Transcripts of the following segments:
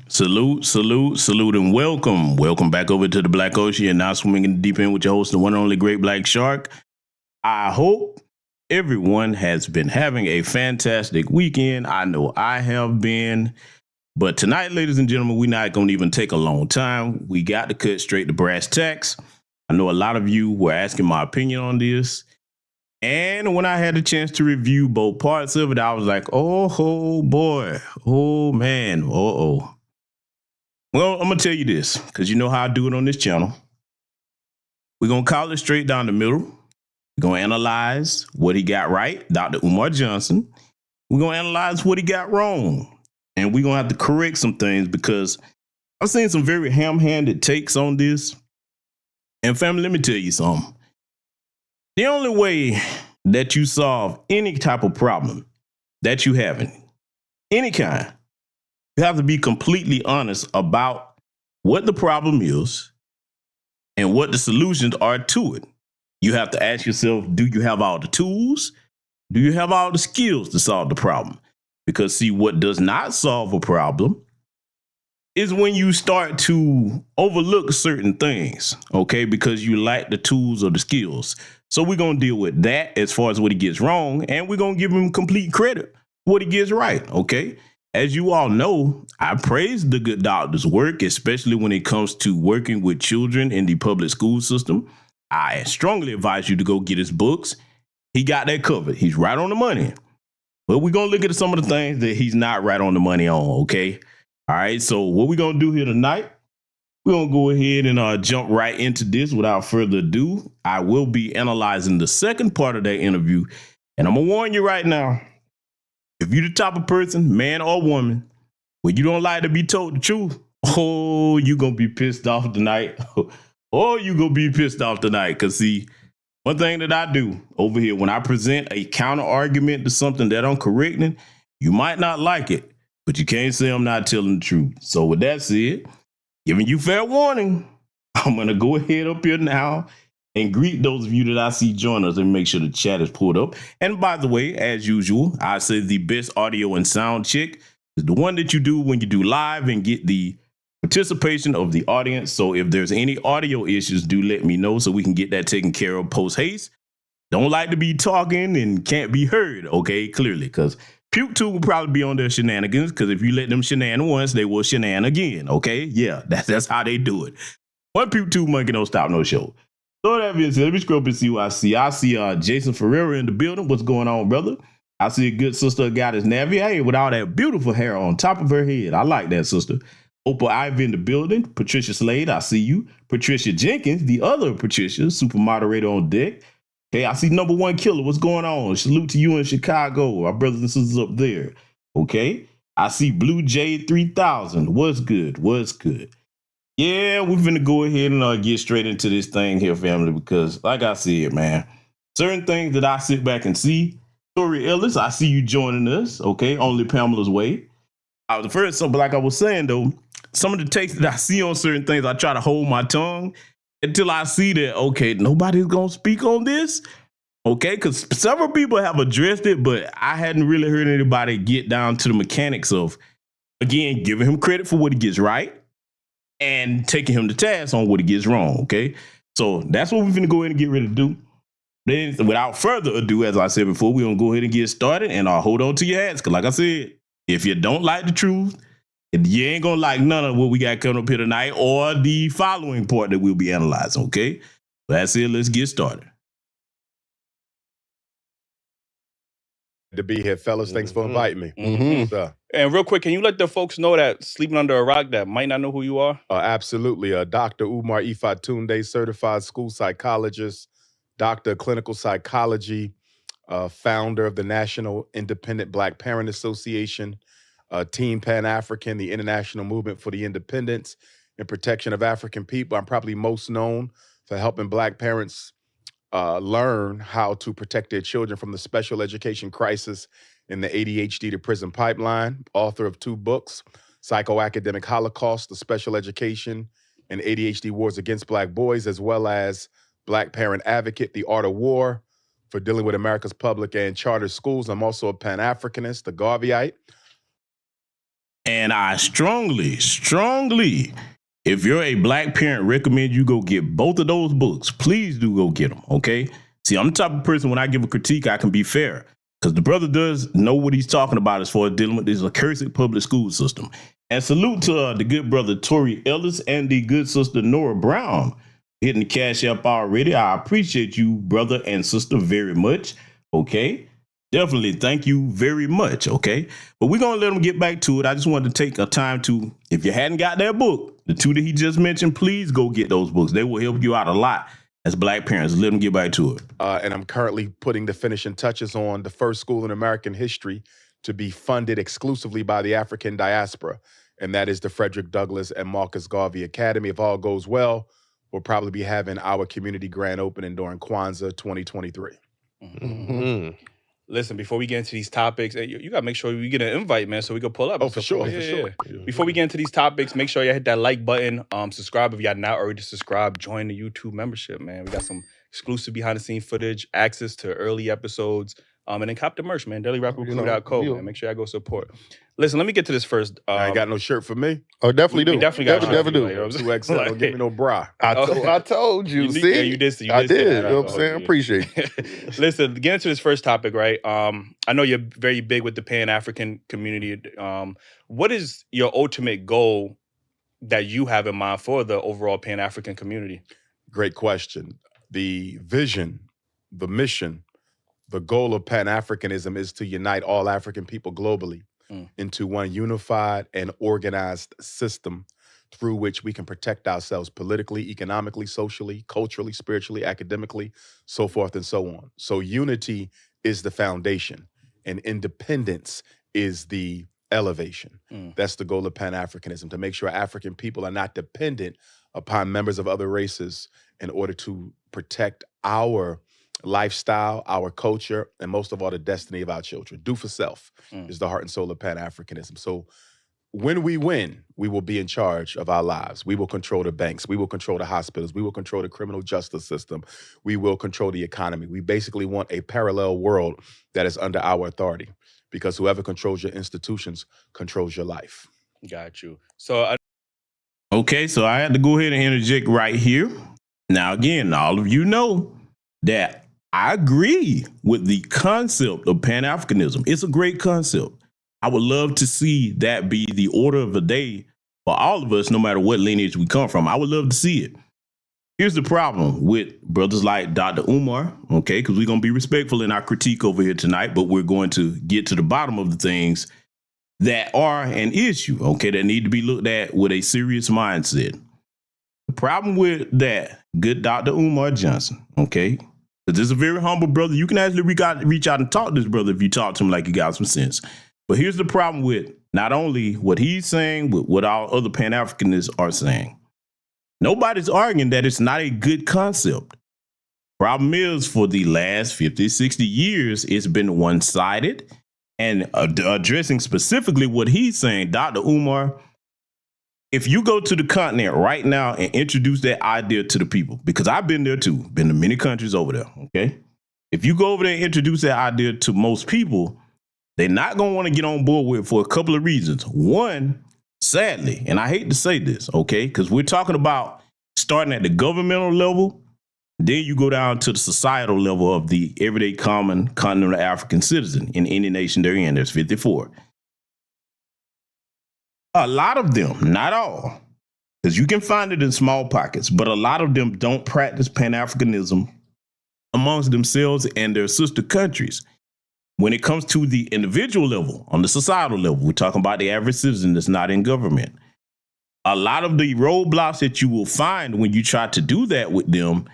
Salute, salute, salute, and welcome. Welcome back over to the Black Ocean. Now swimming in the deep end with your host, the one and only Great Black Shark. I hope everyone has been having a fantastic weekend. I know I have been. But tonight, ladies and gentlemen, we're not going to even take a long time. We got to cut straight to brass tacks. I know a lot of you were asking my opinion on this. And when I had the chance to review both parts of it, I was like, oh boy, oh man, uh-oh. Well, I'm going to tell you this, because you know how I do it on this channel. We're going to call it straight down the middle. We're going to analyze what he got right, Dr. Umar Johnson. We're going to analyze what he got wrong. And we're going to have to correct some things because I've seen some very ham-handed takes on this. And family, let me tell you something. The only way that you solve any type of problem that you having, any kind, you have to be completely honest about what the problem is and what the solutions are to it. You have to ask yourself, do you have all the tools? Do you have all the skills to solve the problem? Because see, what does not solve a problem is when you start to overlook certain things, okay, because you lack the tools or the skills. So we're going to deal with that as far as what he gets wrong, and we're going to give him complete credit for what he gets right, okay? As you all know, I praise the good doctor's work, especially when it comes to working with children in the public school system. I strongly advise you to go get his books. He got that covered. He's right on the money. But we're going to look at some of the things that he's not right on the money on, okay? All right, so what we're going to do here tonight, we're going to go ahead and jump right into this without further ado. I will be analyzing the second part of that interview, and I'm going to warn you right now, if you're the type of person, man or woman, where you don't like to be told the truth, oh, you're going to be pissed off tonight. Oh, you're going to be pissed off tonight, because see, one thing that I do over here, when I present a counter argument to something that I'm correcting, you might not like it, but you can't say I'm not telling the truth. So with that said, giving you fair warning, I'm going to go ahead up here now and greet those of you that I see join us and make sure the chat is pulled up. And by the way, as usual, I say the best audio and sound check is the one that you do when you do live and get the participation of the audience. So if there's any audio issues, do let me know so we can get that taken care of post haste. Don't like to be talking and can't be heard, okay, clearly, because PewTube will probably be on their shenanigans, because if you let them shenan once, they will shenan again, okay? Yeah, that's how they do it. One PewTube monkey don't stop no show. So that being said, let me scroll up and see who I see. I see Jason Ferreira in the building. What's going on, brother? I see a good sister, Goddess Navi. Hey, with all that beautiful hair on top of her head. I like that, sister. Opal Ivy in the building. Patricia Slade, I see you. Patricia Jenkins, the other Patricia, super moderator on deck. Okay, I see number one killer. What's going on? Salute to you in Chicago. Our brothers and sisters up there. Okay, I see Blue Jade 3000. What's good? What's good? Yeah, we're finna go ahead and get straight into this thing here, family, because like I said, man, certain things that I sit back and see. Tori Ellis, I see you joining us. Okay, only Pamela's way. I was the first, so but like I was saying though, some of the takes that I see on certain things, I try to hold my tongue until I see that, okay, nobody's going to speak on this. Okay, because several people have addressed it, but I hadn't really heard anybody get down to the mechanics of, again, giving him credit for what he gets right and taking him to task on what he gets wrong, okay? So that's what we're going to go ahead and get ready to do. Then, without further ado, as I said before, we're going to go ahead and get started, and I'll hold on to your hats, because like I said, if you don't like the truth, you ain't gonna like none of what we got coming up here tonight or the following part that we'll be analyzing, okay? That's it. Let's get started. To be here, fellas. Thanks for inviting me. And real quick, can you let the folks know that sleeping under a rock that might not know who you are? Absolutely. Dr. Umar Ifatunde, certified school psychologist, doctor of clinical psychology, founder of the National Independent Black Parent Association, Team Pan-African, the international movement for the independence and protection of African people. I'm probably most known for helping Black parents learn how to protect their children from the special education crisis in the ADHD to prison pipeline. Author of 2 books, Psychoacademic Holocaust, The Special Education and ADHD Wars Against Black Boys, as well as Black Parent Advocate, The Art of War, for dealing with America's public and charter schools. I'm also a Pan-Africanist, a Garveyite. And I strongly, if you're a black parent, recommend you go get both of those books. Please do go get them, okay? See, I'm the type of person, when I give a critique, I can be fair. Because the brother does know what he's talking about as far as dealing with this accursed public school system. And salute to the good brother Tori Ellis and the good sister Nora Brown hitting the cash app already. I appreciate you, brother and sister, very much, okay? Definitely, thank you very much, okay? But we're going to let them get back to it. I just wanted to take a time to, if you hadn't got that book, the two that he just mentioned, please go get those books. They will help you out a lot as black parents. Let them get back to it. And I'm currently putting the finishing touches on the first school in American history to be funded exclusively by the African diaspora, and that is the Frederick Douglass and Marcus Garvey Academy. If all goes well, we'll probably be having our community grand opening during Kwanzaa 2023. Mm-hmm. Listen, before we get into these topics, you got to make sure we get an invite, man, so we can pull up. Oh, for sure. Before we get into these topics, make sure you hit that like button, subscribe if you're not already subscribed, join the YouTube membership, man. We got some exclusive behind-the-scenes footage, access to early episodes, and then cop the merch, man, dailyraprecruit.co, man. Make sure I go support. Listen, let me get to this first. I ain't got no shirt for me. Oh, definitely do. We definitely got definitely do. You know what I'm saying? 2XL, don't give me no bra. I told you. See? Yeah, you did. I did. You know what I'm saying? Appreciate it. Listen, get into this first topic, right? I know you're very big with the Pan-African community. What is your ultimate goal that you have in mind for the overall Pan-African community? Great question. The vision, the mission, the goal of Pan-Africanism is to unite all African people globally into one unified and organized system through which we can protect ourselves politically, economically, socially, culturally, spiritually, academically, so forth and so on. So unity is the foundation and independence is the elevation. That's the goal of Pan-Africanism, to make sure African people are not dependent upon members of other races in order to protect our lifestyle, our culture, and most of all, the destiny of our children. Do for self is the heart and soul of Pan-Africanism. So when we win, we will be in charge of our lives. We will control the banks. We will control the hospitals. We will control the criminal justice system. We will control the economy. We basically want a parallel world that is under our authority, because whoever controls your institutions controls your life. Got you. So Okay, so I had to go ahead and interject right here. Now, again, all of you know that I agree with the concept of Pan-Africanism. It's a great concept. I would love to see that be the order of the day for all of us, no matter what lineage we come from. I would love to see it. Here's the problem with brothers like Dr. Umar, okay, because we're going to be respectful in our critique over here tonight, but we're going to get to the bottom of the things that are an issue, okay, that need to be looked at with a serious mindset. The problem with that, good Dr. Umar Johnson, okay, because this is a very humble brother. You can actually reach out and talk to this brother if you talk to him like you got some sense. But here's the problem with not only what he's saying, but what our other Pan-Africanists are saying. Nobody's arguing that it's not a good concept. Problem is, for the last 50, 60 years, it's been one-sided. And addressing specifically what he's saying, Dr. Umar, if you go to the continent right now and introduce that idea to the people, because I've been there too, been to many countries over there, okay? If you go over there and introduce that idea to most people, they're not going to want to get on board with it for a couple of reasons. One, sadly, and I hate to say this, okay, because we're talking about starting at the governmental level, then you go down to the societal level of the everyday common continental African citizen in any nation they're in. There's 54. A lot of them, not all, because you can find it in small pockets, but a lot of them don't practice Pan-Africanism amongst themselves and their sister countries. When it comes to the individual level, on the societal level, we're talking about the average citizen that's not in government. A lot of the roadblocks that you will find when you try to do that with them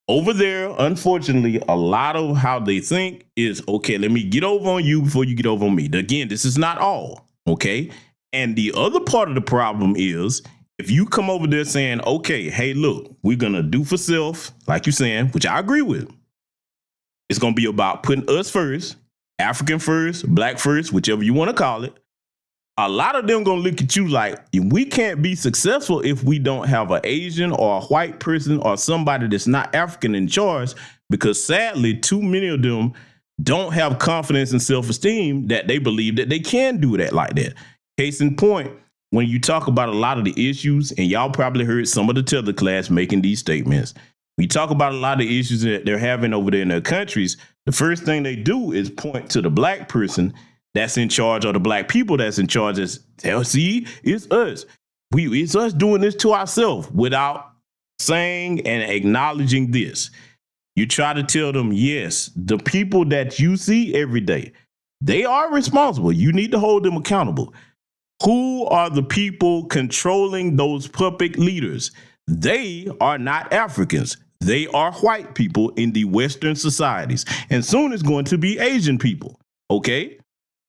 over there, unfortunately, a lot of how they think is, okay, let me get over on you before you get over on me. Again, this is not all, okay? And the other part of the problem is, if you come over there saying, okay, hey, look, we're going to do for self, like you're saying, which I agree with. It's going to be about putting us first, African first, black first, whichever you want to call it. A lot of them going to look at you like, we can't be successful if we don't have an Asian or a white person or somebody that's not African in charge, because sadly, too many of them don't have confidence and self-esteem that they believe that they can do that like that. Case in point, when you talk about a lot of the issues, and y'all probably heard some of the tether class making these statements, we talk about a lot of the issues that they're having over there in their countries. The first thing they do is point to the black person that's in charge, or the black people that's in charge. As see, it's us. It's us doing this to ourselves without saying and acknowledging this. You try to tell them, yes, the people that you see every day, they are responsible. You need to hold them accountable. Who are the people controlling those puppet leaders? They are not Africans. They are white people in the Western societies. And soon it's going to be Asian people. Okay?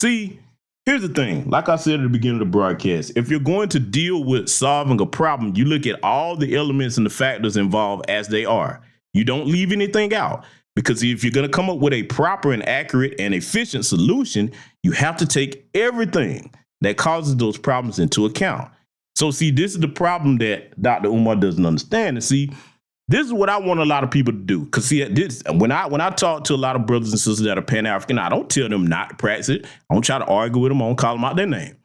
See, here's the thing. Like I said at the beginning of the broadcast, if you're going to deal with solving a problem, you look at all the elements and the factors involved as they are. You don't leave anything out. Because if you're going to come up with a proper and accurate and efficient solution, you have to take everything that causes those problems into account. So see, this is the problem that Dr. Umar doesn't understand. And see, this is what I want a lot of people to do. Because see, this, when I talk to a lot of brothers and sisters that are Pan-African, I don't tell them not to practice it. I don't try to argue with them. I don't call them out their name.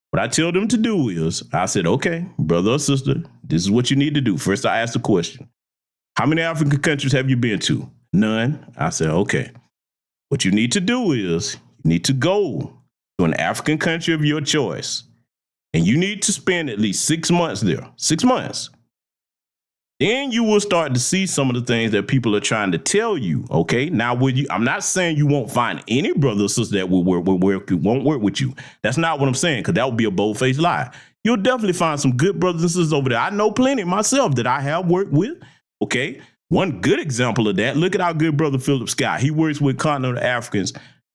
What I tell them to do is, I said, okay, brother or sister, this is what you need to do. First, I asked the question, how many African countries have you been to? None. I said, okay. What you need to do is, you need to go to an African country of your choice. And you need to spend at least 6 months there. 6 months. Then you will start to see some of the things that people are trying to tell you. Okay. Now, I'm not saying you won't find any brother or sister that won't work with you. That's not what I'm saying, because that would be a bold-faced lie. You'll definitely find some good brothers and sisters over there. I know plenty myself that I have worked with. Okay. One good example of that, look at our good brother Philip Scott. He works with continental Africans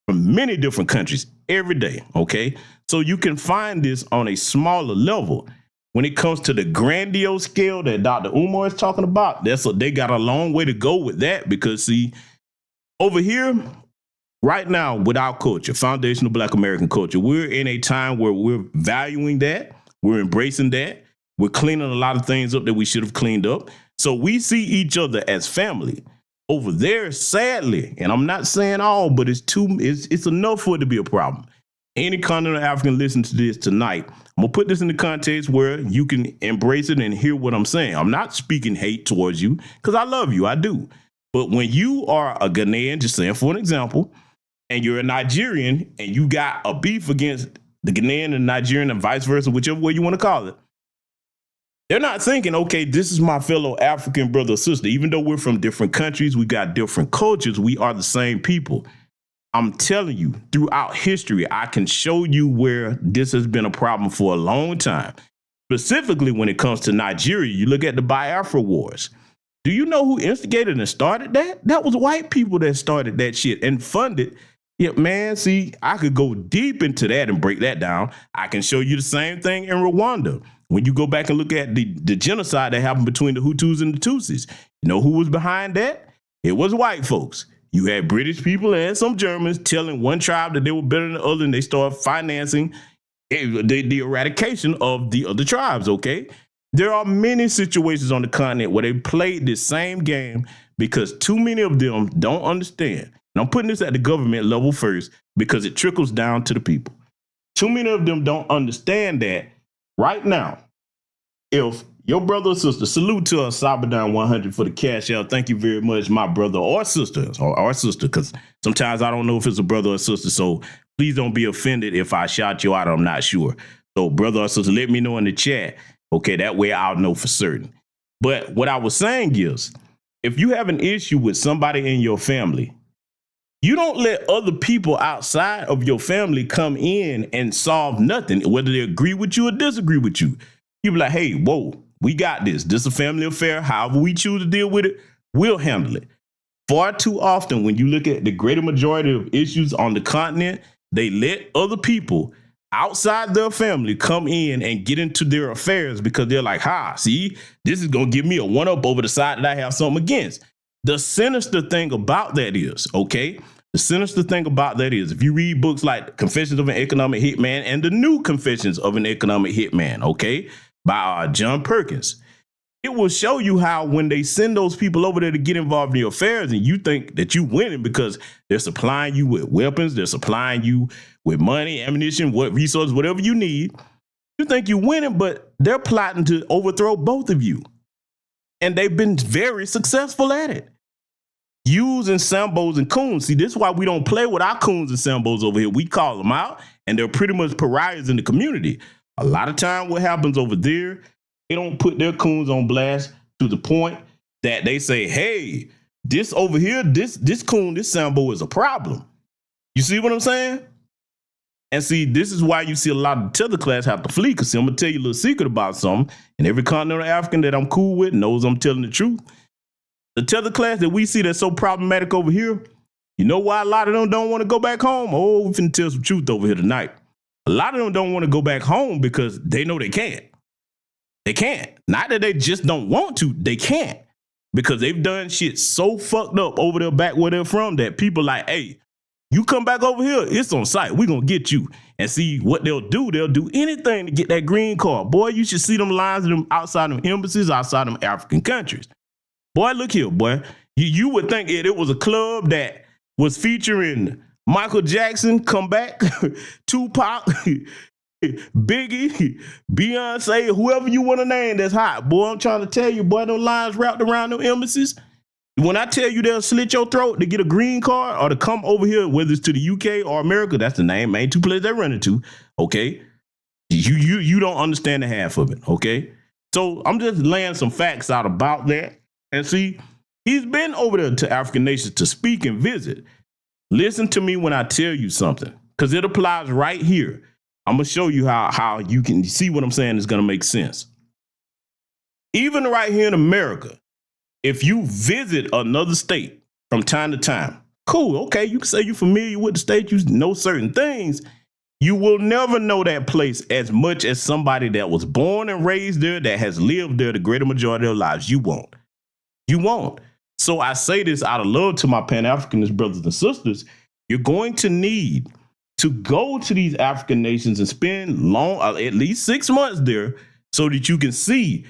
from many different countries every day. Okay. So you can find this on a smaller level. When it comes to the grandiose scale that Dr. Umar is talking about, they got a long way to go with that, because see, over here, right now, with our culture, foundational Black American culture, we're in a time where we're valuing that, we're embracing that, we're cleaning a lot of things up that we should have cleaned up. So we see each other as family. Over there, sadly, and I'm not saying all, but it's enough for it to be a problem. Any continental African listen to this tonight, I'm going to put this in the context where you can embrace it and hear what I'm saying. I'm not speaking hate towards you, because I love you. I do. But when you are a Ghanaian, just saying for an example, and you're a Nigerian and you got a beef against the Ghanaian and Nigerian and vice versa, whichever way you want to call it, they're not thinking, okay, this is my fellow African brother or sister. Even though we're from different countries, we got different cultures, we are the same people. I'm telling you, throughout history, I can show you where this has been a problem for a long time. Specifically, when it comes to Nigeria, you look at the Biafra Wars. Do you know who instigated and started that? That was white people that started that shit and funded. Yeah, man, see, I could go deep into that and break that down. I can show you the same thing in Rwanda. When you go back and look at the genocide that happened between the Hutus and the Tutsis, you know who was behind that? It was white folks. You had British people and some Germans telling one tribe that they were better than the other, and they started financing the eradication of the other tribes, okay? There are many situations on the continent where they played this same game because too many of them don't understand. And I'm putting this at the government level first because it trickles down to the people. Too many of them don't understand that right now, if your brother or sister, salute to us, Cyberdown 100 for the cash out. Thank you very much, my brother or sister, because sometimes I don't know if it's a brother or sister. So please don't be offended if I shout you out. I'm not sure. So brother or sister, let me know in the chat. Okay, that way I'll know for certain. But what I was saying is, if you have an issue with somebody in your family, you don't let other people outside of your family come in and solve nothing, whether they agree with you or disagree with you. You be like, hey, whoa, we got this. This is a family affair. However we choose to deal with it, we'll handle it. Far too often, when you look at the greater majority of issues on the continent, they let other people outside their family come in and get into their affairs because they're like, see, this is going to give me a one-up over the side that I have something against. The sinister thing about that is, okay, the sinister thing about that is, if you read books like Confessions of an Economic Hitman and the New Confessions of an Economic Hitman, okay, by John Perkins, it will show you how when they send those people over there to get involved in your affairs and you think that you winning because they're supplying you with weapons, they're supplying you with money, ammunition, what resources, whatever you need, you think you're winning, but they're plotting to overthrow both of you. And they've been very successful at it. Using Sambos and coons. See, this is why we don't play with our coons and Sambos over here. We call them out, and they're pretty much pariahs in the community. A lot of time what happens over there, they don't put their coons on blast to the point that they say, hey, this over here, this coon, this Sambo is a problem. You see what I'm saying? And see, this is why you see a lot of the tether class have to flee, because I'm going to tell you a little secret about something, and every continental African that I'm cool with knows I'm telling the truth. The tether class that we see that's so problematic over here, you know why a lot of them don't want to go back home? Oh, we finna tell some truth over here tonight. A lot of them don't want to go back home because they know they can't. They can't. Not that they just don't want to, they can't. Because they've done shit so fucked up over there back where they're from that people like, hey, you come back over here, it's on site. We're going to get you. And see what they'll do anything to get that green card. Boy, you should see them lines of them outside them embassies, outside them African countries. Boy, look here, boy. You would think it was a club that was featuring Michael Jackson, come back, Tupac, Biggie, Beyonce, whoever you want to name that's hot. Boy, I'm trying to tell you, boy, them lines wrapped around them embassies. When I tell you they'll slit your throat to get a green card or to come over here, whether it's to the UK or America, that's the main two places they run into, okay? You don't understand the half of it, okay? So I'm just laying some facts out about that. And see, he's been over there to African nations to speak and visit. Listen to me when I tell you something, because it applies right here. I'm going to show you how you can see what I'm saying is going to make sense. Even right here in America, if you visit another state from time to time, cool, okay, you can say you're familiar with the state, you know certain things. You will never know that place as much as somebody that was born and raised there, that has lived there the greater majority of their lives. You won't. You won't. So I say this out of love to my Pan-Africanist brothers and sisters. You're going to need to go to these African nations and spend at least 6 months there so that you can see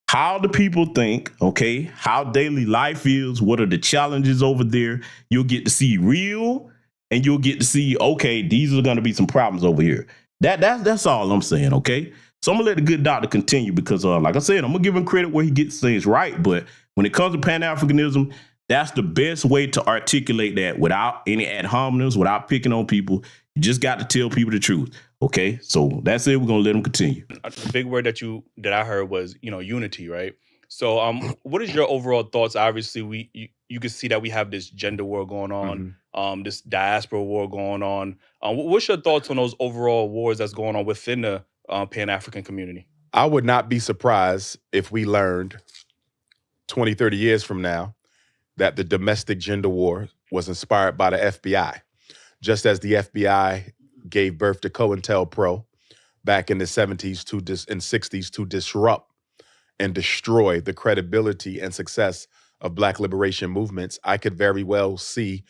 how the people think, okay, how daily life is, what are the challenges over there. You'll get to see real, and you'll get to see, okay, these are going to be some problems over here. That's all I'm saying, okay? So I'm going to let the good doctor continue because, like I said, I'm going to give him credit where he gets things right, but when it comes to Pan-Africanism, that's the best way to articulate that without any ad hominems, without picking on people. You just got to tell people the truth. Okay, so that's it. We're gonna let them continue. A big word that I heard was unity, right? So what is your overall thoughts? Obviously, you can see that we have this gender war going on, this diaspora war going on. What's your thoughts on those overall wars that's going on within the Pan-African community? I would not be surprised if we learned 20, 30 years from now that the domestic gender war was inspired by the FBI. Just as the FBI gave birth to COINTELPRO back in the 70s and 60s to disrupt and destroy the credibility and success of Black liberation movements, I could very well see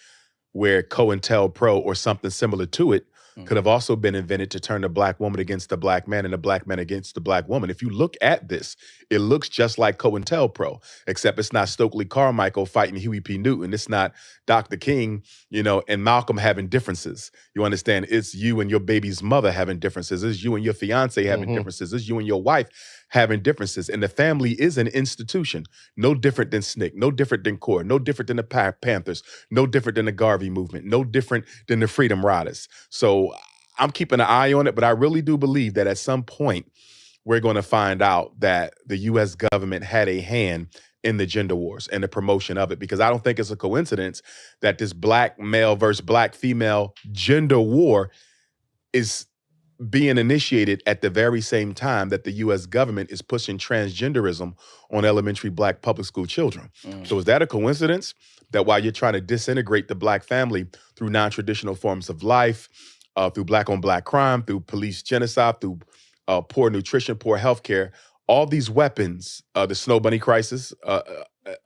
where COINTELPRO or something similar to it could have also been invented to turn the Black woman against the Black man and the Black man against the Black woman. If you look at this, it looks just like COINTELPRO, except it's not Stokely Carmichael fighting Huey P. Newton. It's not Dr. King, and Malcolm having differences. You understand? It's you and your baby's mother having differences. It's you and your fiance having differences. It's you and your wife having differences. And the family is an institution, no different than SNCC, no different than CORE, no different than the Panthers, no different than the Garvey movement, no different than the Freedom Riders. So I'm keeping an eye on it, but I really do believe that at some point we're going to find out that the U.S. government had a hand in the gender wars and the promotion of it, because I don't think it's a coincidence that this Black male versus Black female gender war is being initiated at the very same time that the U.S. government is pushing transgenderism on elementary Black public school children. So is that a coincidence that while you're trying to disintegrate the Black family through non-traditional forms of life, through Black on Black crime, through police genocide, through poor nutrition, poor healthcare, all these weapons, the Snow Bunny crisis,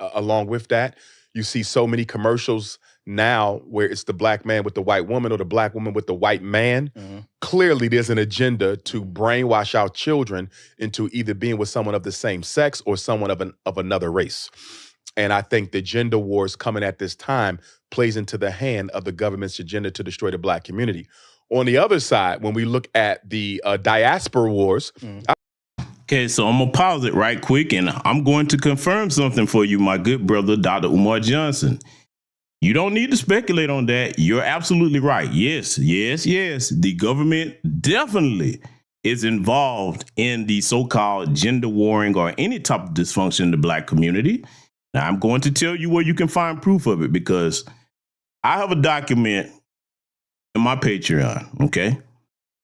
along with that, you see so many commercials now where it's the black man with the white woman or the black woman with the white man, clearly there's an agenda to brainwash our children into either being with someone of the same sex or someone of another race. And I think the gender wars coming at this time plays into the hand of the government's agenda to destroy the black community. On the other side, when we look at the diaspora wars, Okay, so I'm going to pause it right quick, and I'm going to confirm something for you, my good brother, Dr. Umar Johnson. You don't need to speculate on that. You're absolutely right. Yes. The government definitely is involved in the so-called gender warring or any type of dysfunction in the black community. Now, I'm going to tell you where you can find proof of it, because I have a document in my Patreon, okay?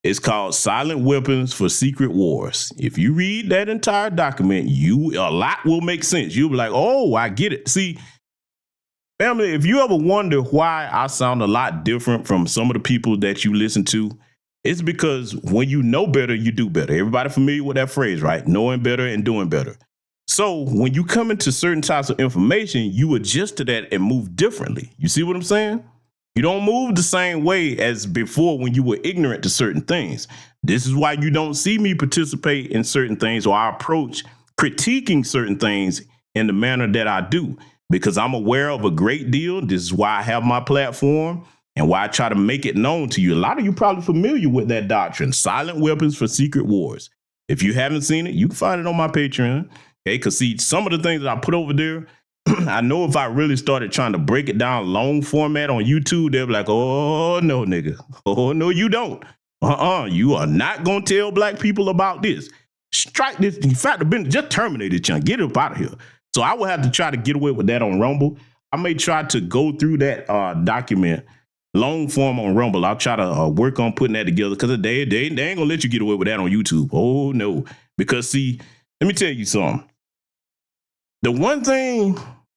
It's called Silent Weapons for Secret Wars. If you read that entire document, a lot will make sense. You'll be like, oh, I get it. See, family, if you ever wonder why I sound a lot different from some of the people that you listen to, it's because when you know better, you do better. Everybody familiar with that phrase, right? Knowing better and doing better. So when you come into certain types of information, you adjust to that and move differently. You see what I'm saying? You don't move the same way as before when you were ignorant to certain things. This is why you don't see me participate in certain things, or I approach critiquing certain things in the manner that I do, because I'm aware of a great deal. This is why I have my platform and why I try to make it known to you. A lot of you probably familiar with that doctrine, Silent Weapons for Secret Wars. If you haven't seen it, you can find it on my Patreon. Okay, because see, some of the things that I put over there, I know if I really started trying to break it down long format on YouTube, they'll be like, oh, no, nigga. Oh, no, you don't. You are not going to tell black people about this. Strike this. In fact, the business just terminated, chunk. Get up out of here. So I will have to try to get away with that on Rumble. I may try to go through that document long form on Rumble. I'll try to work on putting that together, because they ain't going to let you get away with that on YouTube. Oh, no. Because, see, let me tell you something. The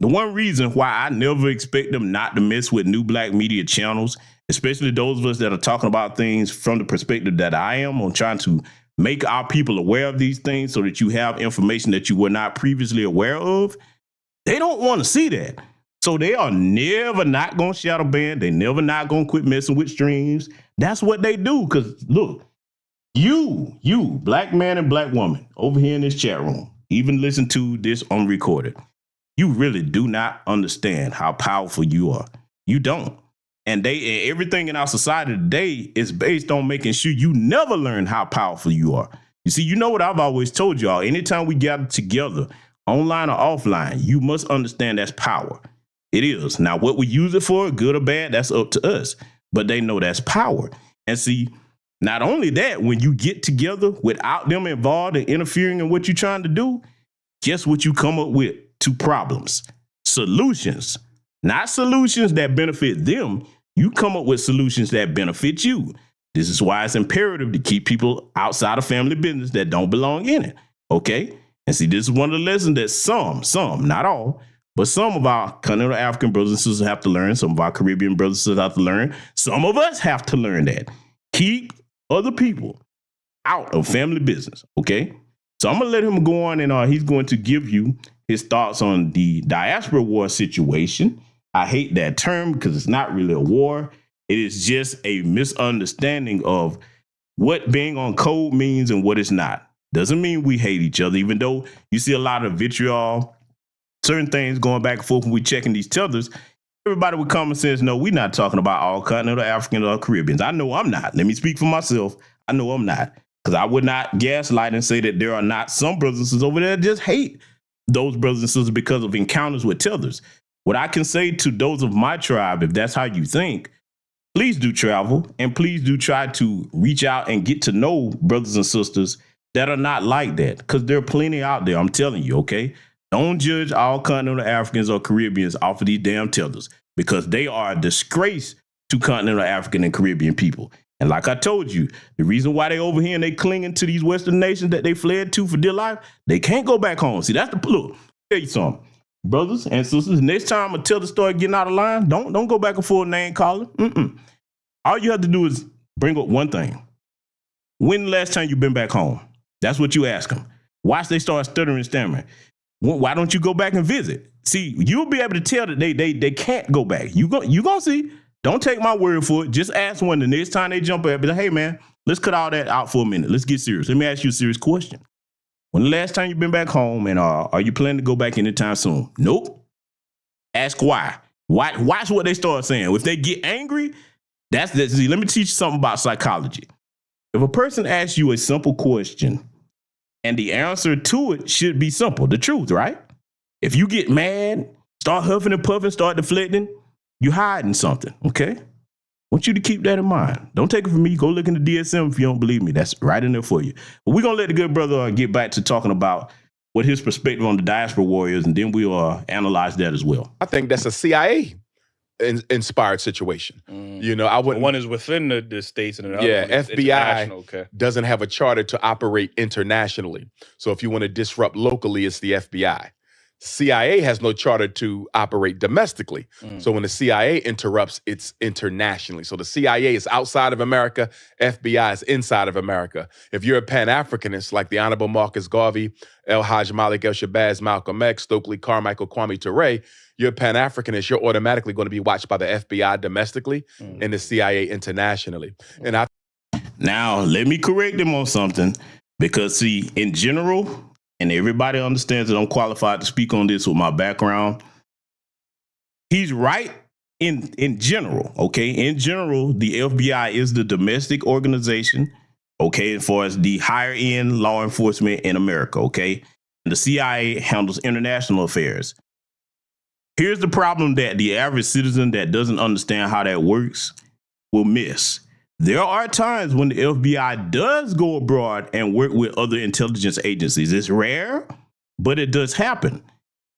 one reason why I never expect them not to mess with new black media channels, especially those of us that are talking about things from the perspective that I am, on trying to make our people aware of these things so that you have information that you were not previously aware of, they don't want to see that. So they are never not going to shadow ban. They never not going to quit messing with streams. That's what they do. Because look, you, black man and black woman over here in this chat room, even listen to this unrecorded, you really do not understand how powerful you are. You don't. And everything in our society today is based on making sure you never learn how powerful you are. You see, you know what I've always told y'all, anytime we gather together, online or offline, you must understand that's power. It is. Now, what we use it for, good or bad, that's up to us. But they know that's power. And see, not only that, when you get together without them involved and interfering in what you're trying to do, guess what you come up with? Two problems. Solutions. Not solutions that benefit them. You come up with solutions that benefit you. This is why it's imperative to keep people outside of family business that don't belong in it. Okay? And see, this is one of the lessons that some, not all, but some of our continental African brothers and sisters have to learn. Some of our Caribbean brothers and sisters have to learn. Some of us have to learn that. Keep other people out of family business, okay? So I'm going to let him go on, and he's going to give you his thoughts on the diaspora war situation. I hate that term because it's not really a war. It is just a misunderstanding of what being on code means and what it's not. Doesn't mean we hate each other, even though you see a lot of vitriol, certain things going back and forth when we checking these tethers. Everybody with common sense know we're not talking about all continental Africans or Caribbeans. I know I'm not. Let me speak for myself. I know I'm not, because I would not gaslight and say that there are not some brothers and sisters over there that just hate those brothers and sisters because of encounters with tethers. What I can say to those of my tribe, if that's how you think, please do travel, and please do try to reach out and get to know brothers and sisters that are not like that, because there are plenty out there. I'm telling you, okay? Don't judge all continental Africans or Caribbeans off of these damn tethers, because they are a disgrace to continental African and Caribbean people. And like I told you, the reason why they over here and they clinging to these Western nations that they fled to for dear life, they can't go back home. See, that's the look. I'll tell you something, brothers and sisters. Next time a tether start getting out of line, don't go back and forth name calling. All you have to do is bring up one thing. When the last time you been back home? That's what you ask them. Watch they start stuttering and stammering. Why don't you go back and visit? See, you'll be able to tell that they can't go back. You gonna see. Don't take my word for it. Just ask one the next time they jump up. Be like, hey man, let's cut all that out for a minute. Let's get serious. Let me ask you a serious question. When the last time you've been back home, and are you planning to go back anytime soon? Nope. Ask why. Watch what they start saying. If they get angry, see, let me teach you something about psychology. If a person asks you a simple question and the answer to it should be simple, the truth, right? If you get mad, start huffing and puffing, start deflecting, you're hiding something, okay? I want you to keep that in mind. Don't take it from me. Go look in the DSM if you don't believe me. That's right in there for you. But we're going to let the good brother get back to talking about what his perspective on the diaspora warriors, and then we'll analyze that as well. I think that's a CIA inspired situation. You know, I wouldn't. One is within the states, and another one is FBI doesn't have a charter to operate internationally. So if you want to disrupt locally, it's the FBI. CIA has no charter to operate domestically. So when the CIA interrupts, it's internationally. So the CIA is outside of America, FBI is inside of America. If you're a Pan-Africanist like the Honorable Marcus Garvey, El Hajj Malik El Shabazz, Malcolm X, Stokely Carmichael, Kwame Ture, you're a Pan-Africanist, you're automatically going to be watched by the FBI domestically and the CIA internationally. And now, let me correct him on something, because see, in general, and everybody understands that I'm qualified to speak on this with my background, he's right in general, okay? In general, the FBI is the domestic organization, okay, as far as the higher end law enforcement in America, okay? And the CIA handles international affairs. Here's the problem that the average citizen that doesn't understand how that works will miss. There are times when the FBI does go abroad and work with other intelligence agencies. It's rare, but it does happen.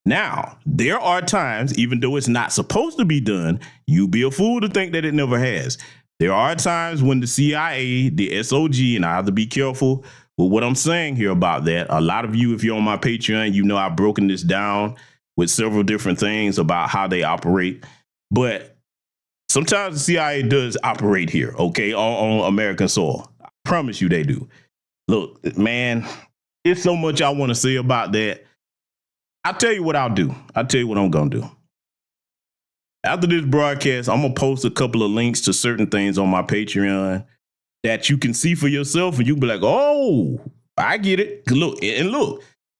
Now, there are times, even though it's not supposed to be done, you'd be a fool to think that it never has. There are times when the CIA, the SOG, and I have to be careful with what I'm saying here about that. A lot of you, if you're on my Patreon, you know I've broken this down with several different things about how they operate. But sometimes the CIA does operate here, okay, on American soil. I promise you they do. Look, man, there's so much I want to say about that. I'll tell you what I'll do. I'll tell you what I'm going to do. After this broadcast, I'm going to post a couple of links to certain things on my Patreon that you can see for yourself, and you can be like, oh, I get it. Look,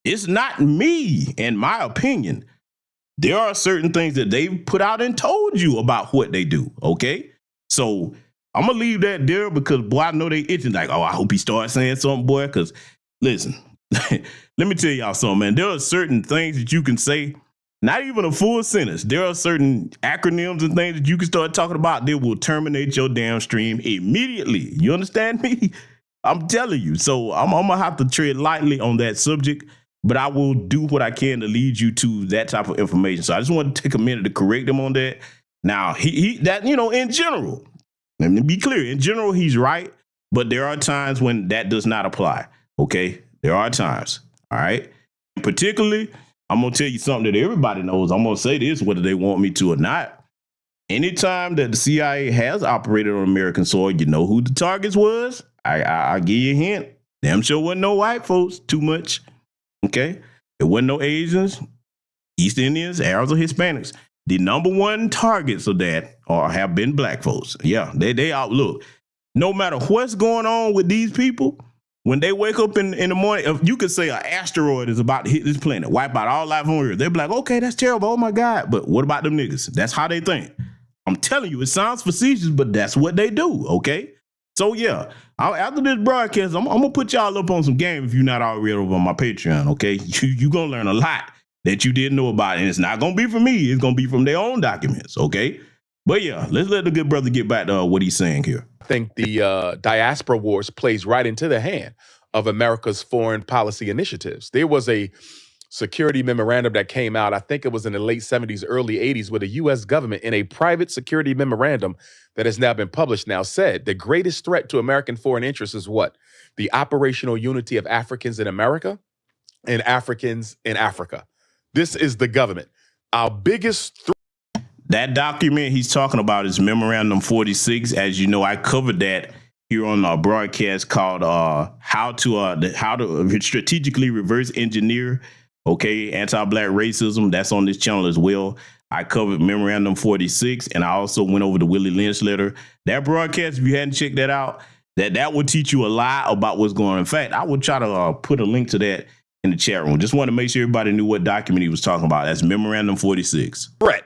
it's not me, in my opinion. There are certain things that they've put out and told you about what they do, okay? So I'm going to leave that there, because, boy, I know they itching like, oh, I hope he starts saying something, boy, because, listen, let me tell y'all something, man. There are certain things that you can say, not even a full sentence. There are certain acronyms and things that you can start talking about that will terminate your damn stream immediately. You understand me? I'm telling you. So I'm going to have to tread lightly on that subject, but I will do what I can to lead you to that type of information. So I just want to take a minute to correct him on that. Now, that, you know, in general, let me be clear. In general, he's right, but there are times when that does not apply, okay? There are times, all right? Particularly, I'm going to tell you something that everybody knows. I'm going to say this, whether they want me to or not. Anytime that the CIA has operated on American soil, you know who the targets was? I'll give you a hint. Damn sure wasn't no white folks too much. Okay, there wasn't no Asians, East Indians, Arabs, or Hispanics. The number one targets of that have been black folks. Yeah, they outlook. No matter what's going on with these people, when they wake up in the morning, if you could say an asteroid is about to hit this planet, wipe out all life on Earth, they'd be like, okay, that's terrible. Oh my God. But what about them niggas? That's how they think. I'm telling you, it sounds facetious, but that's what they do. Okay. So yeah, after this broadcast, I'm gonna put y'all up on some game if you're not already over on my Patreon, okay? You're gonna learn a lot that you didn't know about, and it's not gonna be from me, it's gonna be from their own documents, okay? But yeah, let's let the good brother get back to what he's saying here. I think the diaspora wars plays right into the hand of America's foreign policy initiatives. There was a security memorandum that came out, I think it was in the late 70s, early 80s, where the U.S. government, in a private security memorandum that has now been published now, said the greatest threat to American foreign interests is what? The operational unity of Africans in America and Africans in Africa. This is the government. Our biggest threat. That document he's talking about is Memorandum 46. As you know, I covered that here on our broadcast called how to strategically reverse engineer Okay, anti-black racism, that's on this channel as well. I covered Memorandum 46, and I also went over the Willie Lynch letter. That broadcast, if you hadn't checked that out, that would teach you a lot about what's going on. In fact, I would try to put a link to that in the chat room. Just want to make sure everybody knew what document he was talking about. That's Memorandum 46. Threat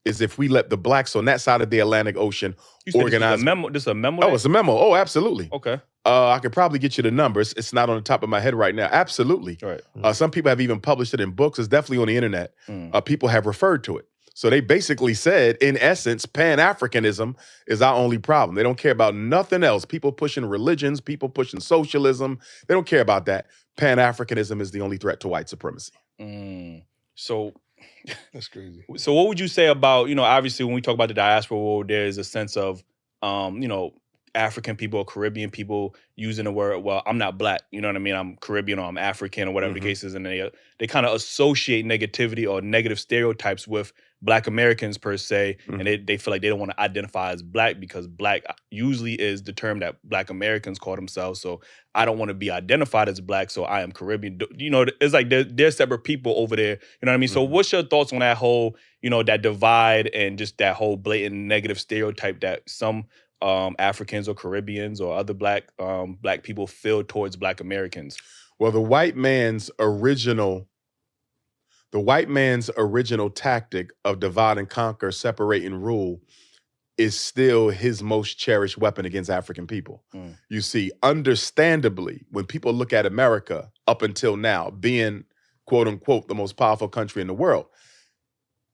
is if we let the blacks on that side of the Atlantic Ocean organize. This is a memo. This is a memo. Oh, it's a memo. Oh, absolutely. Okay. I could probably get you the numbers. It's not on the top of my head right now. Absolutely. Right. Some people have even published it in books. It's definitely on the internet. People have referred to it. So they basically said, in essence, Pan-Africanism is our only problem. They don't care about nothing else. People pushing religions, people pushing socialism. They don't care about that. Pan-Africanism is the only threat to white supremacy. So that's crazy. So what would you say about, obviously when we talk about the diaspora world, there's a sense of, African people or Caribbean people using the word, well, I'm not black, you know what I mean? I'm Caribbean or I'm African or whatever the case is. And they kind of associate negativity or negative stereotypes with Black Americans per se. And they feel like they don't want to identify as black because black usually is the term that Black Americans call themselves. So I don't want to be identified as black, so I am Caribbean. It's like they're separate people over there. You know what I mean? So what's your thoughts on that whole, that divide and just that whole blatant negative stereotype that some Africans or Caribbeans or other black people feel towards Black Americans? Well, the white man's original tactic of divide and conquer, separate and rule is still his most cherished weapon against African people. You see, understandably, when people look at America up until now being, quote unquote, the most powerful country in the world,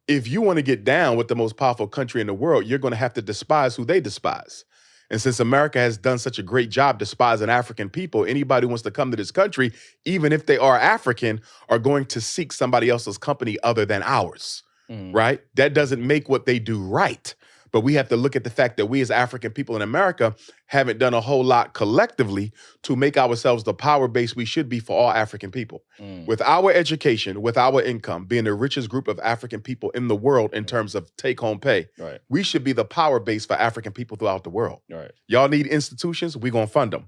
if you want to get down with the most powerful country in the world, you're going to have to despise who they despise. And since America has done such a great job despising African people, anybody who wants to come to this country, even if they are African, are going to seek somebody else's company other than ours, right? That doesn't make what they do right. But we have to look at the fact that we as African people in America haven't done a whole lot collectively to make ourselves the power base we should be for all African people. With our education, with our income, being the richest group of African people in the world in terms of take-home pay, we should be the power base for African people throughout the world. Y'all need institutions, we're going to fund them.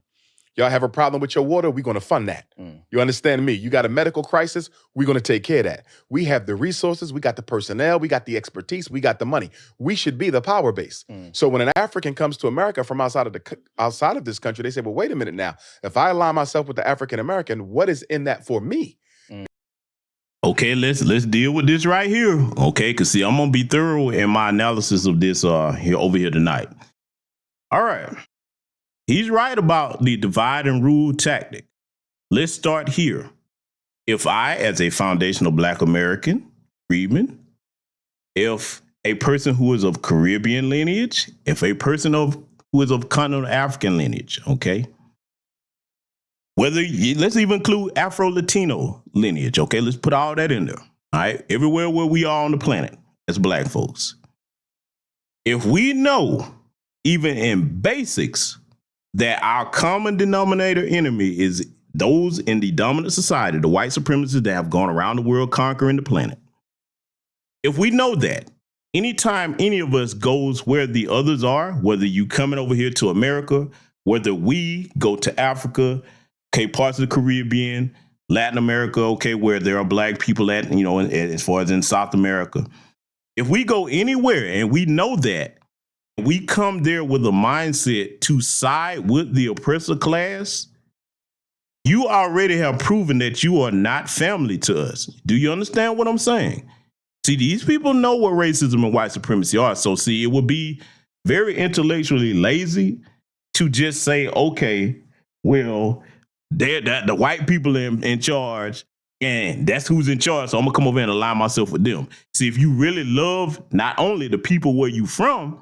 Y'all have a problem with your water, we're going to fund that. You understand me? You got a medical crisis, we're going to take care of that. We have the resources, we got the personnel, we got the expertise, we got the money. We should be the power base. So when an African comes to America from outside of this country, they say, well, wait a minute now. If I align myself with the African American, what is in that for me? Okay, let's deal with this right here. Okay, because see, I'm going to be thorough in my analysis of this over here tonight. All right. He's right about the divide and rule tactic. Let's start here. If I, as a foundational Black American, freedman, if a person who is of Caribbean lineage, if a person who is of continental African lineage, okay, let's even include Afro-Latino lineage, okay, let's put all that in there, all right, everywhere where we are on the planet as Black folks. If we know, even in basics, that our common denominator enemy is those in the dominant society, the white supremacists that have gone around the world conquering the planet. If we know that, anytime any of us goes where the others are, whether you coming over here to America, whether we go to Africa, okay, parts of the Caribbean, Latin America, okay, where there are Black people at, as far as in South America, if we go anywhere and we know that, we come there with a mindset to side with the oppressor class, you already have proven that you are not family to us. Do you understand what I'm saying? See, these people know what racism and white supremacy are. So see, it would be very intellectually lazy to just say, okay, well, the white people in charge, and that's who's in charge. So I'm gonna come over and align myself with them. See, if you really love not only the people where you from,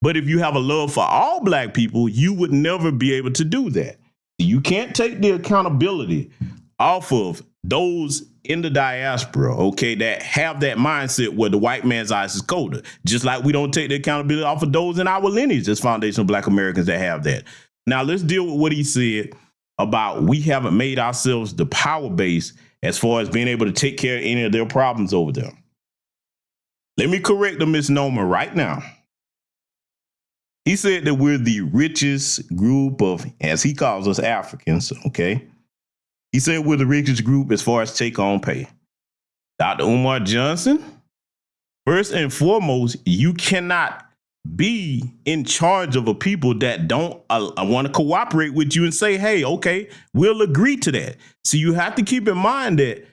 but if you have a love for all Black people, you would never be able to do that. You can't take the accountability off of those in the diaspora, okay, that have that mindset where the white man's eyes is colder. Just like we don't take the accountability off of those in our lineage as foundational Black Americans that have that. Now let's deal with what he said about we haven't made ourselves the power base as far as being able to take care of any of their problems over there. Let me correct the misnomer right now. He said that we're the richest group of, as he calls us, Africans, okay? He said we're the richest group as far as take-home pay. Dr. Umar Johnson, first and foremost, you cannot be in charge of a people that don't want to cooperate with you and say, hey, okay, we'll agree to that. So you have to keep in mind that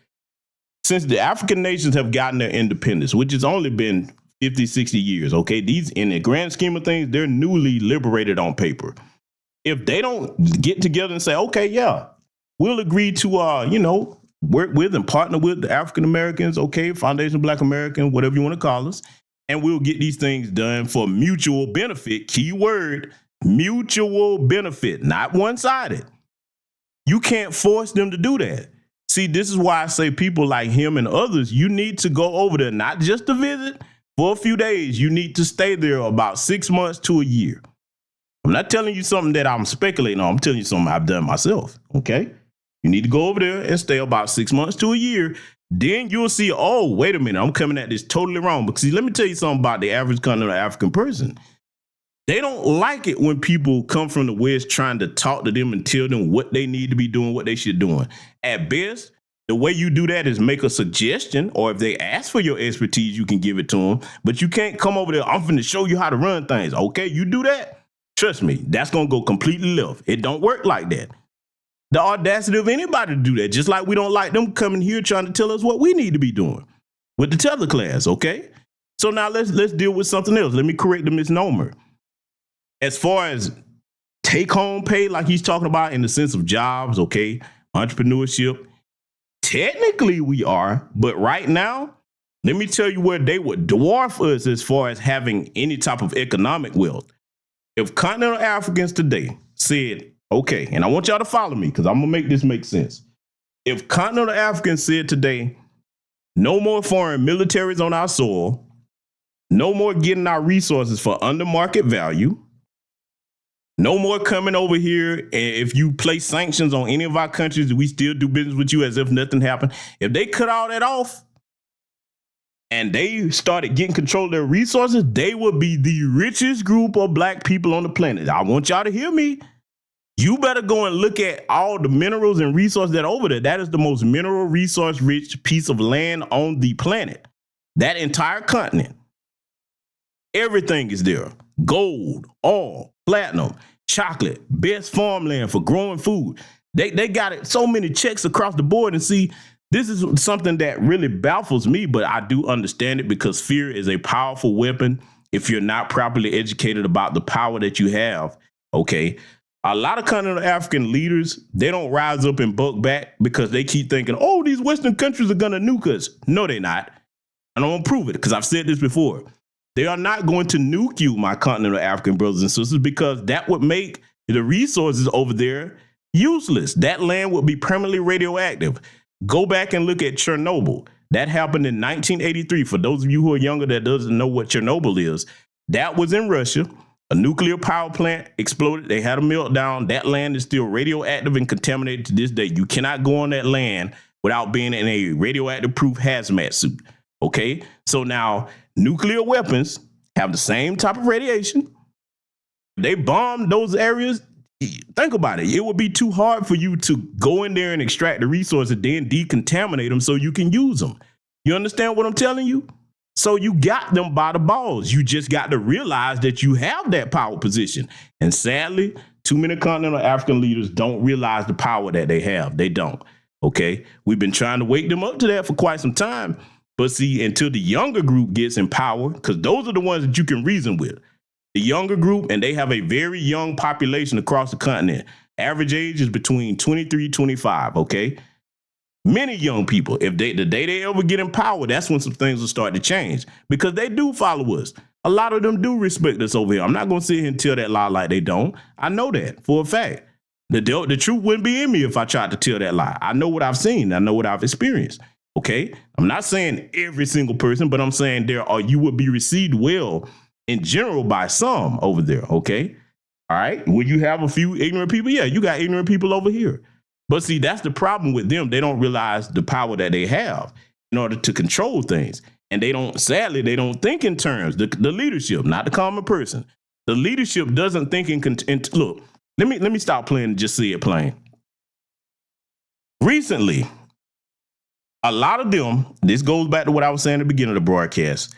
since the African nations have gotten their independence, which has only been 50, 60 years, okay, these, in the grand scheme of things, they're newly liberated on paper. If they don't get together and say, okay, yeah, we'll agree to, work with and partner with the African Americans, okay, Foundation of Black Americans, whatever you want to call us, and we'll get these things done for mutual benefit. Key word, mutual benefit, not one-sided. You can't force them to do that. See, this is why I say people like him and others, you need to go over there, not just to visit for a few days. You need to stay there about 6 months to a year. I'm not telling you something that I'm speculating on. I'm telling you something I've done myself, okay? You need to go over there and stay about 6 months to a year. Then you'll see, oh, wait a minute, I'm coming at this totally wrong. Because see, let me tell you something about the average continental African person. They don't like it when people come from the West trying to talk to them and tell them what they need to be doing, what they should be doing. At best, the way you do that is make a suggestion, or if they ask for your expertise, you can give it to them. But you can't come over there, I'm finna show you how to run things. Okay, you do that? Trust me, that's going to go completely left. It don't work like that. The audacity of anybody to do that, just like we don't like them coming here trying to tell us what we need to be doing with the tether class, okay? So now let's deal with something else. Let me correct the misnomer. As far as take-home pay, like he's talking about in the sense of jobs, okay, entrepreneurship, technically we are, but right now, let me tell you where they would dwarf us as far as having any type of economic wealth. If continental Africans today said, okay, and I want y'all to follow me because I'm going to make this make sense. If continental Africans said today, no more foreign militaries on our soil, no more getting our resources for under market value, no more coming over here, and if you place sanctions on any of our countries, we still do business with you as if nothing happened. If they cut all that off and they started getting control of their resources, they would be the richest group of black people on the planet. I want y'all to hear me. You better go and look at all the minerals and resources that are over there. That is the most mineral resource rich piece of land on the planet. That entire continent. Everything is there. Gold, oil, platinum, chocolate, best farmland for growing food. They got it, so many checks across the board. And see, this is something that really baffles me, but I do understand it because fear is a powerful weapon if you're not properly educated about the power that you have, okay? A lot of continental African leaders, they don't rise up and buck back because they keep thinking, oh, these Western countries are going to nuke us. No, they're not. And I'm going to prove it because I've said this before. They are not going to nuke you, my continental African brothers and sisters, because that would make the resources over there useless. That land would be permanently radioactive. Go back and look at Chernobyl. That happened in 1983. For those of you who are younger that doesn't know what Chernobyl is, that was in Russia. A nuclear power plant exploded. They had a meltdown. That land is still radioactive and contaminated to this day. You cannot go on that land without being in a radioactive proof hazmat suit. Okay, so now nuclear weapons have the same type of radiation. They bomb those areas. Think about it. It would be too hard for you to go in there and extract the resources, then decontaminate them so you can use them. You understand what I'm telling you? So you got them by the balls. You just got to realize that you have that power position. And sadly, too many continental African leaders don't realize the power that they have. They don't. Okay. We've been trying to wake them up to that for quite some time. But see, until the younger group gets in power, because those are the ones that you can reason with. The younger group, and they have a very young population across the continent. Average age is between 23, 25. Okay. Many young people, if the day they ever get in power, that's when some things will start to change because they do follow us. A lot of them do respect us over here. I'm not going to sit here and tell that lie like they don't. I know that for a fact. The truth wouldn't be in me if I tried to tell that lie. I know what I've seen. I know what I've experienced. Okay. I'm not saying every single person, but I'm saying you would be received well in general by some over there. Okay. All right. Will you have a few ignorant people? Yeah, you got ignorant people over here. But see, that's the problem with them. They don't realize the power that they have in order to control things. And they don't think in terms, the leadership, not the common person. The leadership doesn't think look, let me stop playing and just see it plain. Recently, a lot of them, this goes back to what I was saying at the beginning of the broadcast.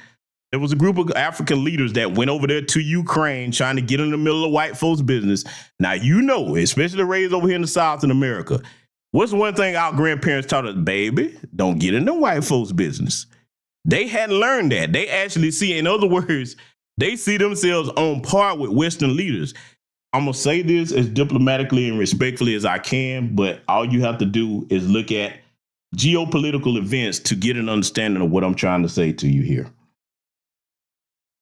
There was a group of African leaders that went over there to Ukraine trying to get in the middle of white folks' business. Now, you know, especially raised over here in the South in America, what's one thing our grandparents taught us? Baby, don't get in the white folks' business. They hadn't learned that. They actually see, in other words, they see themselves on par with Western leaders. I'm going to say this as diplomatically and respectfully as I can, but all you have to do is look at geopolitical events to get an understanding of what I'm trying to say to you here.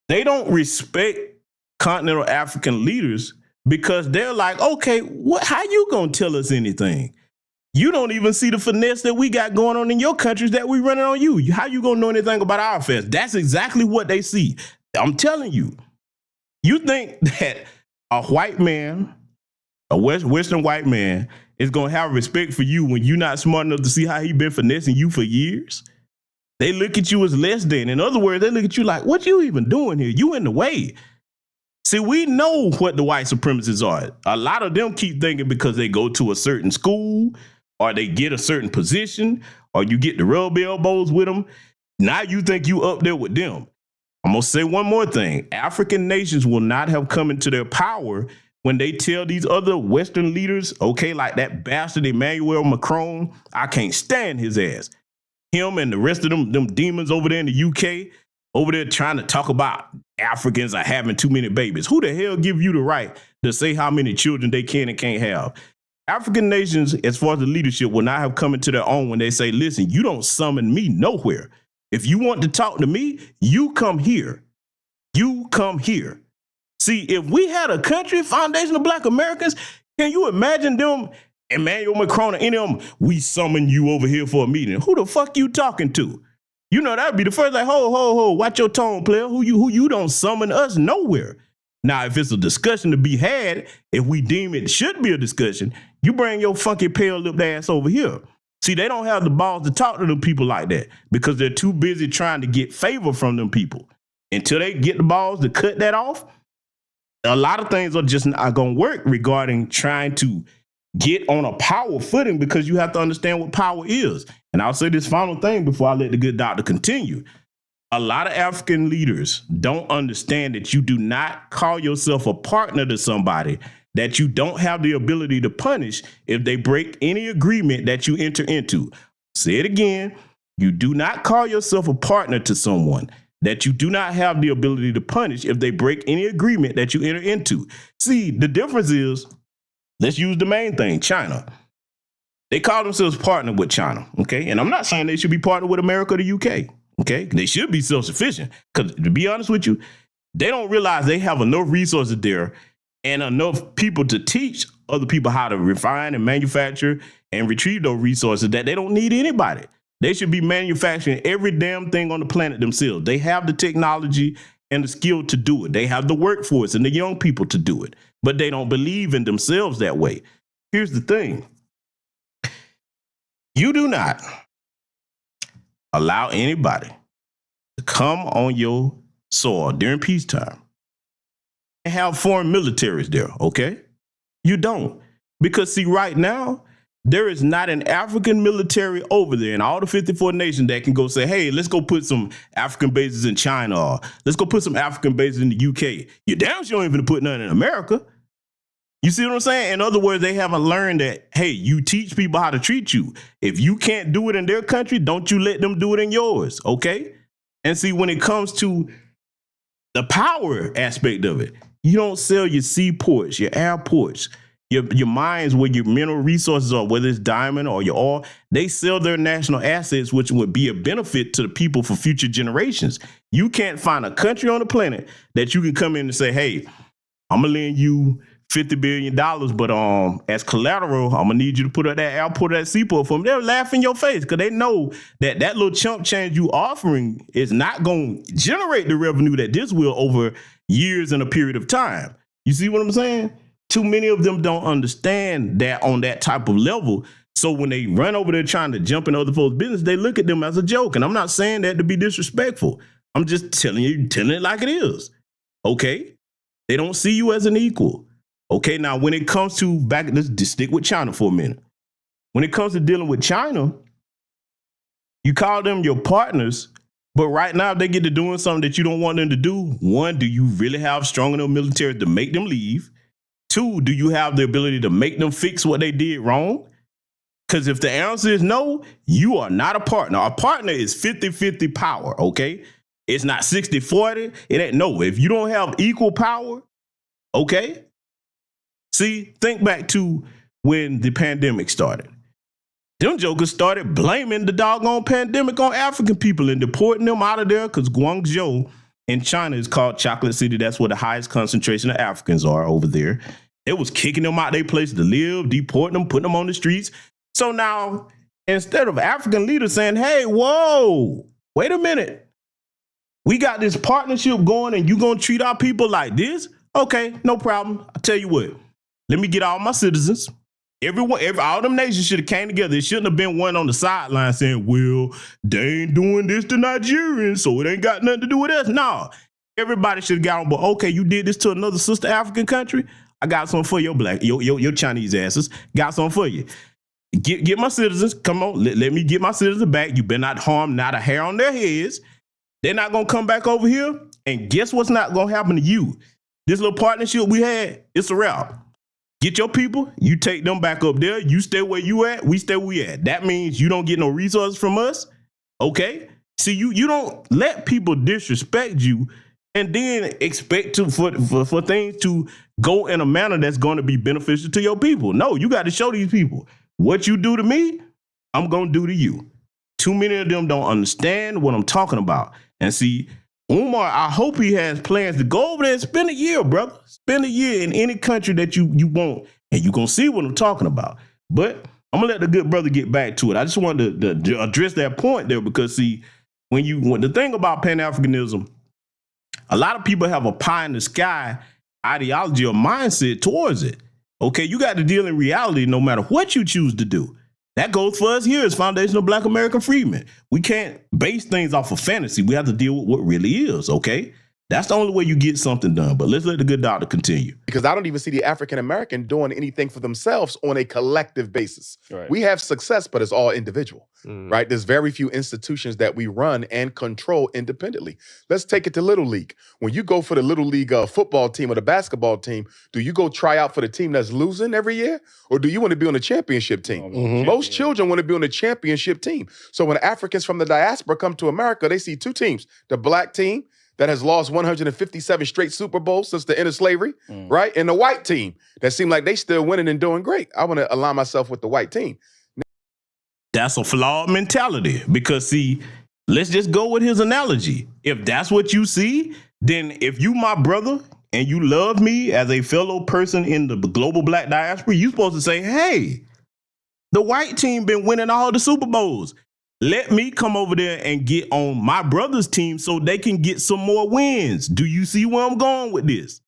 They don't respect continental African leaders because they're like, okay, how you going to tell us anything? You don't even see the finesse that we got going on in your countries that we running on you. How you going to know anything about our affairs? That's exactly what they see. I'm telling you. You think that a white man, a Western white man, is going to have respect for you when you're not smart enough to see how he been finessing you for years? They look at you as less than. In other words, they look at you like, what you even doing here? You in the way. See, we know what the white supremacists are. A lot of them keep thinking because they go to a certain school or they get a certain position or you get to rub elbows with them. Now you think you up there with them. I'm going to say one more thing. African nations will not have come into their power when they tell these other Western leaders, okay, like that bastard Emmanuel Macron, I can't stand his ass. Him and the rest of them demons over there in the UK, over there trying to talk about Africans are having too many babies. Who the hell give you the right to say how many children they can and can't have? African nations, as far as the leadership, will not have come into their own when they say, listen, you don't summon me nowhere. If you want to talk to me, you come here. You come here. See, if we had a country, foundation of Black Americans, can you imagine them, Emmanuel Macron or any of them, we summon you over here for a meeting? Who the fuck you talking to? You know, that'd be the first, like, ho, watch your tone, player. Who you don't summon us nowhere. Now, if it's a discussion to be had, if we deem it should be a discussion, you bring your funky pale-lipped ass over here. See, they don't have the balls to talk to them people like that because they're too busy trying to get favor from them people. Until they get the balls to cut that off, a lot of things are just not going to work regarding trying to get on a power footing because you have to understand what power is. And I'll say this final thing before I let the good doctor continue. A lot of African leaders don't understand that you do not call yourself a partner to somebody that you don't have the ability to punish if they break any agreement that you enter into. Say it again. You do not call yourself a partner to someone that you do not have the ability to punish if they break any agreement that you enter into. See, the difference is, let's use the main thing, China. They call themselves partner with China, okay? And I'm not saying they should be partnered with America or the UK, okay? They should be self-sufficient because, to be honest with you, they don't realize they have enough resources there and enough people to teach other people how to refine and manufacture and retrieve those resources that they don't need anybody. They should be manufacturing every damn thing on the planet themselves. They have the technology and the skill to do it. They have the workforce and the young people to do it, but they don't believe in themselves that way. Here's the thing. You do not allow anybody to come on your soil during peacetime and have foreign militaries there, okay? You don't. Because, see, right now, there is not an African military over there in all the 54 nations that can go say, hey, let's go put some African bases in China, or let's go put some African bases in the UK. You damn sure ain't gonna put none in America. You see what I'm saying? In other words, they haven't learned that, hey, you teach people how to treat you. If you can't do it in their country, don't you let them do it in yours, okay? And see, when it comes to the power aspect of it, you don't sell your seaports, your airports, your mines where your mineral resources are, whether it's diamond or your oil. They sell their national assets, which would be a benefit to the people for future generations. You can't find a country on the planet that you can come in and say, hey, I'm going to lend you $50 billion, but as collateral, I'm going to need you to put up that airport or that seaport for them. They'll laugh in your face because they know that that little chump change you offering is not going to generate the revenue that this will over years and a period of time. You see what I'm saying? Too many of them don't understand that on that type of level. So when they run over there trying to jump in other folks' business, they look at them as a joke. And I'm not saying that to be disrespectful. I'm just telling it like it is. Okay? They don't see you as an equal. Okay, now when it comes to let's just stick with China for a minute. When it comes to dealing with China, You call them your partners, but right now they get to doing something that you don't want them to do. One, do you really have strong enough military to make them leave? Two, do you have the ability to make them fix what they did wrong? Because if the answer is no, you are not a partner. A partner is 50-50 power, okay? It's not 60-40. It ain't no. If you don't have equal power, okay? See, think back to when the pandemic started. Them jokers started blaming the doggone pandemic on African people and deporting them out of there because Guangzhou in China is called Chocolate City. That's where the highest concentration of Africans are over there. It was kicking them out their place to live, deporting them, putting them on the streets. So now, instead of African leaders saying, hey, whoa, wait a minute. We got this partnership going and you going to treat our people like this? Okay, no problem. I'll tell you what. Let me get all my citizens. All them nations should have came together. It shouldn't have been one on the sideline saying, well, they ain't doing this to Nigerians, so it ain't got nothing to do with us. No, everybody should have got on, but okay, you did this to another sister African country. I got something for your Chinese asses. Got something for you. Get my citizens. Come on, let me get my citizens back. You better not harm not a hair on their heads. They're not going to come back over here. And guess what's not going to happen to you? This little partnership we had, it's a wrap. Get your people, you take them back up there. You stay where you at, we stay where we at. That means you don't get no resources from us, okay? See, you don't let people disrespect you and then expect for things to go in a manner that's going to be beneficial to your people. No, you got to show these people, what you do to me, I'm going to do to you. Too many of them don't understand what I'm talking about. And see, Umar, I hope he has plans to go over there and spend a year, brother. Spend a year in any country that you want, and you're going to see what I'm talking about. But I'm going to let the good brother get back to it. I just wanted to address that point there because, see, when the thing about Pan-Africanism, a lot of people have a pie in the sky ideology or mindset towards it. Okay, you got to deal in reality no matter what you choose to do. That goes for us here as Foundational Black American Freedmen. We can't base things off of fantasy. We have to deal with what really is, okay? That's the only way you get something done. But let's let the good doctor continue. Because I don't even see the African-American doing anything for themselves on a collective basis. Right. We have success, but it's all individual, right? There's very few institutions that we run and control independently. Let's take it to Little League. When you go for the Little League football team or the basketball team, do you go try out for the team that's losing every year? Or do you want to be on the championship team? Most children want to be on the championship team. So when Africans from the diaspora come to America, they see two teams, the black team, that has lost 157 straight Super Bowls since the end of slavery, right? And the white team that seem like they still winning and doing great. I want to align myself with the white team. That's a flawed mentality because, see, let's just go with his analogy. If that's what you see, then if you my brother and you love me as a fellow person in the global black diaspora, you're supposed to say, hey, the white team been winning all the Super Bowls. Let me come over there and get on my brother's team so they can get some more wins. Do you see where I'm going with this?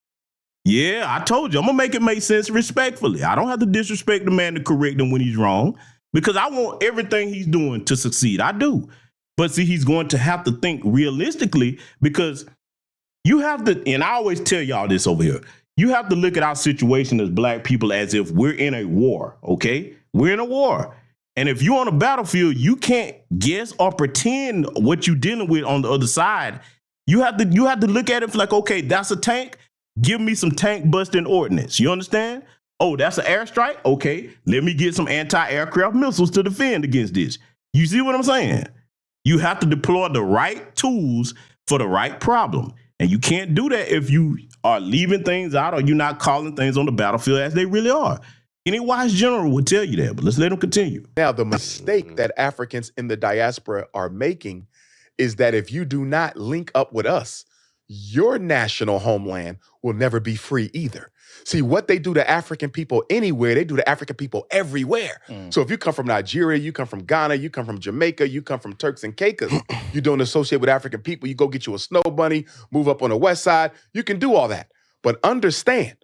Yeah, I told you. I'm going to make it make sense respectfully. I don't have to disrespect the man to correct him when he's wrong because I want everything he's doing to succeed. I do. But see, he's going to have to think realistically because you have to, and I always tell y'all this over here, you have to look at our situation as black people as if we're in a war, okay? We're in a war. And if you're on a battlefield, you can't guess or pretend what you're dealing with on the other side. You have to look at it like, okay, that's a tank. Give me some tank busting ordnance. You understand? Oh, that's an airstrike? Okay, let me get some anti-aircraft missiles to defend against this. You see what I'm saying? You have to deploy the right tools for the right problem. And you can't do that if you are leaving things out or you're not calling things on the battlefield as they really are. Any wise general would tell you that, but let's let him continue. Now, the mistake that Africans in the diaspora are making is that if you do not link up with us, your national homeland will never be free either. See, what they do to African people anywhere, they do to African people everywhere. So if you come from Nigeria, you come from Ghana, you come from Jamaica, you come from Turks and Caicos, you don't associate with African people, you go get you a snow bunny, move up on the west side, you can do all that. But understand,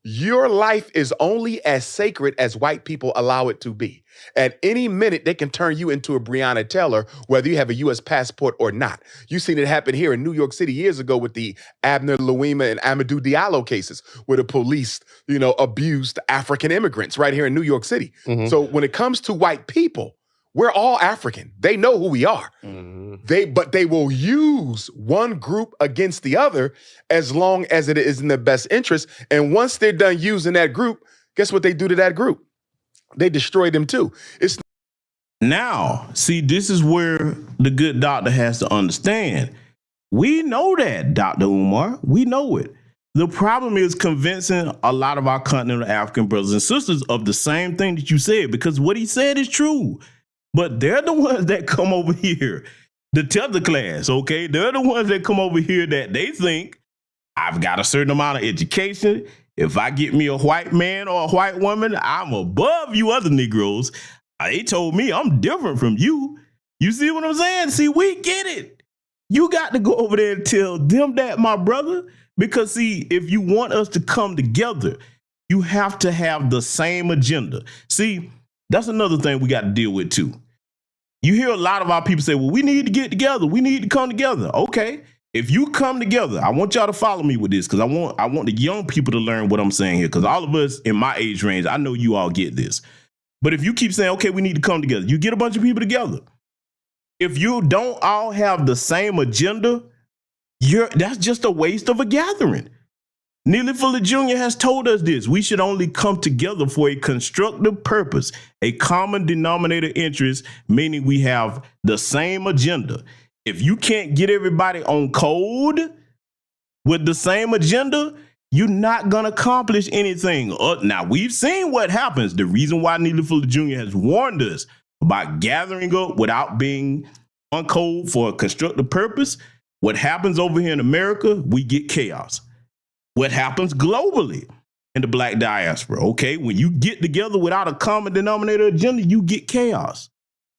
your life is only as sacred as white people allow it to be. At any minute, they can turn you into a Breonna Taylor, whether you have a U.S. passport or not. You've seen it happen here in New York City years ago with the Abner Louima and Amadou Diallo cases, where the police, abused African immigrants right here in New York City. So when it comes to white people, We're all African. They know who we are. Mm-hmm. But they will use one group against the other as long as it is in their best interest. And once they're done using that group, guess what they do to that group? They destroy them too. Now, see, this is where the good doctor has to understand. We know that, Dr. Umar. We know it. The problem is convincing a lot of our continental African brothers and sisters of the same thing that you said, because what he said is true. But they're the ones that come over here, the tether class, okay? They're the ones that come over here that they think, I've got a certain amount of education. If I get me a white man or a white woman, I'm above you other Negroes. They told me I'm different from you. You see what I'm saying? See, we get it. You got to go over there and tell them that, my brother. Because, see, if you want us to come together, you have to have the same agenda. See, that's another thing we got to deal with, too. You hear a lot of our people say, well, we need to get together. We need to come together. Okay. If you come together, I want y'all to follow me with this because I want the young people to learn what I'm saying here, because all of us in my age range, I know you all get this. But if you keep saying, okay, we need to come together, you get a bunch of people together. If you don't all have the same agenda, that's just a waste of a gathering. Neely Fuller Jr. has told us this. We should only come together for a constructive purpose, a common denominator interest, meaning we have the same agenda. If you can't get everybody on code with the same agenda, you're not going to accomplish anything. Now, we've seen what happens. The reason why Neely Fuller Jr. has warned us about gathering up without being on code for a constructive purpose, what happens over here in America, we get chaos. What happens globally in the black diaspora, okay? When you get together without a common denominator agenda, you get chaos.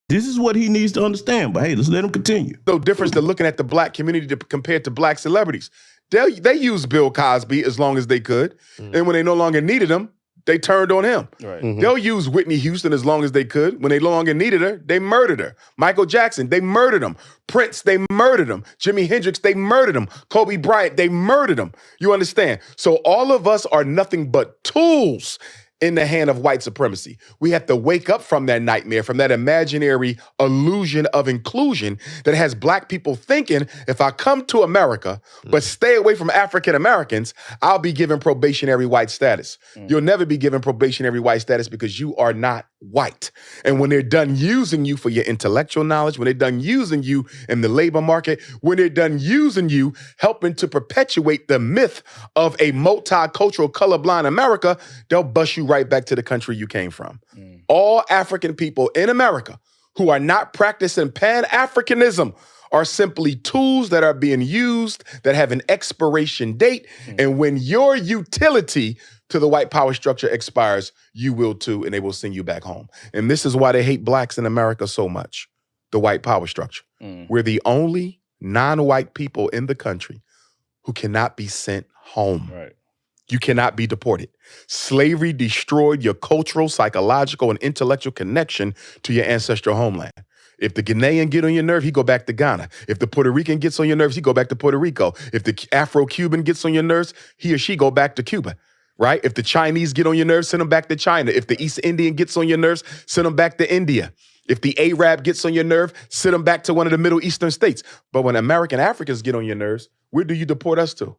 This is what he needs to understand. But hey, let's let him continue. No difference than looking at the black community compared to black celebrities. They used Bill Cosby as long as they could. And when they no longer needed him, they turned on him. Right. They'll use Whitney Houston as long as they could. When they no longer needed her, they murdered her. Michael Jackson, they murdered him. Prince, they murdered him. Jimi Hendrix, they murdered him. Kobe Bryant, they murdered him. You understand? So all of us are nothing but tools in the hand of white supremacy. We have to wake up from that nightmare, from that imaginary illusion of inclusion that has black people thinking, if I come to America, but stay away from African Americans, I'll be given probationary white status. You'll never be given probationary white status because you are not white. And when they're done using you for your intellectual knowledge, when they're done using you in the labor market, when they're done using you, helping to perpetuate the myth of a multicultural colorblind America, they'll bust you right back to the country you came from. All African people in America who are not practicing Pan-Africanism are simply tools that are being used that have an expiration date. And when your utility to the white power structure expires, you will too, and they will send you back home. And this is why they hate blacks in America so much, the white power structure. We're the only non-white people in the country who cannot be sent home. Right. You cannot be deported. Slavery destroyed your cultural, psychological, and intellectual connection to your ancestral homeland. If the Ghanaian get on your nerve, he go back to Ghana. If the Puerto Rican gets on your nerves, he go back to Puerto Rico. If the Afro-Cuban gets on your nerves, he or she go back to Cuba, right? If the Chinese get on your nerves, send them back to China. If the East Indian gets on your nerves, send them back to India. If the Arab gets on your nerve, send them back to one of the Middle Eastern states. But when American Africans get on your nerves, where do you deport us to?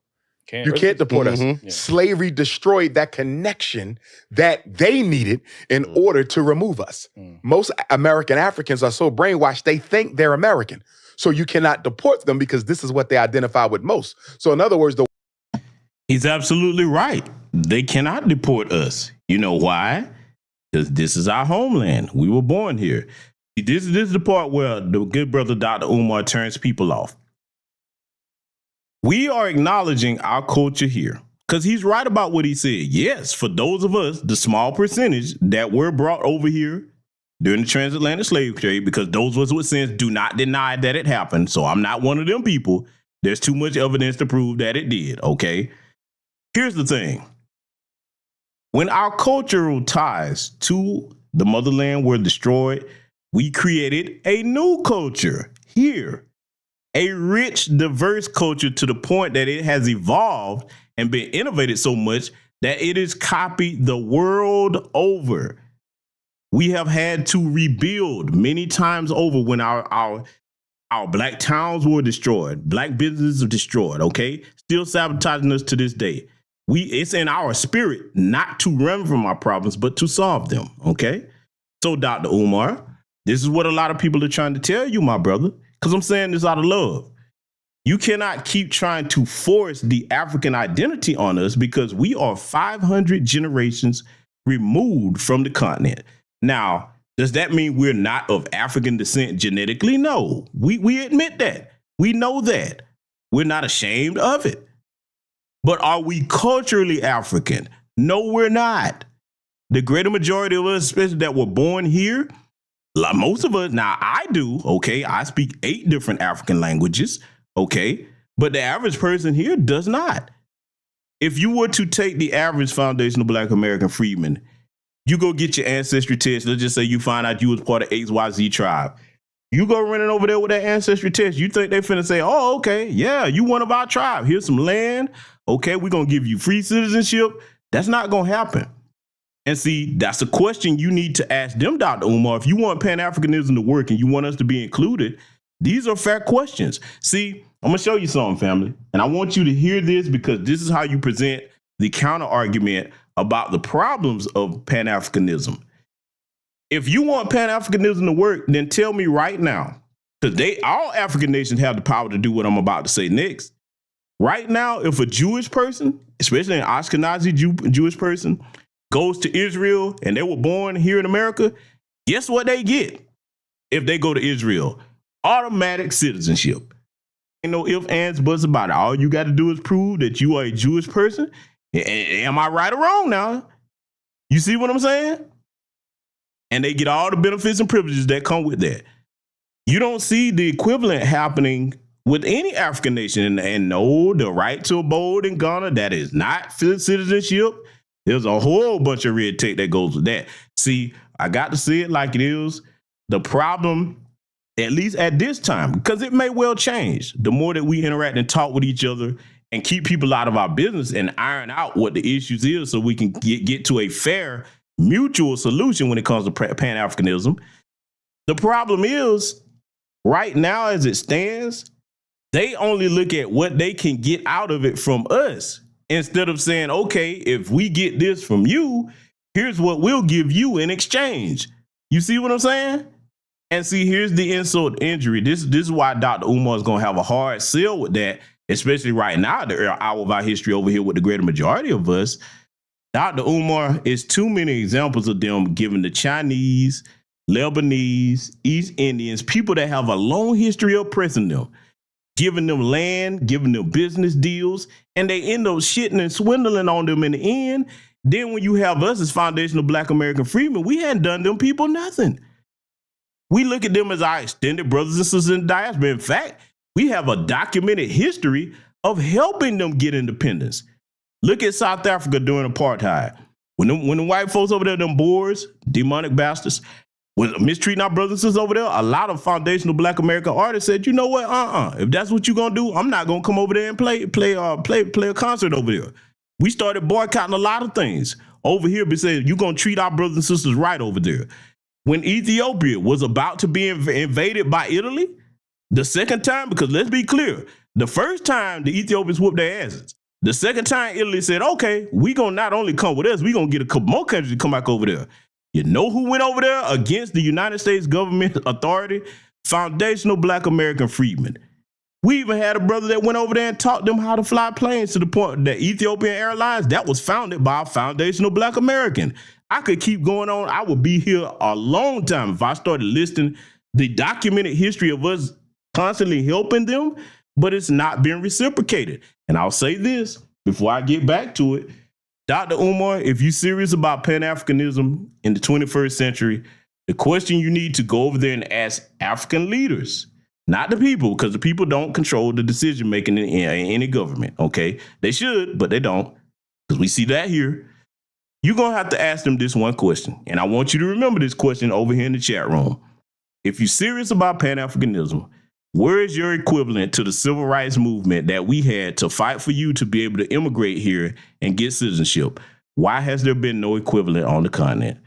You can't deport us. Yeah. Slavery destroyed that connection that they needed in order to remove us. Most American Africans are so brainwashed, they think they're American. So you cannot deport them because this is what they identify with most. So in other words, he's absolutely right. They cannot deport us. You know why? Because this is our homeland. We were born here. This is the part where the good brother Dr. Umar turns people off. We are acknowledging our culture here because he's right about what he said. Yes, for those of us, the small percentage that were brought over here during the transatlantic slave trade, because those of us with sense do not deny that it happened. So I'm not one of them people. There's too much evidence to prove that it did, okay? Here's the thing. When our cultural ties to the motherland were destroyed, we created a new culture here. A rich, diverse culture to the point that it has evolved and been innovated so much that it is copied the world over. We have had to rebuild many times over when our black towns were destroyed, black businesses are destroyed, okay? Still sabotaging us to this day. It's in our spirit not to run from our problems, but to solve them, okay? So, Dr. Umar, this is what a lot of people are trying to tell you, my brother, because I'm saying this out of love. You cannot keep trying to force the African identity on us because we are 500 generations removed from the continent. Now, does that mean we're not of African descent genetically? No, we admit that. We know that. We're not ashamed of it. But are we culturally African? No, we're not. The greater majority of us, especially that were born here, like most of us, now I do, okay? I speak 8 different African languages, okay? But the average person here does not. If you were to take the average foundational Black American freedman, you go get your ancestry test. Let's just say you find out you was part of XYZ tribe. You go running over there with that ancestry test. You think they finna say, oh, okay, yeah, you one of our tribe. Here's some land. Okay, we're going to give you free citizenship. That's not going to happen. And see, that's a question you need to ask them, Dr. Umar. If you want Pan-Africanism to work and you want us to be included, these are fair questions. See, I'm going to show you something, family. And I want you to hear this because this is how you present the counter argument about the problems of Pan-Africanism. If you want Pan-Africanism to work, then tell me right now, because all African nations have the power to do what I'm about to say next. Right now, if a Jewish person, especially an Ashkenazi Jewish person, goes to Israel and they were born here in America, guess what they get if they go to Israel? Automatic citizenship. Ain't no ifs, ands, buts about it. All you got to do is prove that you are a Jewish person. Am I right or wrong now? You see what I'm saying? And they get all the benefits and privileges that come with that. You don't see the equivalent happening with any African nation. And no, the right to abode in Ghana, that is not citizenship. There's a whole bunch of red tape that goes with that. See, I got to see it like it is. The problem, at least at this time, because it may well change, the more that we interact and talk with each other and keep people out of our business and iron out what the issues is so we can get to a fair mutual solution when it comes to Pan-Africanism. The problem is, right now as it stands, they only look at what they can get out of it from us instead of saying, okay, if we get this from you, here's what we'll give you in exchange. You see what I'm saying? And see, here's the insult to injury. This is why Dr. Umar is going to have a hard sell with that, especially right now, the hour of our history over here with the greater majority of us. Dr. Umar is too many examples of them giving the Chinese, Lebanese, East Indians, people that have a long history of oppressing them, giving them land, giving them business deals, and they end up shitting and swindling on them in the end. Then when you have us as foundational Black American freedmen, we hadn't done them people nothing. We look at them as our extended brothers and sisters in the diaspora. In fact, we have a documented history of helping them get independence. Look at South Africa during apartheid. When the white folks over there, them Boers, demonic bastards, was mistreating our brothers and sisters over there, a lot of foundational Black American artists said, you know what, if that's what you're going to do, I'm not going to come over there and play a concert over there. We started boycotting a lot of things over here because you're going to treat our brothers and sisters right over there. When Ethiopia was about to be invaded by Italy, the second time, because let's be clear, the first time the Ethiopians whooped their asses. The second time Italy said, okay, we going to not only come with us, we going to get a couple more countries to come back over there. You know who went over there against the United States government authority? Foundational Black American freedmen. We even had a brother that went over there and taught them how to fly planes to the point that Ethiopian Airlines, that was founded by a foundational Black American. I could keep going on. I would be here a long time if I started listing the documented history of us constantly helping them, but it's not been reciprocated. And I'll say this before I get back to it. Dr. Umar, if you're serious about Pan-Africanism in the 21st century, the question you need to go over there and ask African leaders, not the people, because the people don't control the decision-making in any government, okay? They should, but they don't, because we see that here. You're going to have to ask them this one question, and I want you to remember this question over here in the chat room. If you're serious about Pan-Africanism, where is your equivalent to the civil rights movement that we had to fight for you to be able to immigrate here and get citizenship? Why has there been no equivalent on the continent?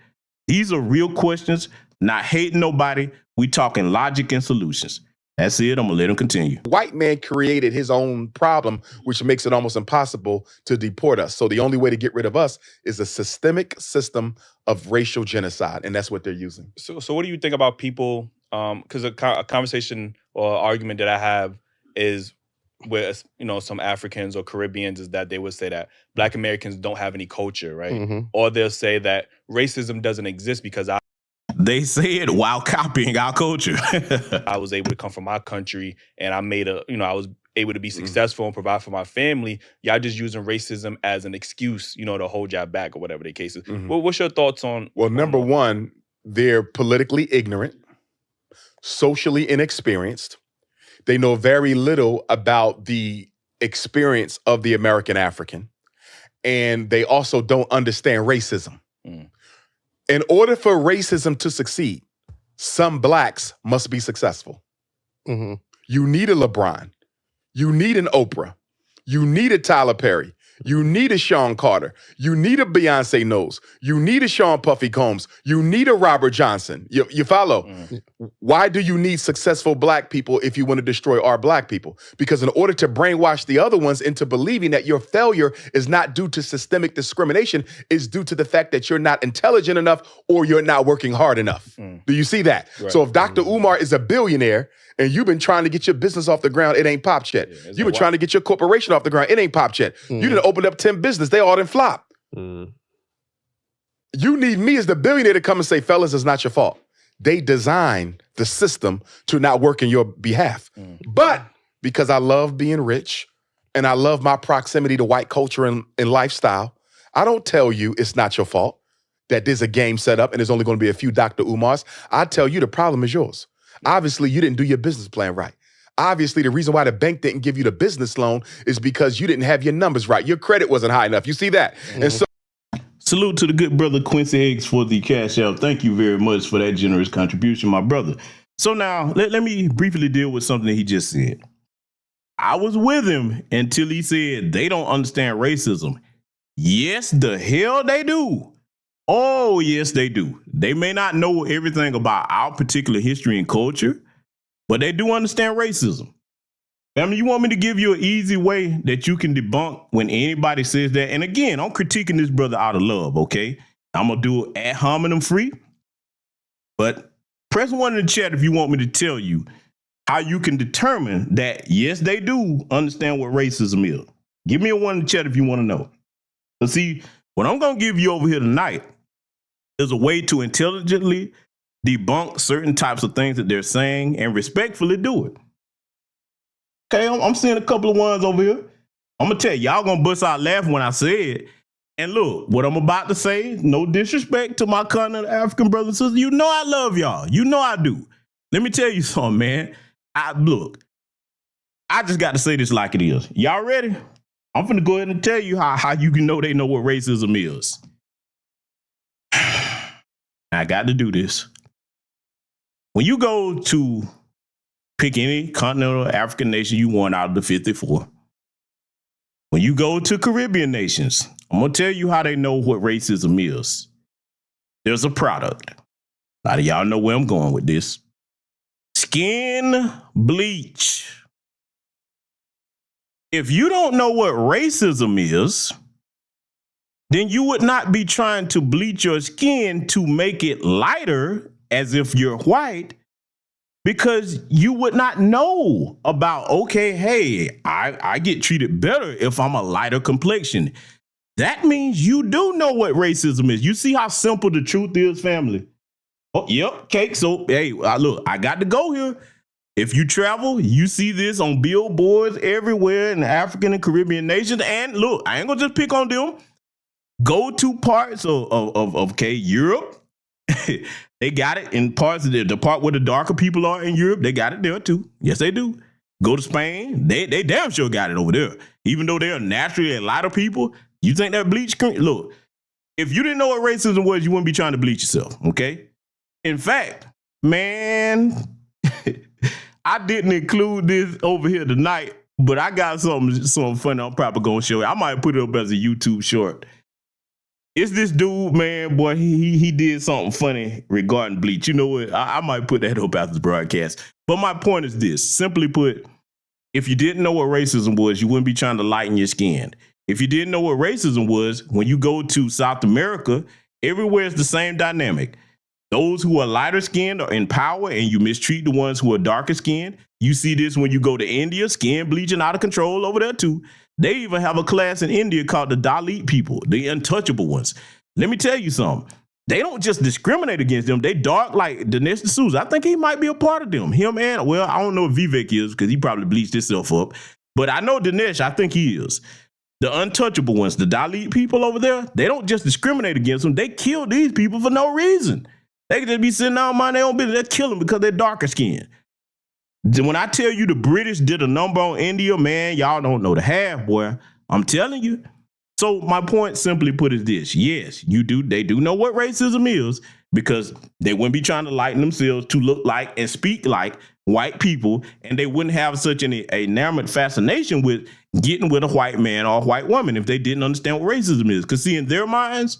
These are real questions, not hating nobody. We talking logic and solutions. That's it. I'm going to let him continue. White man created his own problem, which makes it almost impossible to deport us. So the only way to get rid of us is a systemic system of racial genocide, and that's what they're using. So what do you think about people, because a conversation or argument that I have is with, some Africans or Caribbeans is that they would say that Black Americans don't have any culture, right? Mm-hmm. Or they'll say that racism doesn't exist because they say it while copying our culture. I was able to come from my country and I was able to be successful and provide for my family. Y'all just using racism as an excuse, to hold y'all back or whatever the case is. Well, what's your thoughts on? Well, number one, they're politically ignorant, socially inexperienced. They know very little about the experience of the American African. And they also don't understand racism. In order for racism to succeed, some Blacks must be successful. Mm-hmm. You need a LeBron. You need an Oprah. You need a Tyler Perry. You need a Sean Carter. You need a Beyonce Knowles. You need a Sean Puffy Combs. You need a Robert Johnson. You follow? Why do you need successful Black people if you want to destroy our Black people? Because in order to brainwash the other ones into believing that your failure is not due to systemic discrimination, it's due to the fact that you're not intelligent enough or you're not working hard enough. Do you see that? Right. So if Dr. Umar is a billionaire and you've been trying to get your business off the ground, it ain't popped yet. You've been trying to get your corporation off the ground, it ain't popped yet. You didn't open up 10 business, they all didn't flop. You need me as the billionaire to come and say, fellas, it's not your fault. They designed the system to not work in your behalf. But because I love being rich and I love my proximity to white culture and lifestyle, I don't tell you it's not your fault that there's a game set up and there's only going to be a few Dr. Umars. I tell you the problem is yours. Obviously, you didn't do your business plan right. Obviously, the reason why the bank didn't give you the business loan is because you didn't have your numbers right. Your credit wasn't high enough. You see that? And so, salute to the good brother Quincy Higgs for the cash out. Thank you very much for that generous contribution, my brother. So now, let me briefly deal with something that he just said. I was with him until he said they don't understand racism. Yes, the hell they do. Oh, yes, they do. They may not know everything about our particular history and culture, but they do understand racism. I mean, you want me to give you an easy way that you can debunk when anybody says that? And again, I'm critiquing this brother out of love, okay? I'm going to do it ad hominem free, but press 1 in the chat if you want me to tell you how you can determine that, yes, they do understand what racism is. Give me a 1 in the chat if you want to know. But see, what I'm going to give you over here tonight is a way to intelligently debunk certain types of things that they're saying and respectfully do it. Okay, I'm seeing a couple of ones over here. I'm going to tell you, y'all going to bust out laughing when I say it. And look, what I'm about to say, no disrespect to my continental African brothers and sisters. You know I love y'all. You know I do. Let me tell you something, man. I just got to say this like it is. Y'all ready? I'm finna go ahead and tell you how you can know they know what racism is. I got to do this. When you go to pick any continental African nation you want out of the 54, when you go to Caribbean nations, I'm going to tell you how they know what racism is. There's a product. A lot of y'all know where I'm going with this. Skin bleach. If you don't know what racism is, then you would not be trying to bleach your skin to make it lighter as if you're white, because you would not know about, okay, hey, I get treated better if I'm a lighter complexion. That means you do know what racism is. You see how simple the truth is, family? Oh, yep, cake. So, hey, look, I got to go here. If you travel, you see this on billboards everywhere in the African and Caribbean nations. And look, I ain't gonna just pick on them. Go to parts of Europe. They got it in parts of the part where the darker people are in Europe. They got it there too. Yes, they do. Go to Spain. They damn sure got it over there. Even though they're naturally a lighter people, you think that bleach cream? Look, if you didn't know what racism was, you wouldn't be trying to bleach yourself. Okay. In fact, man, I didn't include this over here tonight, but I got something funny I'm probably gonna show you. I might put it up as a YouTube short. It's this dude, man, boy, he did something funny regarding bleach. You know what? I might put that up after the broadcast. But my point is this. Simply put, if you didn't know what racism was, you wouldn't be trying to lighten your skin. If you didn't know what racism was, when you go to South America, everywhere is the same dynamic. Those who are lighter skinned are in power and you mistreat the ones who are darker skinned. You see this when you go to India, skin bleaching out of control over there too. They even have a class in India called the Dalit people, the untouchable ones. Let me tell you something. They don't just discriminate against them. They dark like Dinesh D'Souza. I think he might be a part of them. Him and, well, I don't know if Vivek is because he probably bleached himself up. But I know Dinesh, I think he is. The untouchable ones, the Dalit people over there, they don't just discriminate against them. They kill these people for no reason. They could just be sitting down minding their own business. They kill them because they're darker skinned. When I tell you the British did a number on India, man, y'all don't know the half, boy. I'm telling you. So my point simply put is this. Yes, they do know what racism is because they wouldn't be trying to lighten themselves to look like and speak like white people, and they wouldn't have such an enamored fascination with getting with a white man or a white woman if they didn't understand what racism is. Because see, in their minds,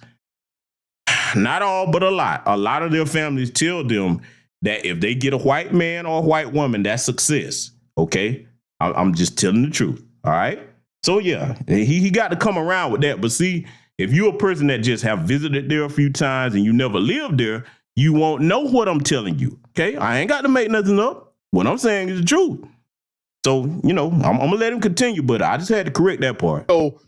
not all, but a lot of their families tell them that if they get a white man or a white woman, that's success. Okay? I'm just telling the truth. All right? So, yeah, he got to come around with that. But see, if you're a person that just have visited there a few times and you never lived there, you won't know what I'm telling you. Okay? I ain't got to make nothing up. What I'm saying is the truth. So, you know, I'm going to let him continue, but I just had to correct that part. So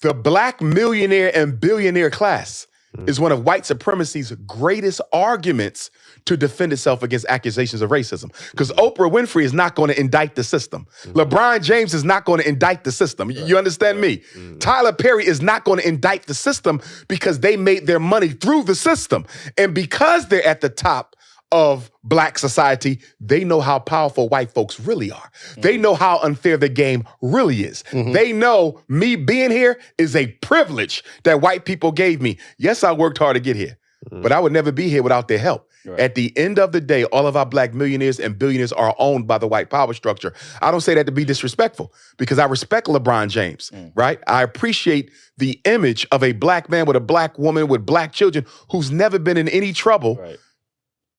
the black millionaire and billionaire class is one of white supremacy's greatest arguments to defend itself against accusations of racism. Because Oprah Winfrey is not going to indict the system. LeBron James is not going to indict the system. You understand me? Tyler Perry is not going to indict the system because they made their money through the system. And because they're at the top of black society, they know how powerful white folks really are. They know how unfair the game really is. They know me being here is a privilege that white people gave me. Yes, I worked hard to get here, but I would never be here without their help. Right. At the end of the day, all of our black millionaires and billionaires are owned by the white power structure. I don't say that to be disrespectful because I respect LeBron James, right? I appreciate the image of a black man with a black woman with black children who's never been in any trouble. Right.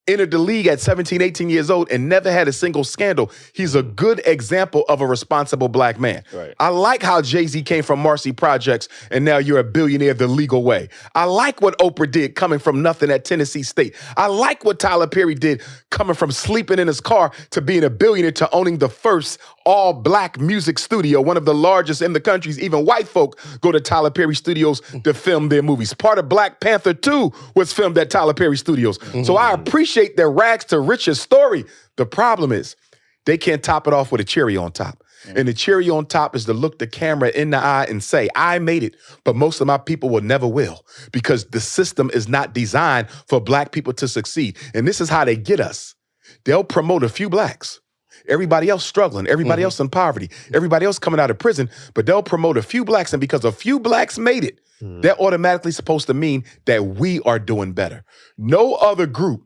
Entered the league at 17, 18 years old and never had a single scandal. He's a good example of a responsible black man. Right. I like how Jay-Z came from Marcy Projects and now you're a billionaire the legal way. I like what Oprah did coming from nothing at Tennessee State. I like what Tyler Perry did coming from sleeping in his car to being a billionaire to owning the first all-black music studio, one of the largest in the country. Even white folk go to Tyler Perry Studios to film their movies. Part of Black Panther 2 was filmed at Tyler Perry Studios. So I appreciate their rags to riches story. The problem is they can't top it off with a cherry on top. And the cherry on top is to look the camera in the eye and say, I made it, but most of my people will never will because the system is not designed for black people to succeed. And this is how they get us. They'll promote a few blacks. Everybody else struggling, everybody else in poverty, everybody else coming out of prison, but they'll promote a few blacks. And because a few blacks made it, they're automatically supposed to mean that we are doing better. No other group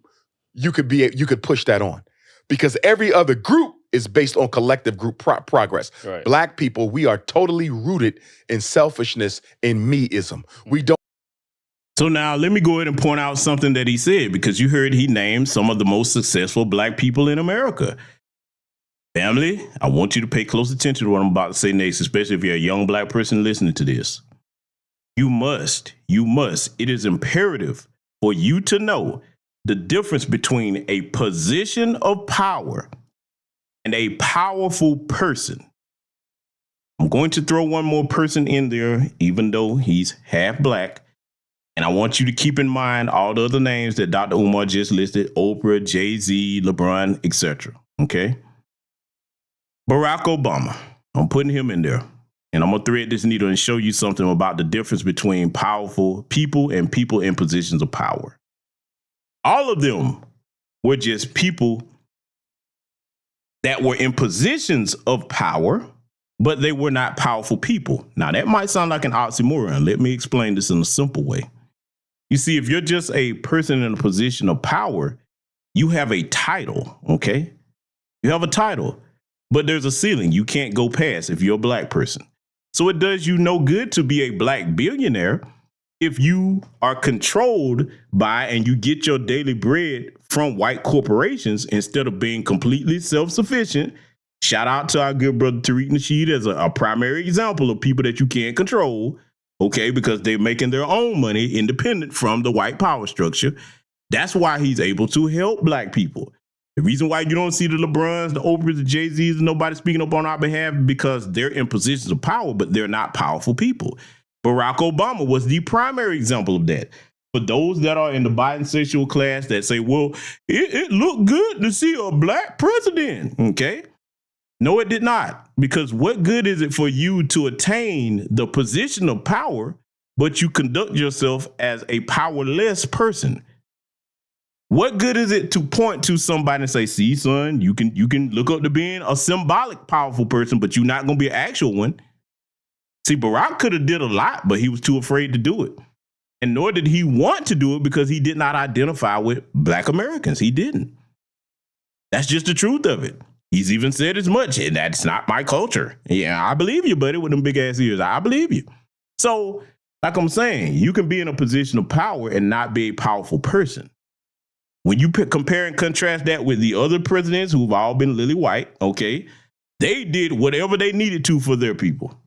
you could push that on because every other group is based on collective group progress. Right. Black people, we are totally rooted in selfishness and meism. We don't. So now let me go ahead and point out something that he said, because you heard he named some of the most successful black people in America. Family, I want you to pay close attention to what I'm about to say next, especially if you're a young black person listening to this. You must, it is imperative for you to know the difference between a position of power and a powerful person. I'm going to throw one more person in there, even though he's half black. And I want you to keep in mind all the other names that Dr. Umar just listed: Oprah, Jay-Z, LeBron, etc. Okay? Barack Obama. I'm putting him in there. And I'm going to thread this needle and show you something about the difference between powerful people and people in positions of power. All of them were just people that were in positions of power, but they were not powerful people. Now, that might sound like an oxymoron. Let me explain this in a simple way. You see, if you're just a person in a position of power, you have a title, okay? You have a title, but there's a ceiling you can't go past if you're a black person. So it does you no good to be a black billionaire if you are controlled by and you get your daily bread from white corporations instead of being completely self-sufficient. Shout out to our good brother Tariq Nasheed as a primary example of people that you can't control, okay, because they're making their own money independent from the white power structure. That's why he's able to help black people. The reason why you don't see the LeBrons, the Oprahs, the Jay-Z's, and nobody speaking up on our behalf because they're in positions of power, but they're not powerful people. Barack Obama was the primary example of that. For those that are in the bisexual class that say, well, it looked good to see a black president, okay? No, it did not. Because what good is it for you to attain the position of power, but you conduct yourself as a powerless person? What good is it to point to somebody and say, see, son, you can look up to being a symbolic powerful person, but you're not going to be an actual one? See, Barack could have did a lot, but he was too afraid to do it. And nor did he want to do it because he did not identify with black Americans. He didn't. That's just the truth of it. He's even said as much, and that's not my culture. Yeah, I believe you, buddy, with them big ass ears. I believe you. So, like I'm saying, you can be in a position of power and not be a powerful person. When you compare and contrast that with the other presidents who've all been lily white, okay, they did whatever they needed to for their people.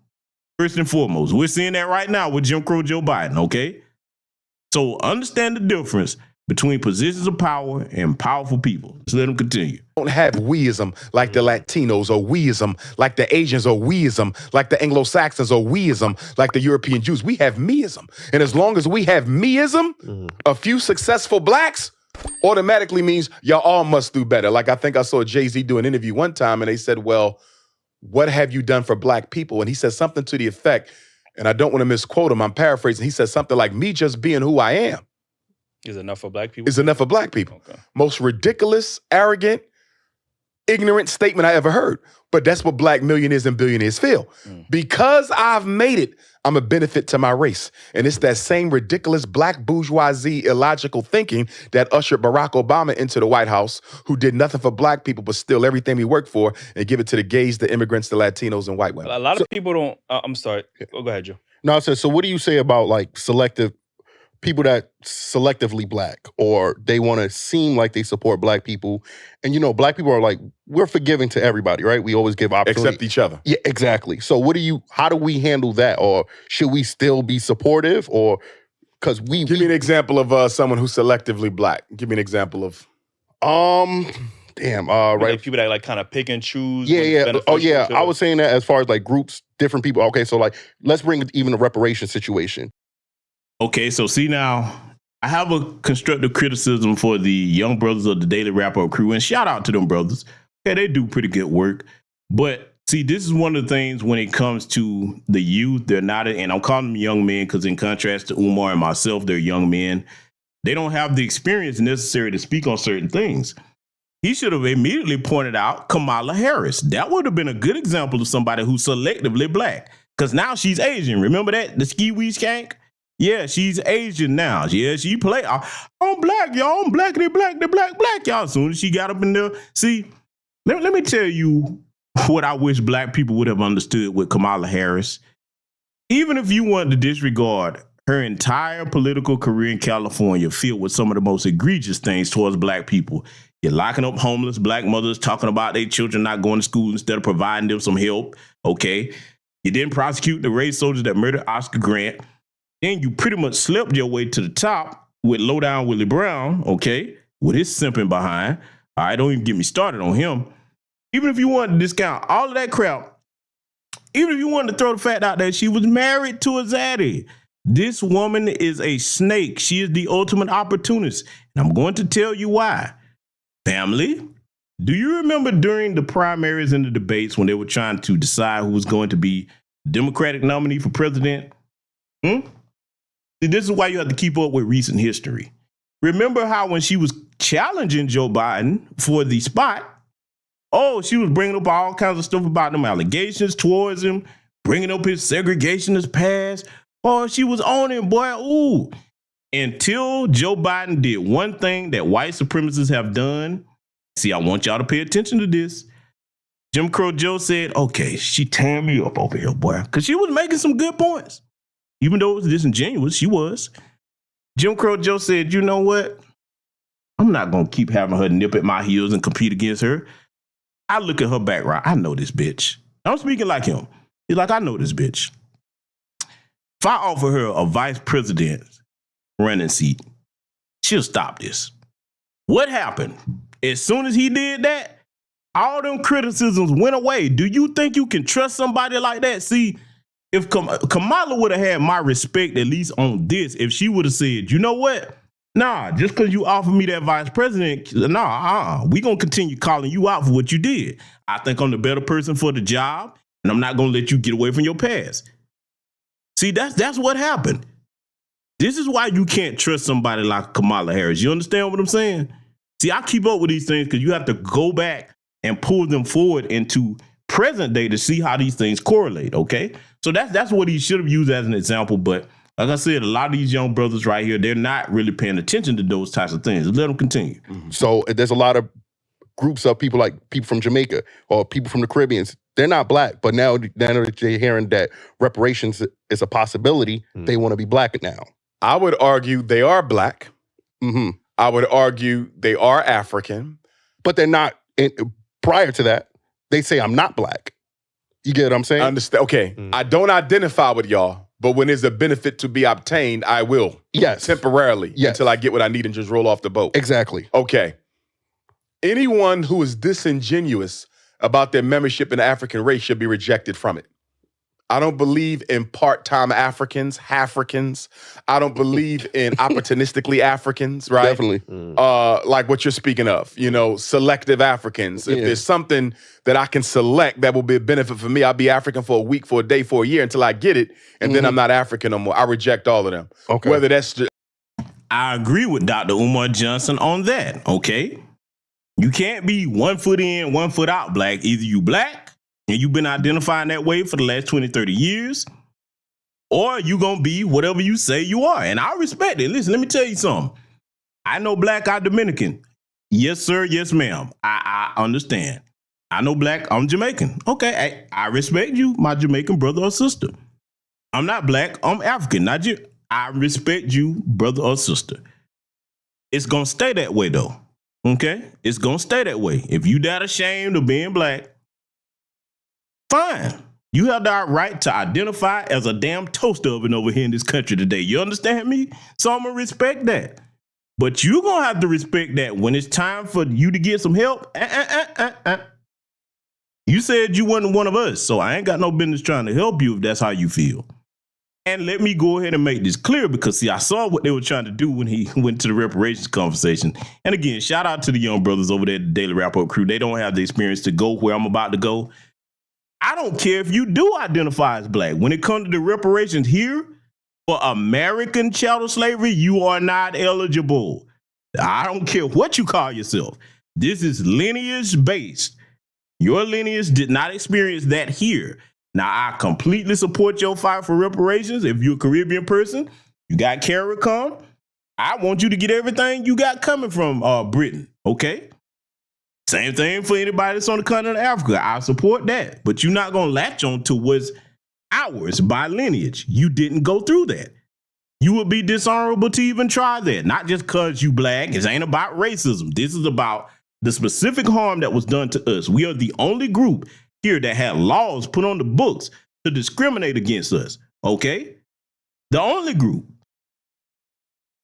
First and foremost, we're seeing that right now with Jim Crow Joe Biden, okay? So understand the difference between positions of power and powerful people. Let's let them continue. Don't have weism like the Latinos, or weism like the Asians, or weism like the Anglo-Saxons, or weism like the European Jews. We have meism. And as long as we have meism, a few successful blacks automatically means y'all all must do better. Like I think I saw Jay-Z do an interview one time and they said, well, what have you done for black people? And he said something to the effect, and I don't want to misquote him, I'm paraphrasing. He said something like, me just being who I am is enough for black people? Is enough for black people. Okay. Most ridiculous, arrogant, ignorant statement I ever heard. But that's what black millionaires and billionaires feel. Because I've made it, I'm a benefit to my race. And it's that same ridiculous black bourgeoisie illogical thinking that ushered Barack Obama into the White House, who did nothing for black people but steal everything we worked for and give it to the gays, the immigrants, the Latinos, and white women. A lot of people don't, I'm sorry. Go ahead, Joe. No, so what do you say about like selective people that selectively black, or they want to seem like they support black people? And you know, black people are like, we're forgiving to everybody, right? We always give opportunity. Except each other. Yeah, exactly. So how do we handle that? Or should we still be supportive? Or because Give me an example of someone who's selectively black. Give me an example of. Right. Like people that like kind of pick and choose. Yeah. Oh, yeah. I was saying that as far as like groups, different people. Okay, so like, let's bring even a reparation situation. Okay, so see now, I have a constructive criticism for the young brothers of the Daily Wrap-Up crew, and shout out to them brothers. Okay, they do pretty good work. But see, this is one of the things when it comes to the youth, they're not, and I'm calling them young men because in contrast to Umar and myself, they're young men. They don't have the experience necessary to speak on certain things. He should have immediately pointed out Kamala Harris. That would have been a good example of somebody who's selectively black, because now she's Asian. Remember that? The ski-wee skank? Yeah, she's Asian now. Yeah, she play. I'm black, y'all. I'm blackity black, the black, y'all. As soon as she got up in there. See, let me tell you what I wish black people would have understood with Kamala Harris. Even if you wanted to disregard her entire political career in California filled with some of the most egregious things towards black people. You're locking up homeless black mothers, talking about their children not going to school instead of providing them some help, okay? You didn't prosecute the race soldiers that murdered Oscar Grant. Then you pretty much slept your way to the top with Low Down Willie Brown, okay, with his simping behind. All right, don't even get me started on him. Even if you wanted to discount all of that crap, even if you wanted to throw the fact out there, she was married to a zaddy. This woman is a snake. She is the ultimate opportunist. And I'm going to tell you why. Family, do you remember during the primaries and the debates when they were trying to decide who was going to be Democratic nominee for president? See, this is why you have to keep up with recent history. Remember how when she was challenging Joe Biden for the spot, she was bringing up all kinds of stuff about them allegations towards him, bringing up his segregationist past. She was on him, boy. Ooh. Until Joe Biden did one thing that white supremacists have done. See, I want y'all to pay attention to this. Jim Crow Joe said, okay, she tearing me up over here, boy. Because she was making some good points. Even though it was disingenuous, she was. Jim Crow Joe said, you know what? I'm not going to keep having her nip at my heels and compete against her. I look at her background. I know this bitch. I'm speaking like him. He's like, I know this bitch. If I offer her a vice president running seat, she'll stop this. What happened? As soon as he did that, all them criticisms went away. Do you think you can trust somebody like that? See, if Kamala would have had my respect, at least on this, if she would have said, you know what? Nah, just because you offered me that vice president, we going to continue calling you out for what you did. I think I'm the better person for the job, and I'm not going to let you get away from your past. See, that's what happened. This is why you can't trust somebody like Kamala Harris. You understand what I'm saying? See, I keep up with these things because you have to go back and pull them forward into present day to see how these things correlate, okay? So that's what he should have used as an example. But like I said, a lot of these young brothers right here, they're not really paying attention to those types of things. Let them continue. Mm-hmm. So there's a lot of groups of people, like people from Jamaica or people from the Caribbean. They're not black, but now that they're hearing that reparations is a possibility, they want to be black now. I would argue they are black. Mm-hmm. I would argue they are African. But they're not, prior to that, they say I'm not black. You get what I'm saying? Understand? Okay, I don't identify with y'all, but when there's a benefit to be obtained, I will. Yes. Temporarily. Yes. Until I get what I need and just roll off the boat. Exactly. Okay. Anyone who is disingenuous about their membership in the African race should be rejected from it. I don't believe in part-time Africans, Half-Africans. I don't believe in opportunistically Africans, right? Definitely. Like what you're speaking of, selective Africans. If there's something that I can select that will be a benefit for me, I'll be African for a week, for a day, for a year until I get it, and then I'm not African no more. I reject all of them. Okay. Whether that's just... I agree with Dr. Umar Johnson on that, okay? You can't be 1 foot in, 1 foot out black. Either you black, and you've been identifying that way for the last 20, 30 years, or you going to be whatever you say you are. And I respect it. Listen, let me tell you something. I know black, I'm Dominican. Yes, sir. Yes, ma'am. I understand. I know black, I'm Jamaican. Okay, I respect you, my Jamaican brother or sister. I'm not black, I'm African, not you. I respect you, brother or sister. It's going to stay that way, though. Okay? It's going to stay that way. If you that ashamed of being black, fine. You have the right to identify as a damn toast oven over here in this country today. You understand me? So I'm going to respect that. But you're going to have to respect that when it's time for you to get some help. You said you wasn't one of us, so I ain't got no business trying to help you if that's how you feel. And let me go ahead and make this clear because, see, I saw what they were trying to do when he went to the reparations conversation. And again, shout out to the young brothers over there at the Daily Wrap-Up crew. They don't have the experience to go where I'm about to go. I don't care if you do identify as black. When it comes to the reparations here for American chattel slavery, you are not eligible. I don't care what you call yourself. This is lineage-based. Your lineage did not experience that here. Now, I completely support your fight for reparations. If you're a Caribbean person, you got CARICOM. I want you to get everything you got coming from Britain, okay? Same thing for anybody that's on the continent of Africa. I support that. But you're not going to latch on to what's ours by lineage. You didn't go through that. You would be dishonorable to even try that. Not just because you black. It ain't about racism. This is about the specific harm that was done to us. We are the only group here that had laws put on the books to discriminate against us, okay? The only group.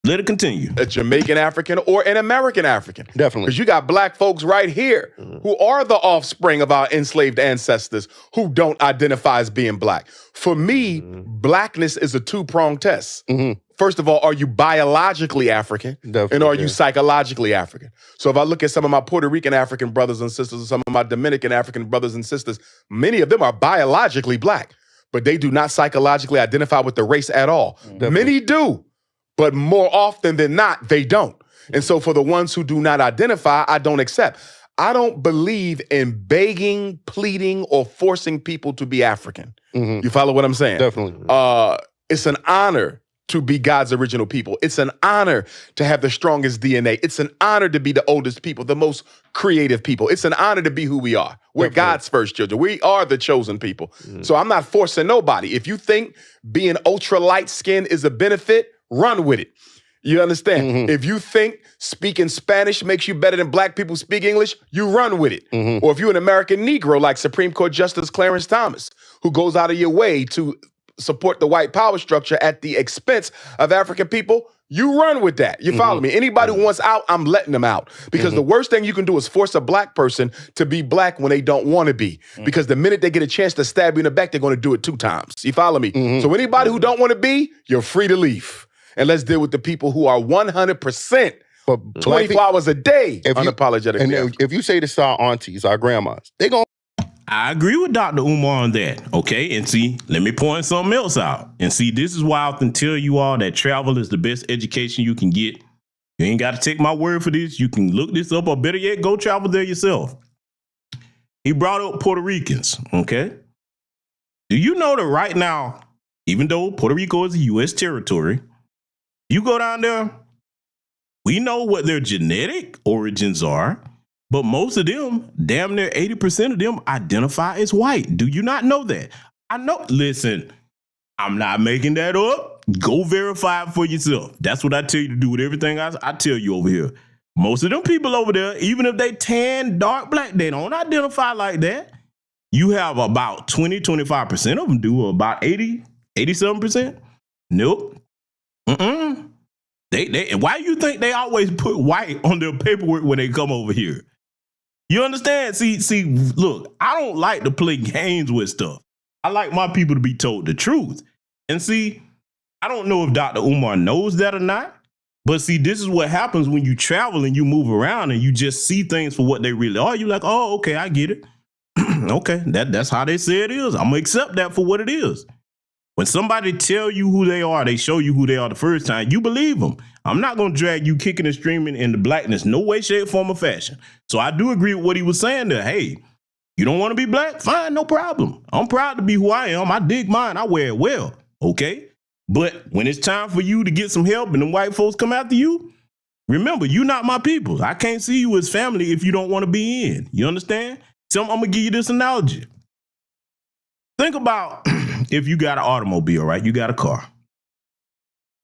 Let it continue. A Jamaican African or an American African. Definitely. Because you got black folks right here who are the offspring of our enslaved ancestors who don't identify as being black. For me, blackness is a two-pronged test. First of all, are you biologically African? Definitely, and are you psychologically African? So if I look at some of my Puerto Rican African brothers and sisters, or some of my Dominican African brothers and sisters, many of them are biologically black, but they do not psychologically identify with the race at all. Many do, but more often than not, they don't. And so for the ones who do not identify, I don't accept. I don't believe in begging, pleading, or forcing people to be African. You follow what I'm saying? Definitely. It's an honor to be God's original people. It's an honor to have the strongest DNA. It's an honor to be the oldest people, the most creative people. It's an honor to be who we are. We're God's first children. We are the chosen people. So I'm not forcing nobody. If you think being ultra light skinned is a benefit, run with it. You understand? If you think speaking Spanish makes you better than black people speak English, you run with it. Or if you're an American Negro like Supreme Court Justice Clarence Thomas, who goes out of your way to support the white power structure at the expense of African people, you run with that. You follow me? Anybody who wants out, I'm letting them out. Because the worst thing you can do is force a black person to be black when they don't want to be. Because the minute they get a chance to stab you in the back, they're going to do it 2 times. You follow me? So anybody who don't want to be, you're free to leave. And let's deal with the people who are 100% But 24 hours a day unapologetic. And if you say this to our aunties, our grandmas, they going I agree with Dr. Umar on that, okay? And see, let me point something else out. And see, this is why I often tell you all that travel is the best education you can get. You ain't got to take my word for this. You can look this up, or better yet, go travel there yourself. He brought up Puerto Ricans, okay? Do you know that right now, even though Puerto Rico is a U.S. territory, you go down there, we know what their genetic origins are, but most of them, damn near 80% of them, identify as white. Do you not know that? I know. Listen, I'm not making that up. Go verify it for yourself. That's what I tell you to do with everything I tell you over here. Most of them people over there, even if they tan, dark, black, they don't identify like that. You have about 20, 25% of them do, or about 80, 87%. Nope. They why you think they always put white on their paperwork when they come over here? You understand? See, look, I don't like to play games with stuff. I like my people to be told the truth. And see, I don't know if Dr. Umar knows that or not, but see, this is what happens when you travel and you move around and you just see things for what they really are. You're like, oh, okay, I get it. Okay, that's how they say it is. I'm gonna accept that for what it is. When somebody tell you who they are, they show you who they are the first time, you believe them. I'm not going to drag you kicking and screaming into blackness, no way, shape, form, or fashion. So I do agree with what he was saying there. Hey, you don't want to be black? Fine, no problem. I'm proud to be who I am. I dig mine. I wear it well, okay? But when it's time for you to get some help and them white folks come after you, remember, you're not my people. I can't see you as family if you don't want to be in. You understand? So I'm going to give you this analogy. Think about if you got an automobile, right? You got a car.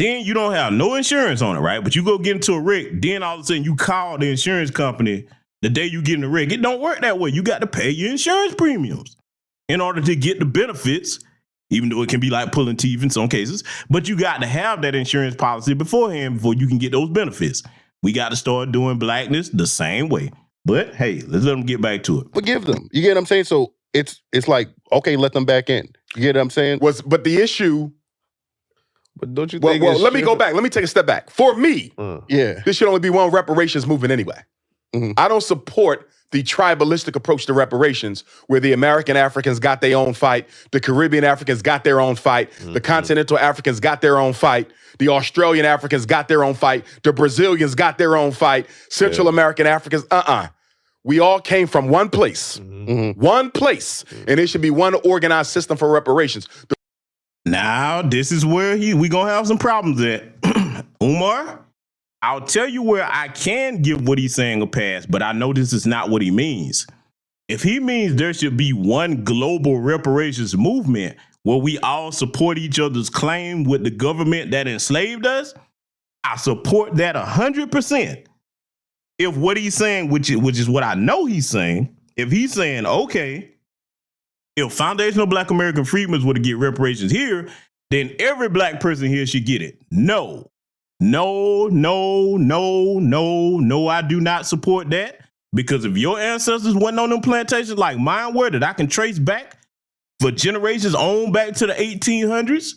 Then you don't have no insurance on it, right? But you go get into a wreck. Then all of a sudden you call the insurance company the day you get in the wreck. It don't work that way. You got to pay your insurance premiums in order to get the benefits, even though it can be like pulling teeth in some cases. But you got to have that insurance policy beforehand before you can get those benefits. We got to start doing blackness the same way. But hey, let's let them get back to it. forgive them. You get what I'm saying? So it's like, okay, let them back in. You get what I'm saying? But the issue. But don't you Well, think? let me go back. Let me take a step back. For me, Yeah. this should only be one reparations movement anyway. I don't support the tribalistic approach to reparations where the American Africans got their own fight, the Caribbean Africans got their own fight, the continental Africans got their own fight, the Australian Africans got their own fight, the Brazilians got their own fight, Central American Africans, We all came from one place, one place, and it should be one organized system for reparations. Now, this is where we going to have some problems at. Umar, I'll tell you where I can give what he's saying a pass, but I know this is not what he means. If he means there should be one global reparations movement where we all support each other's claim with the government that enslaved us, I support that 100%. If what he's saying, which is what I know he's saying, if he's saying, okay, if foundational Black American freedmen were to get reparations here, then every black person here should get it. No, I do not support that. Because if your ancestors went on them plantations like mine were that I can trace back for generations on back to the 1800s,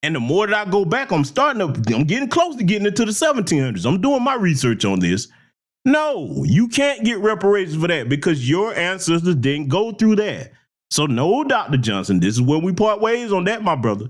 and the more that I go back, I'm getting close to getting into the 1700s. I'm doing my research on this. No, you can't get reparations for that because your ancestors didn't go through that. So no, Dr. Johnson, this is where we part ways on that, my brother.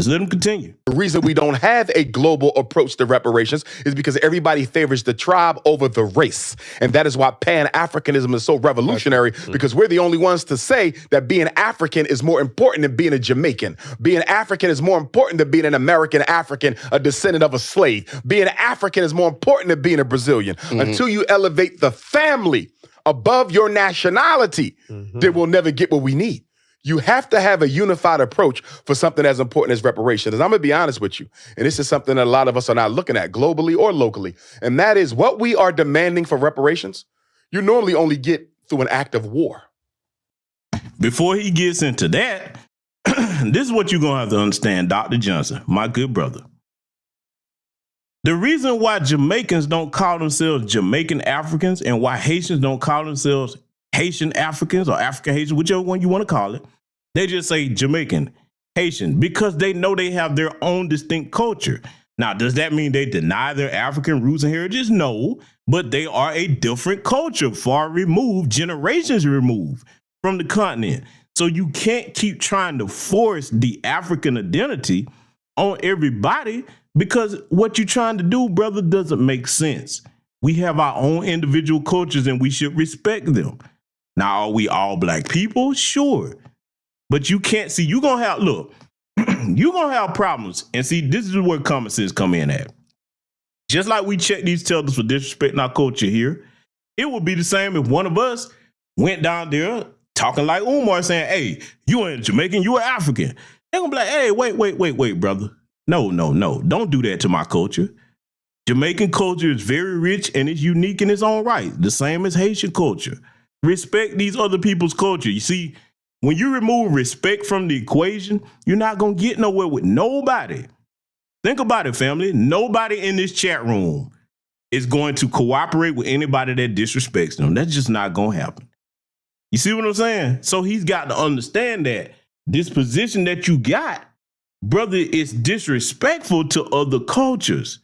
Let's let him continue. The reason we don't have a global approach to reparations is because everybody favors the tribe over the race. And that is why Pan-Africanism is so revolutionary, because we're the only ones to say that being African is more important than being a Jamaican. Being African is more important than being an American African, a descendant of a slave. Being African is more important than being a Brazilian. Until you elevate the family above your nationality, then we'll never get what we need. You have to have a unified approach for something as important as reparations. And I'm going to be honest with you, and this is something that a lot of us are not looking at globally or locally, and that is what we are demanding for reparations, you normally only get through an act of war. Before he gets into that, this is what you're going to have to understand, Dr. Johnson, my good brother. The reason why Jamaicans don't call themselves Jamaican Africans and why Haitians don't call themselves Haitian Africans or African Haitians, whichever one you want to call it, they just say Jamaican, Haitian, because they know they have their own distinct culture. Now, does that mean they deny their African roots and heritage? No, but they are a different culture, far removed, generations removed from the continent. So you can't keep trying to force the African identity on everybody, because what you're trying to do, brother, doesn't make sense. We have our own individual cultures and we should respect them. Now, are we all black people? Sure. But you can't see, you're going to have, look, you're going to have problems. And see, this is where common sense come in at. Just like we check these tellers for disrespecting our culture here, it would be the same if one of us went down there talking like Umar saying, hey, you ain't Jamaican, you are African. They're going to be like, hey, wait, brother. No. Don't do that to my culture. Jamaican culture is very rich and it's unique in its own right. The same as Haitian culture. Respect these other people's culture. You see, when you remove respect from the equation, you're not going to get nowhere with nobody. Think about it, family. Nobody in this chat room is going to cooperate with anybody that disrespects them. That's just not going to happen. You see what I'm saying? So he's got to understand that this position that you got, brother, is disrespectful to other cultures.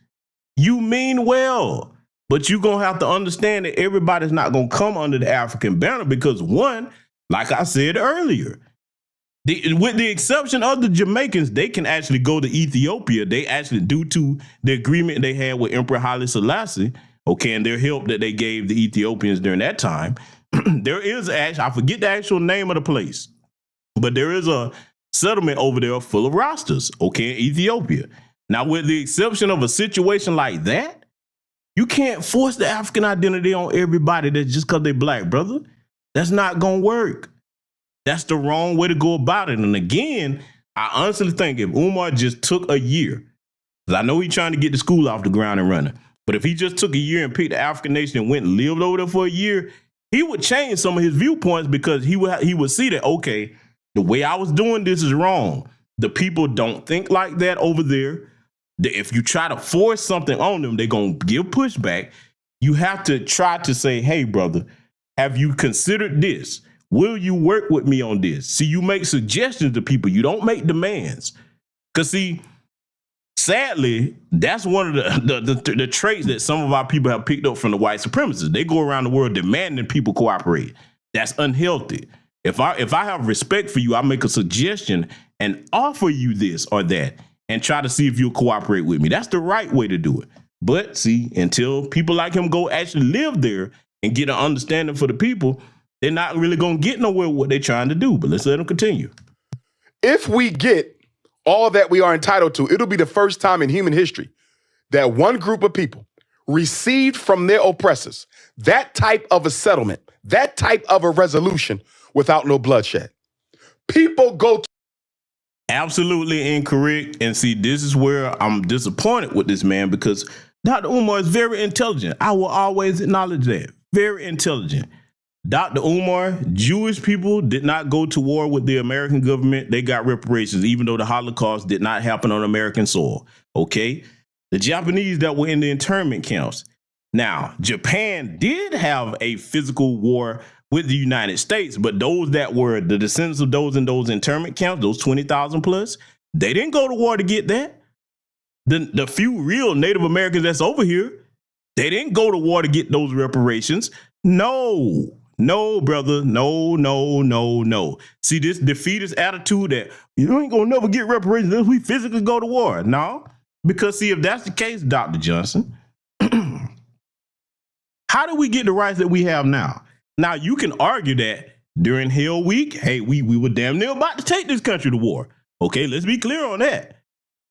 You mean well, but you're going to have to understand that everybody's not going to come under the African banner because, one, like I said earlier, with the exception of the Jamaicans, they can actually go to Ethiopia. They actually, due to the agreement they had with Emperor Haile Selassie, okay, and their help that they gave the Ethiopians during that time, there is actually, I forget the actual name of the place, but there is a settlement over there full of Rastas, okay, in Ethiopia. Now, with the exception of a situation like that, you can't force the African identity on everybody that's just because they're black, brother. That's not going to work. That's the wrong way to go about it. And again, I honestly think if Umar just took a year, because I know he's trying to get the school off the ground and running, but if he just took a year and picked the African nation and went and lived over there for a year, he would change some of his viewpoints because he would see that, okay, the way I was doing this is wrong. The people don't think like that over there. If you try to force something on them, they're going to give pushback. You have to try to say, hey, brother, have you considered this? Will you work with me on this? See, you make suggestions to people. You don't make demands. Because, see, sadly, that's one of the traits that some of our people have picked up from the white supremacists. They go around the world demanding people cooperate. That's unhealthy. If I have respect for you, I make a suggestion and offer you this or that and try to see if you'll cooperate with me. That's the right way to do it. But see, until people like him go actually live there and get an understanding for the people, they're not really going to get nowhere with what they're trying to do. But let's let them continue. If we get all that we are entitled to, it'll be the first time in human history that one group of people received from their oppressors that type of a settlement, that type of a resolution without no bloodshed. People go to Absolutely incorrect. And see, this is where I'm disappointed with this man because Dr. Umar is very intelligent. I will always acknowledge that. Very intelligent. Dr. Umar, Jewish people did not go to war with the American government. They got reparations, even though the Holocaust did not happen on American soil. Okay? The Japanese that were in the internment camps. Now, Japan did have a physical war with the United States, but those that were the descendants of those in those internment camps, those 20,000 plus, they didn't go to war to get that. The few real Native Americans that's over here, they didn't go to war to get those reparations. No, No, brother. No, no, no, no. See, this defeatist attitude that you ain't gonna never get reparations unless we physically go to war. No. Because see, if that's the case, Dr. Johnson, how do we get the rights that we have now? Now, you can argue that during Hell Week, hey, we were damn near about to take this country to war. Okay, let's be clear on that.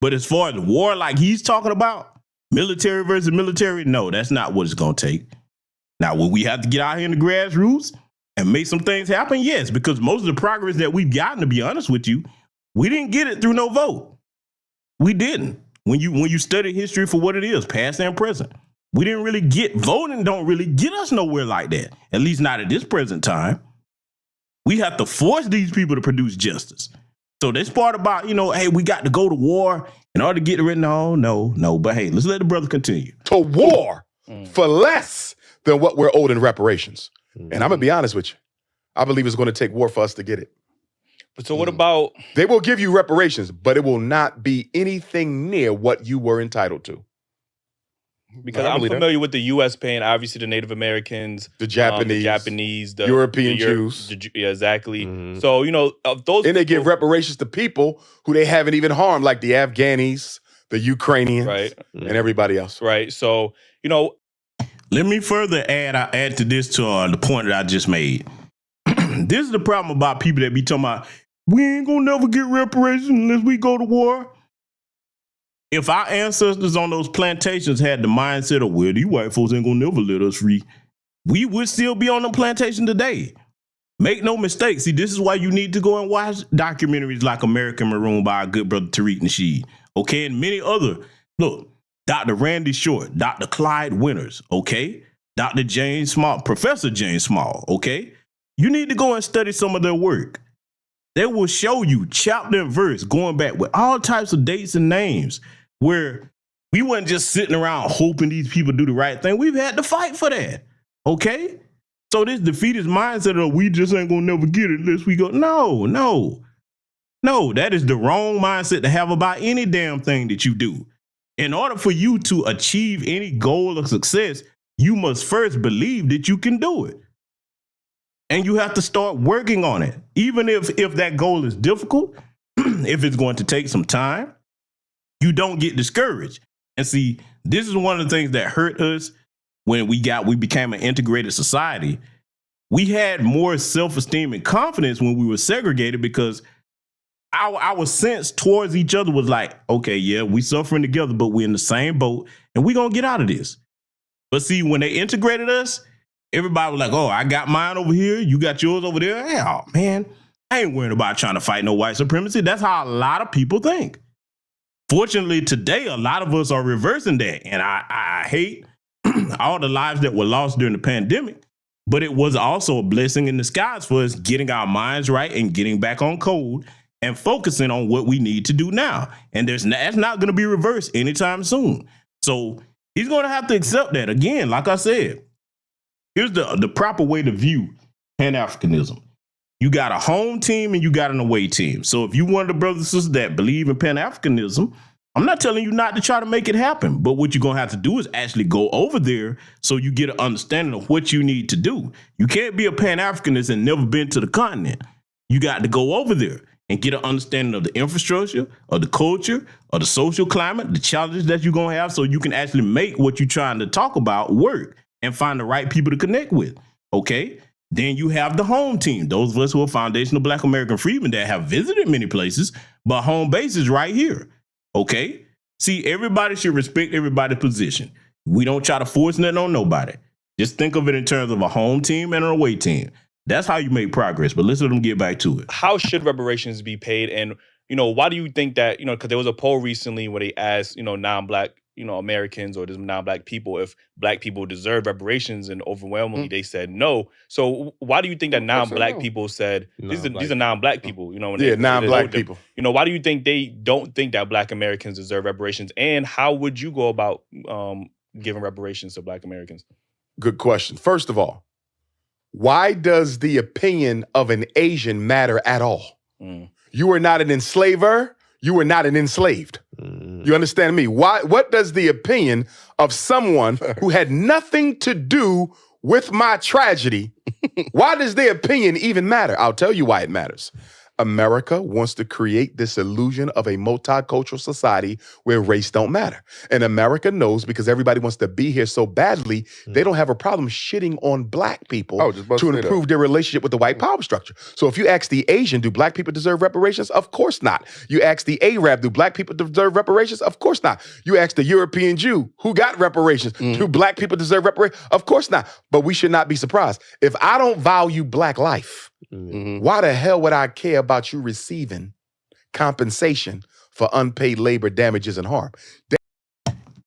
But as far as war like he's talking about, military versus military, no, that's not what it's going to take. Now, will we have to get out here in the grassroots and make some things happen? Yes, because most of the progress that we've gotten, to be honest with you, we didn't get it through no vote. We didn't. When you study history for what it is, past and present, we didn't really get voting. Don't really get us nowhere like that. At least not at this present time. We have to force these people to produce justice. So this part about, hey, we got to go to war in order to get rid. No. But hey, let's let the brother continue. To war for less than what we're owed in reparations. And I'm gonna be honest with you. I believe it's going to take war for us to get it. But so what about... They will give you reparations, but it will not be anything near what you were entitled to. Because I'm familiar with the U.S. paying, obviously, the Native Americans, the Japanese, the European Jews. Yeah, exactly. So, of those... And they give reparations to people who they haven't even harmed, like the Afghanis, the Ukrainians, right, and everybody else. Right. So, Let me further add to this to the point that I just made. This is the problem about people that be talking about, we ain't gonna never get reparations unless we go to war. If our ancestors on those plantations had the mindset of, well, these white folks ain't gonna never let us free, we would still be on the plantation today. Make no mistake. See, this is why you need to go and watch documentaries like American Maroon by our good brother Tariq Nasheed. Okay, and many other. Look, Dr. Randy Short, Dr. Clyde Winters, okay? Dr. James Small, Professor James Small, okay? You need to go and study some of their work. They will show you chapter and verse going back with all types of dates and names where we wasn't just sitting around hoping these people do the right thing. We've had to fight for that, okay? So this defeatist mindset of we just ain't gonna never get it unless we go. No, that is the wrong mindset to have about any damn thing that you do. In order for you to achieve any goal of success, you must first believe that you can do it. And you have to start working on it. Even if that goal is difficult, if it's going to take some time, you don't get discouraged. And see, this is one of the things that hurt us when we became an integrated society. We had more self-esteem and confidence when we were segregated because our sense towards each other was like, okay, yeah, we suffering together, but we're in the same boat and we're going to get out of this. But see, when they integrated us, everybody was like, oh, I got mine over here. You got yours over there. Hey, oh, man, I ain't worried about trying to fight no white supremacy. That's how a lot of people think. Fortunately, today, a lot of us are reversing that. And I hate all the lives that were lost during the pandemic. But it was also a blessing in disguise for us getting our minds right and getting back on code and focusing on what we need to do now. And that's not going to be reversed anytime soon. So he's going to have to accept that. Again, like I said, here's the proper way to view Pan-Africanism. You got a home team and you got an away team. So if you one of the brothers and sisters that believe in Pan-Africanism, I'm not telling you not to try to make it happen. But what you're going to have to do is actually go over there so you get an understanding of what you need to do. You can't be a Pan-Africanist and never been to the continent. You got to go over there and get an understanding of the infrastructure, of the culture, of the social climate, the challenges that you're going to have so you can actually make what you're trying to talk about work and find the right people to connect with, okay? Then you have the home team, those of us who are foundational Black American freedmen that have visited many places, but home base is right here, okay? See, everybody should respect everybody's position. We don't try to force nothing on nobody. Just think of it in terms of a home team and an away team. That's how you make progress, but let's let them get back to it. How should reparations be paid? And, why do you think that, because there was a poll recently where they asked, non-Black, Americans or just non-Black people if Black people deserve reparations, and overwhelmingly they said no. So why do you think that non-Black people said, these are non-Black people, non-Black people. Why do you think they don't think that Black Americans deserve reparations? And how would you go about giving reparations to Black Americans? Good question. First of all, why does the opinion of an Asian matter at all? You are not an enslaver. You are not an enslaved. You understand me? What does the opinion of someone who had nothing to do with my tragedy, why does their opinion even matter? I'll tell you why it matters. America wants to create this illusion of a multicultural society where race don't matter. And America knows, because everybody wants to be here so badly, they don't have a problem shitting on black people to improve their relationship with the white power structure. So if you ask the Asian, do black people deserve reparations? Of course not. You ask the Arab, do black people deserve reparations? Of course not. You ask the European Jew, who got reparations? Do black people deserve reparations? Of course not. But we should not be surprised. If I don't value black life, why the hell would I care about you receiving compensation for unpaid labor, damages, and harm?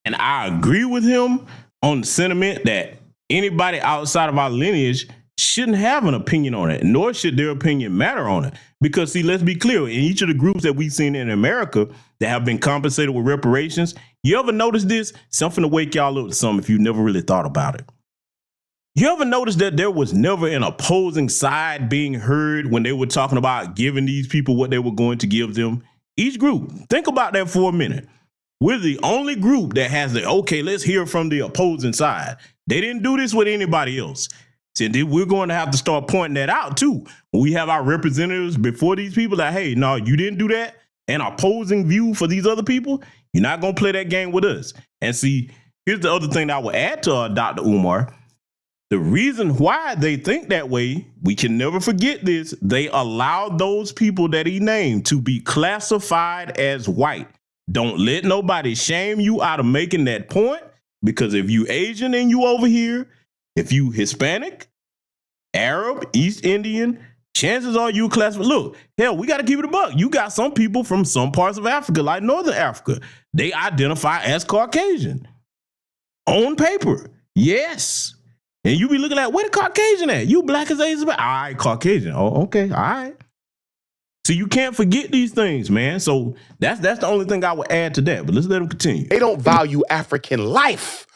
And I agree with him on the sentiment that anybody outside of our lineage shouldn't have an opinion on it, nor should their opinion matter on it. Because, see, let's be clear, in each of the groups that we've seen in America that have been compensated with reparations, you ever notice this? Something to wake y'all up to something if you never really thought about it. You ever notice that there was never an opposing side being heard when they were talking about giving these people what they were going to give them? Each group, think about that for a minute. We're the only group that has the, okay, let's hear from the opposing side. They didn't do this with anybody else. So we're going to have to start pointing that out too. When we have our representatives before these people that, hey, no, you didn't do that. An opposing view for these other people, you're not going to play that game with us. And see, here's the other thing that I would add to Dr. Umar. The reason why they think that way, we can never forget this, they allowed those people that he named to be classified as white. Don't let nobody shame you out of making that point, because if you Asian and you over here, if you Hispanic, Arab, East Indian, chances are you classified. Look, hell, we got to keep it a buck. You got some people from some parts of Africa, like Northern Africa, they identify as Caucasian. On paper, yes. And you be looking at, where the Caucasian at? You black as Asian. All right, Caucasian. Oh, okay, all right. So you can't forget these things, man. So that's the only thing I would add to that. But let's let them continue. They don't value African life.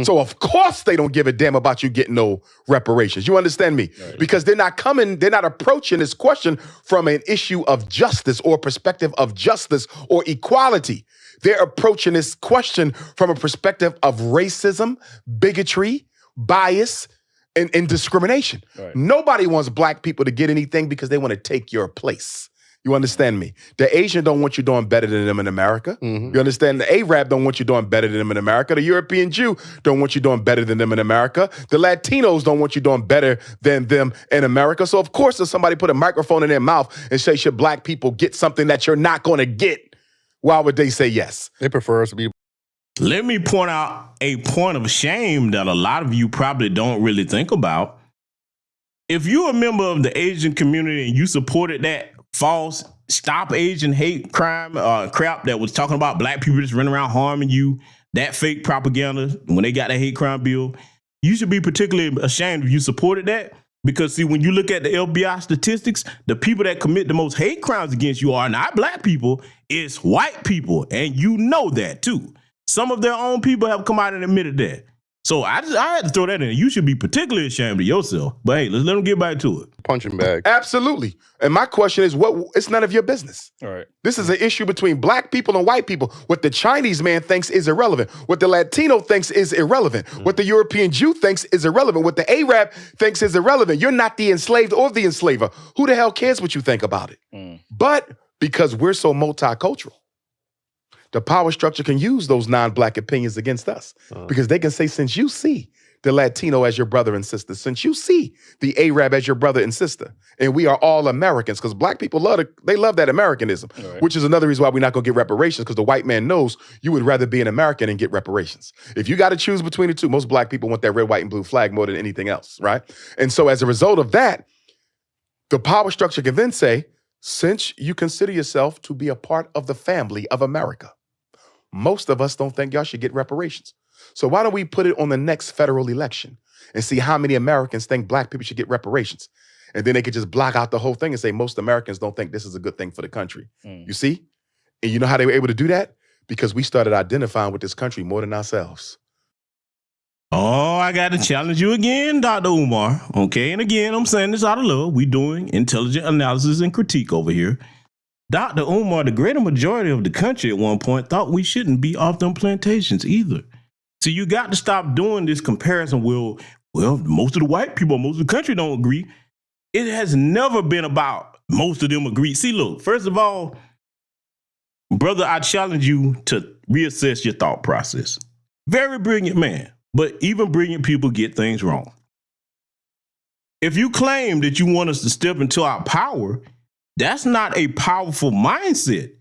So of course they don't give a damn about you getting no reparations. You understand me? Right. Because they're not approaching this question from an issue of justice or perspective of justice or equality. They're approaching this question from a perspective of racism, bigotry, bias, and discrimination. Right. Nobody wants black people to get anything because they want to take your place. You understand me? The Asian don't want you doing better than them in America. You understand? The Arab don't want you doing better than them in America. The European Jew don't want you doing better than them in America. The Latinos don't want you doing better than them in America. So of course, if somebody put a microphone in their mouth and say, should black people get something that you're not going to get, why would they say yes? They prefer us to be. Let me point out a point of shame that a lot of you probably don't really think about. If you're a member of the Asian community and you supported that false Stop Asian Hate Crime crap that was talking about black people just running around harming you, that fake propaganda when they got that hate crime bill, you should be particularly ashamed if you supported that. Because see, when you look at the FBI statistics, the people that commit the most hate crimes against you are not black people, it's white people. And you know that too. Some of their own people have come out and admitted that. So I had to throw that in. You should be particularly ashamed of yourself. But hey, let's let them get back to it. Punching bag. Absolutely. And my question is, it's none of your business. All right. This is an issue between black people and white people. What the Chinese man thinks is irrelevant. What the Latino thinks is irrelevant. What the European Jew thinks is irrelevant. What the Arab thinks is irrelevant. You're not the enslaved or the enslaver. Who the hell cares what you think about it? But because we're so multicultural, the power structure can use those non-black opinions against us because they can say, since you see the Latino as your brother and sister, since you see the Arab as your brother and sister, and we are all Americans, because black people love that Americanism, which is another reason why we're not going to get reparations, because the white man knows you would rather be an American and get reparations. If you got to choose between the two, most black people want that red, white, and blue flag more than anything else, right? And so as a result of that, the power structure can then say, since you consider yourself to be a part of the family of America, most of us don't think y'all should get reparations. So why don't we put it on the next federal election and see how many Americans think black people should get reparations? And then they could just block out the whole thing and say most Americans don't think this is a good thing for the country. You see? And you know how they were able to do that? Because we started identifying with this country more than ourselves. Oh, I got to challenge you again, Dr. Umar. Okay, and again, I'm saying this out of love. We doing intelligent analysis and critique over here. Dr. Umar, the greater majority of the country at one point thought we shouldn't be off them plantations either. So you got to stop doing this comparison. Well, well, most of the white people, most of the country don't agree. It has never been about most of them agree. See, look, first of all, brother, I challenge you to reassess your thought process. Very brilliant man, but even brilliant people get things wrong. If you claim that you want us to step into our power, that's not a powerful mindset.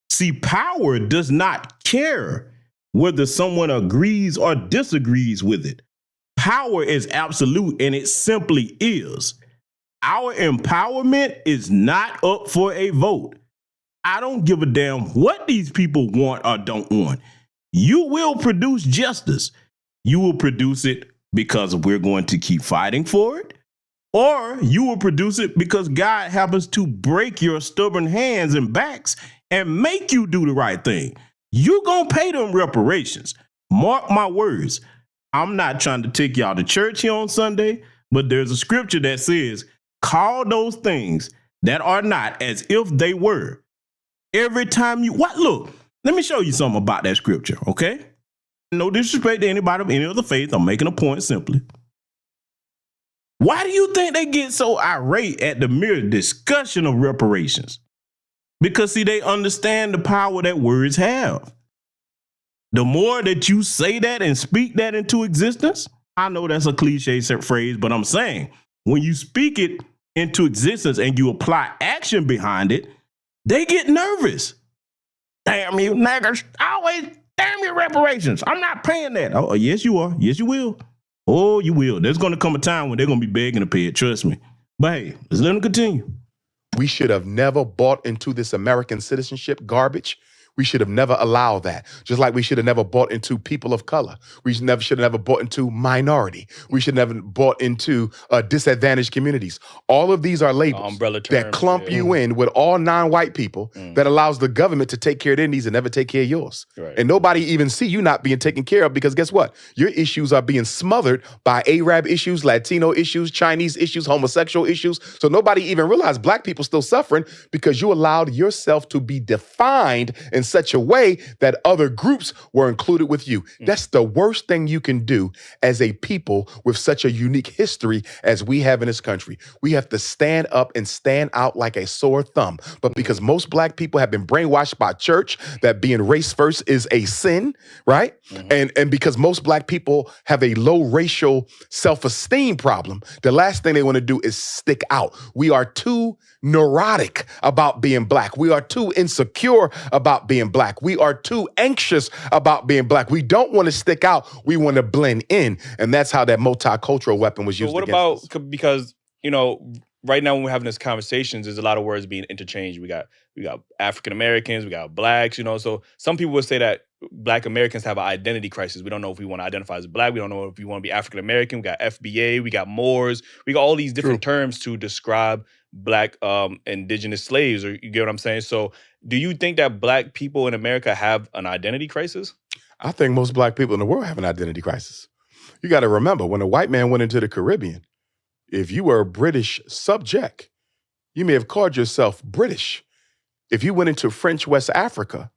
See, power does not care whether someone agrees or disagrees with it. Power is absolute, and it simply is. Our empowerment is not up for a vote. I don't give a damn what these people want or don't want. You will produce justice. You will produce it because we're going to keep fighting for it, or you will produce it because God happens to break your stubborn hands and backs and make you do the right thing. You're going to pay them reparations. Mark my words. I'm not trying to take y'all to church here on Sunday, but there's a scripture that says, call those things that are not as if they were. Every time you, what? Look, let me show you something about that scripture, okay? No disrespect to anybody of any other faith. I'm making a point simply. Why do you think they get so irate at the mere discussion of reparations? Because, see, they understand the power that words have. The more that you say that and speak that into existence, I know that's a cliche phrase, but I'm saying when you speak it into existence and you apply action behind it, they get nervous. Damn you niggers, always damn your reparations. I'm not paying that. Oh, yes, you are. Yes, you will. Oh, you will. There's going to come a time when they're going to be begging to pay it. Trust me. But hey, let's let them continue. We should have never bought into this American citizenship garbage. We should have never allowed that. Just like we should have never bought into people of color. We should have never bought into minority. We should have never bought into disadvantaged communities. All of these are labels that clump you in with all non-white people that allows the government to take care of their needs and never take care of yours. Right. And nobody even see you not being taken care of because guess what? Your issues are being smothered by Arab issues, Latino issues, Chinese issues, homosexual issues. So nobody even realized black people still suffering because you allowed yourself to be defined in such a way that other groups were included with you. That's the worst thing you can do as a people with such a unique history as we have in this country. We have to stand up and stand out like a sore thumb. But because most black people have been brainwashed by church that being race first is a sin, right? And because most black people have a low racial self-esteem problem, the last thing they want to do is stick out. We are too neurotic about being black. We are too insecure about being black. We are too anxious about being black. We don't want to stick out. We want to blend in. And that's how that multicultural weapon was used against us. Because, you know, right now when we're having this conversations, there's a lot of words being interchanged. We got African Americans, we got blacks, you know. So some people would say that Black Americans have an identity crisis. We don't know if we want to identify as black. We don't know if we want to be African American. We got FBA, we got Moors. We got all these different terms to describe black indigenous slaves, or you get what I'm saying? So do you think that black people in America have an identity crisis? I think most black people in the world have an identity crisis. You got to remember, when a white man went into the Caribbean, if you were a British subject, you may have called yourself British. If you went into French West Africa,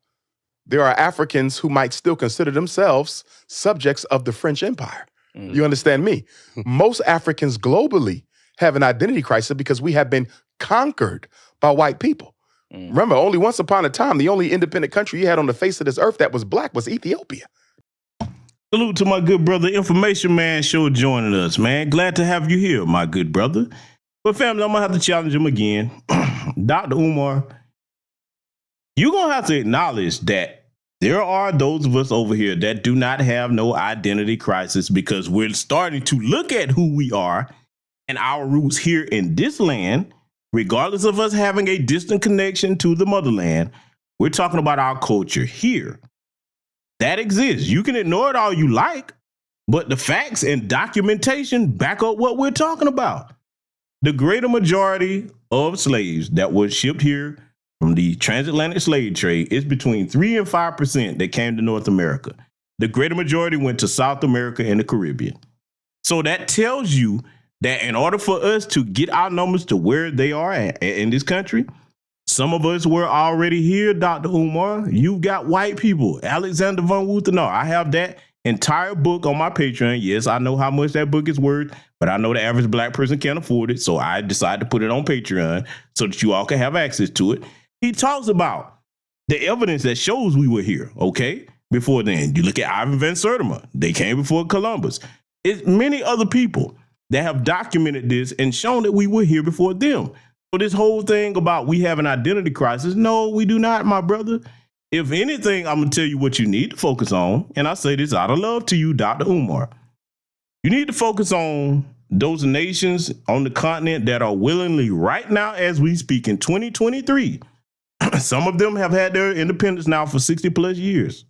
there are Africans who might still consider themselves subjects of the French Empire. You understand me? Most Africans globally have an identity crisis because we have been conquered by white people. Remember, only once upon a time, the only independent country you had on the face of this earth that was black was Ethiopia. Salute to my good brother, Information Man Show, joining us, man. Glad to have you here, my good brother. But family, I'm going to have to challenge him again. Dr. Umar, you're going to have to acknowledge that there are those of us over here that do not have no identity crisis because we're starting to look at who we are and our roots here in this land, regardless of us having a distant connection to the motherland. We're talking about our culture here. That exists. You can ignore it all you like, but the facts and documentation back up what we're talking about. The greater majority of slaves that were shipped here from the transatlantic slave trade is between 3 and 5% that came to North America. The greater majority went to South America and the Caribbean. So that tells you that in order for us to get our numbers to where they are in this country, some of us were already here, Dr. Umar. You got white people, Alexander von Wuthenau. I have that entire book on my Patreon. Yes, I know how much that book is worth, but I know the average black person can't afford it. So I decided to put it on Patreon so that you all can have access to it. He talks about the evidence that shows we were here, okay? Before then, you look at Ivan Van Sertima. They came before Columbus. It's many other people that have documented this and shown that we were here before them. So this whole thing about we have an identity crisis, no, we do not, my brother. If anything, I'm going to tell you what you need to focus on, and I say this out of love to you, Dr. Umar. You need to focus on those nations on the continent that are willingly, right now as we speak in 2023, some of them have had their independence now for 60 plus years.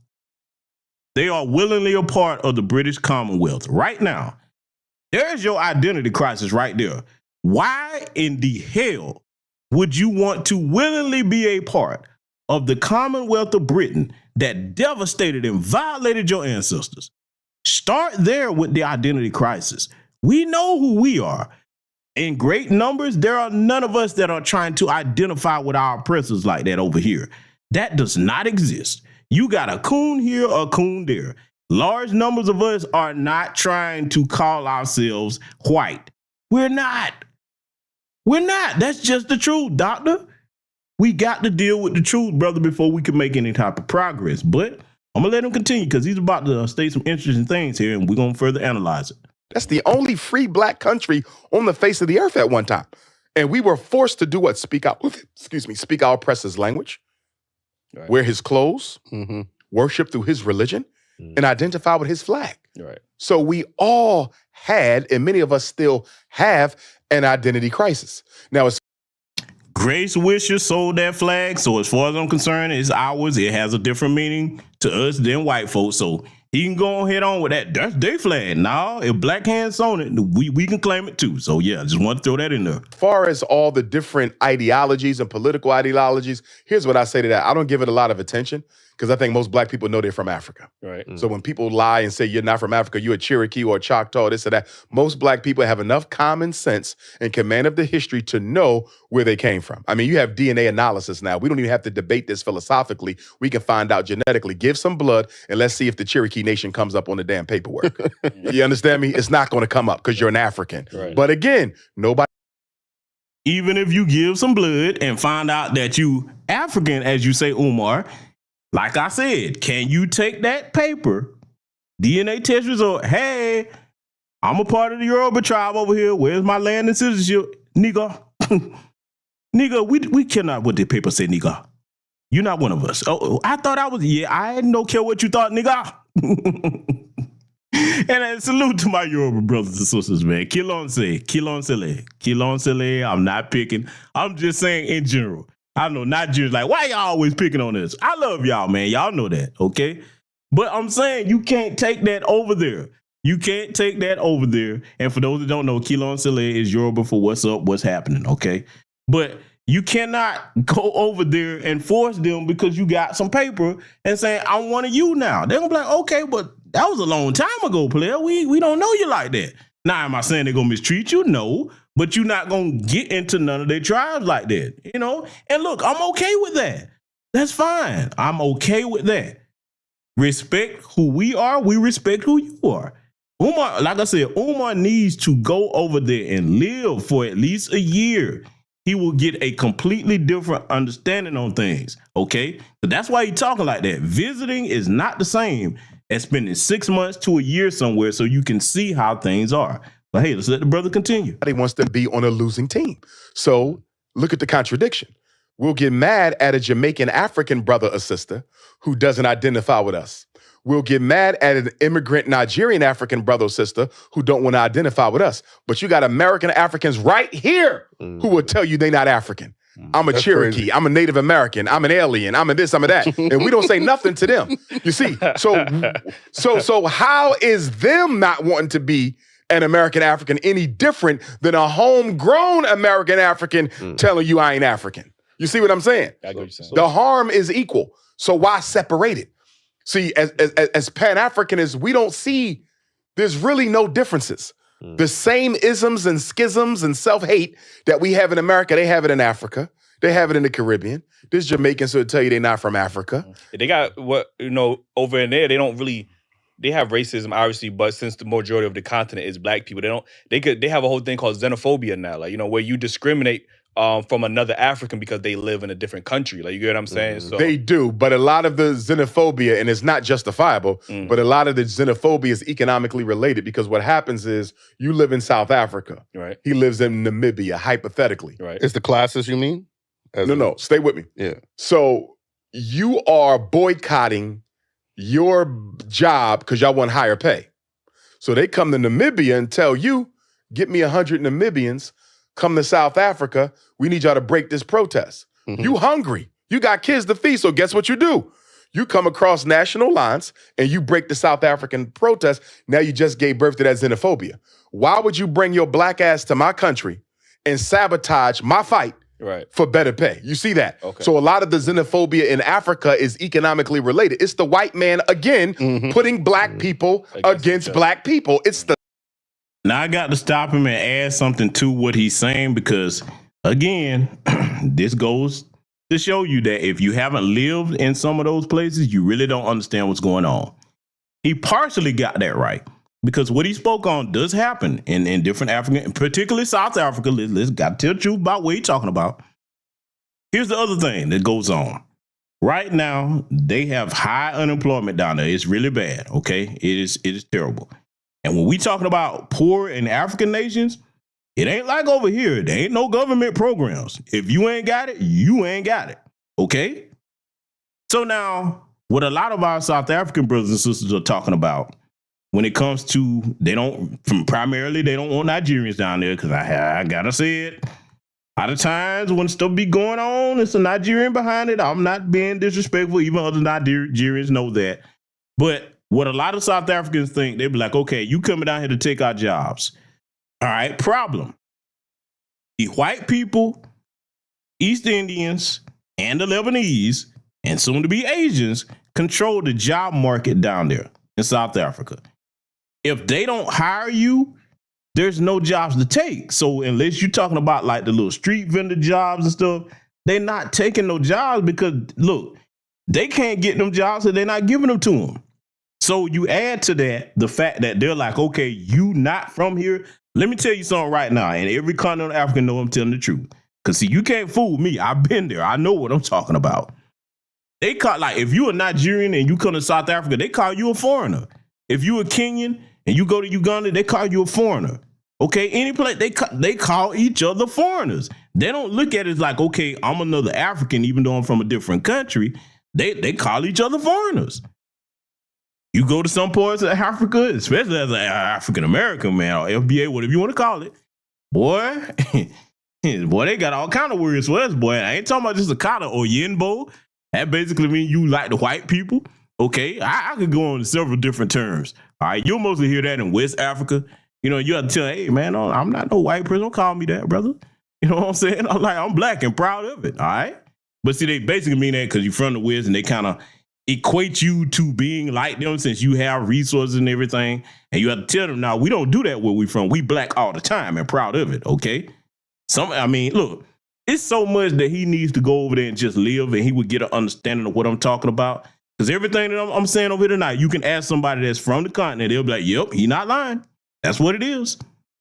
They are willingly a part of the British Commonwealth right now. There's your identity crisis right there. Why in the hell would you want to willingly be a part of the Commonwealth of Britain that devastated and violated your ancestors? Start there with the identity crisis. We know who we are. In great numbers, there are none of us that are trying to identify with our oppressors like that over here. That does not exist. You got a coon here, a coon there. Large numbers of us are not trying to call ourselves white. We're not. We're not. That's just the truth, doctor. We got to deal with the truth, brother, before we can make any type of progress. But I'm going to let him continue because he's about to state some interesting things here, and we're going to further analyze it. That's the only free black country on the face of the earth at one time. And we were forced to do what? Speak our oppressor's language, Right. wear his clothes, Mm-hmm. worship through his religion, and identify with his flag. Right. So we all had, and many of us still have, an identity crisis. Now, it's Grace Wisher sold that flag, so as far as I'm concerned, it's ours. It has a different meaning to us than white folks, so he can go ahead on with that. That's their flag. Now, if black hands on it, we can claim it too. So yeah, just want to throw that in there. as far as all the different ideologies and political ideologies, here's what I say to that. I don't give it a lot of attention because I think most black people know they're from Africa. Right. So when people lie and say you're not from Africa, you're a Cherokee or a Choctaw, this or that, most black people have enough common sense and command of the history to know where they came from. I mean, you have DNA analysis now. We don't even have to debate this philosophically. We can find out genetically. Give some blood and let's see if the Cherokee Nation comes up on the damn paperwork. You understand me? It's not going to come up because you're an African. Right. But again, nobody. Even if you give some blood and find out that you African, as you say, Umar, like I said, can you take that paper, DNA test result, hey, I'm a part of the Yoruba tribe over here. Where's my land and citizenship? Nigga, nigga, we cannot, what the paper say, nigga. You're not one of us. Oh, I thought I was, yeah, I don't care what you thought, nigga. And salute to my Yoruba brothers and sisters, man. Kilon Sele. I'm not picking. I'm just saying in general. I know, not just like, why y'all always picking on this? I love y'all, man. Y'all know that, okay? But I'm saying you can't take that over there. You can't take that over there. And for those that don't know, Kilon Sele is Yoruba for what's up, what's happening, okay? But you cannot go over there and force them because you got some paper and saying, I'm one of you now. They're going to be like, okay, but that was a long time ago, player. We don't know you like that. Now, am I saying they're going to mistreat you? No. But you're not going to get into none of their tribes like that, you know? And look, I'm okay with that. That's fine. I'm okay with that. Respect who we are. We respect who you are. Umar, like I said, Umar needs to go over there and live for at least a year. He will get a completely different understanding on things, okay? So that's why he's talking like that. Visiting is not the same as spending 6 months to a year somewhere so you can see how things are. But hey, let's let the brother continue. Nobody wants to be on a losing team. So look at the contradiction. We'll get mad at a Jamaican African brother or sister who doesn't identify with us. We'll get mad at an immigrant Nigerian African brother or sister who don't want to identify with us. But you got American Africans right here who will tell you they're not African. I'm a That's Cherokee. crazy. I'm a Native American. I'm an alien. I'm a this, I'm a that. And we don't say nothing to them. You see, so how is them not wanting to be an American African any different than a homegrown American African telling you I ain't African? You see what I'm saying? I get what you're saying. The harm is equal. So why separate it? See, as Pan-Africanists, we don't see, there's really no differences. The same isms and schisms and self-hate that we have in America, they have it in Africa. They have it in the Caribbean. There's Jamaicans who will tell you they're not from Africa. They got what, over in there, they don't really they have racism, obviously, but since the majority of the continent is black people, they have a whole thing called xenophobia now, like, where you discriminate from another African because they live in a different country. Like, you get what I'm saying? So they do, but a lot of the xenophobia, and it's not justifiable, but a lot of the xenophobia is economically related, because what happens is you live in South Africa. Right. He lives in Namibia, hypothetically. Right. It's the classes, you mean? No, stay with me. Yeah. So you are boycotting your job because y'all want higher pay. So they come to Namibia and tell you, get me 100 Namibians, come to South Africa, we need y'all to break this protest. You hungry, you got kids to feed, so guess what you do? You come across national lines and you break the South African protest. Now you just gave birth to that xenophobia. Why would you bring your black ass to my country and sabotage my fight for better pay? You see that? Okay. So a lot of the xenophobia in Africa is economically related. It's the white man, again, putting black people against black people. It's the... Now I got to stop him and add something to what he's saying, because, again, this goes to show you that if you haven't lived in some of those places, you really don't understand what's going on. He partially got that right, because what he spoke on does happen in different African, particularly South Africa. Let's got to tell the truth about what he's talking about. Here's the other thing that goes on. Right now, they have high unemployment down there. It's really bad, okay? It is terrible. And when we talking about poor in African nations, it ain't like over here. There ain't no government programs. If you ain't got it, you ain't got it, okay? So now, what a lot of our South African brothers and sisters are talking about when it comes to, primarily they don't want Nigerians down there, because I gotta say it, a lot of times when stuff be going on, it's a Nigerian behind it. I'm not being disrespectful, even other Nigerians know that. But what a lot of South Africans think, they be like, okay, you coming down here to take our jobs. All right, problem. The white people, East Indians, and the Lebanese, and soon to be Asians, control the job market down there in South Africa. If they don't hire you, there's no jobs to take. So unless you're talking about like the little street vendor jobs and stuff, they're not taking no jobs, because, look, they can't get them jobs, so they're not giving them to them. So you add to that the fact that they're like, okay, you not from here. Let me tell you something right now, and every continent of Africa know I'm telling the truth. Because, see, you can't fool me. I've been there. I know what I'm talking about. They call, like, if you're a Nigerian and you come to South Africa, they call you a foreigner. If you're a Kenyan and you go to Uganda, they call you a foreigner. Okay, any place, they call each other foreigners. They don't look at it as like, okay, I'm another African, even though I'm from a different country. They call each other foreigners. You go to some parts of Africa, especially as an African-American, man, or FBA, whatever you want to call it, boy, they got all kind of words for us, boy. I ain't talking about just a kata or yinbo. That basically means you like the white people. Okay, I could go on several different terms. All right, you'll mostly hear that in West Africa. You know, you have to tell, hey, man, I'm not no white person. Don't call me that, brother. You know what I'm saying? I'm black and proud of it, all right? But see, they basically mean that because you're from the West, and they kind of equate you to being like them since you have resources and everything. And you have to tell them, now, we don't do that where we from. We black all the time and proud of it, okay? Look, it's so much that he needs to go over there and just live, and he would get an understanding of what I'm talking about. Because everything that I'm saying over here tonight, you can ask somebody that's from the continent, they'll be like, yep, he not lying. That's what it is.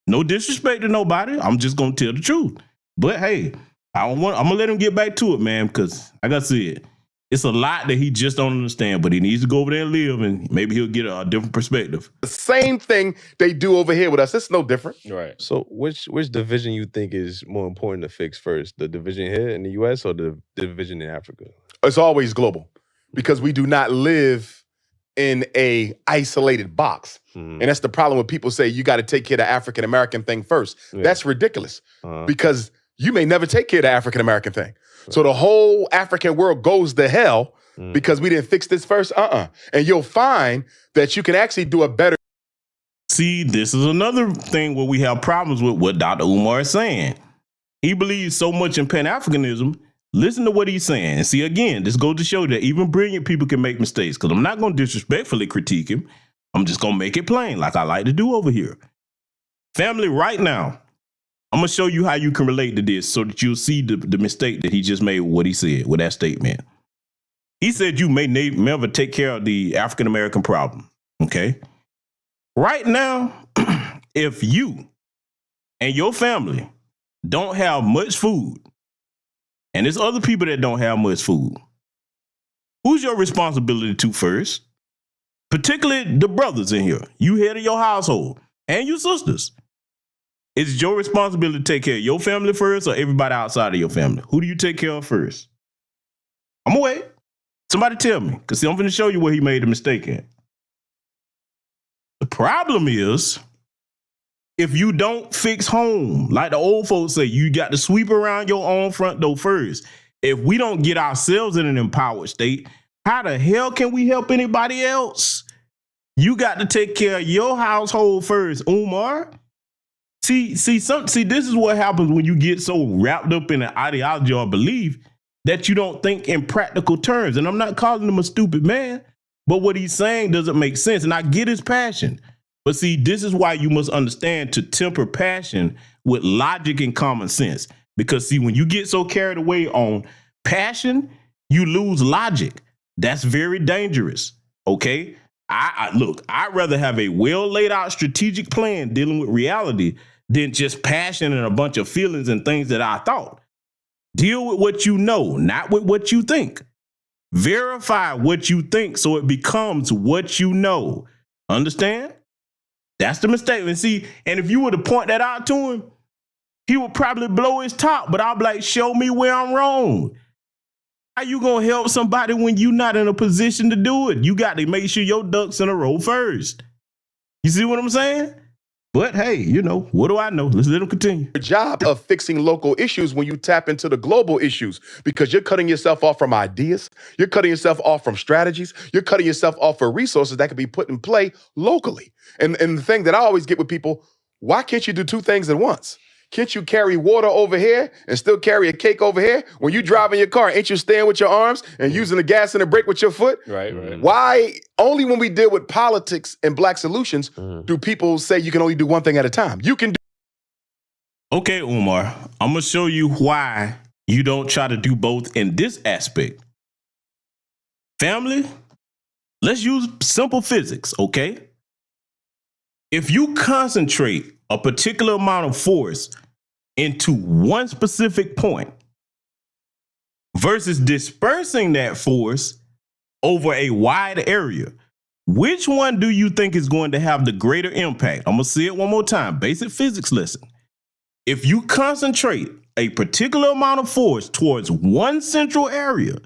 No disrespect to nobody. I'm just going to tell the truth. But hey, I'm going to let him get back to it, man, because like I said, it's a lot that he just don't understand, but he needs to go over there and live, and maybe he'll get a different perspective. The same thing they do over here with us. It's no different. Right. So which division you think is more important to fix first? The division here in the U.S. or the division in Africa? It's always global, because we do not live in a isolated box. And that's the problem when people say you got to take care of the African-American thing first. Yeah. That's ridiculous, because you may never take care of the African-American thing. So the whole African world goes to hell because we didn't fix this first. And you'll find that you can actually do a better. See, this is another thing where we have problems with what Dr. Umar is saying. He believes so much in Pan-Africanism. Listen to what he's saying. And see, again, this goes to show that even brilliant people can make mistakes, because I'm not going to disrespectfully critique him. I'm just going to make it plain like I like to do over here. Family, right now, I'm going to show you how you can relate to this so that you'll see the mistake that he just made with what he said, with that statement. He said you may never take care of the African-American problem. Okay. Right now, if you and your family don't have much food, and there's other people that don't have much food, who's your responsibility to first? Particularly the brothers in here. You head of your household and your sisters. Is it your responsibility to take care of your family first or everybody outside of your family? Who do you take care of first? I'm gonna wait. Somebody tell me, because I'm going to show you where he made a mistake at. The problem is, if you don't fix home, like the old folks say, you got to sweep around your own front door first. If we don't get ourselves in an empowered state, how the hell can we help anybody else? You got to take care of your household first, Umar. See, this is what happens when you get so wrapped up in an ideology or belief that you don't think in practical terms. And I'm not calling him a stupid man, but what he's saying doesn't make sense. And I get his passion. But see, this is why you must understand to temper passion with logic and common sense. Because see, when you get so carried away on passion, you lose logic. That's very dangerous. Okay? I'd rather have a well laid out strategic plan dealing with reality than just passion and a bunch of feelings and things that I thought. Deal with what you know, not with what you think. Verify what you think so it becomes what you know. Understand? That's the mistake. And see, and if you were to point that out to him, he would probably blow his top, but I'll be like, show me where I'm wrong. How you gonna help somebody when you're not in a position to do it? You got to make sure your ducks in a row first. You see what I'm saying? But hey, you know, what do I know? Let's let him continue. Your job of fixing local issues when you tap into the global issues, because you're cutting yourself off from ideas. You're cutting yourself off from strategies. You're cutting yourself off for resources that can be put in play locally. And the thing that I always get with people, why can't you do two things at once? Can't you carry water over here and still carry a cake over here? When you drive in your car, ain't you staying with your arms and using the gas and the brake with your foot? Right. Why only when we deal with politics and black solutions do people say you can only do one thing at a time? You can do. Okay, Umar, I'm going to show you why you don't try to do both in this aspect. Family, let's use simple physics, okay? If you concentrate a particular amount of force into one specific point versus dispersing that force over a wide area, which one do you think is going to have the greater impact? I'm going to say it one more time. Basic physics lesson. If you concentrate a particular amount of force towards one central area,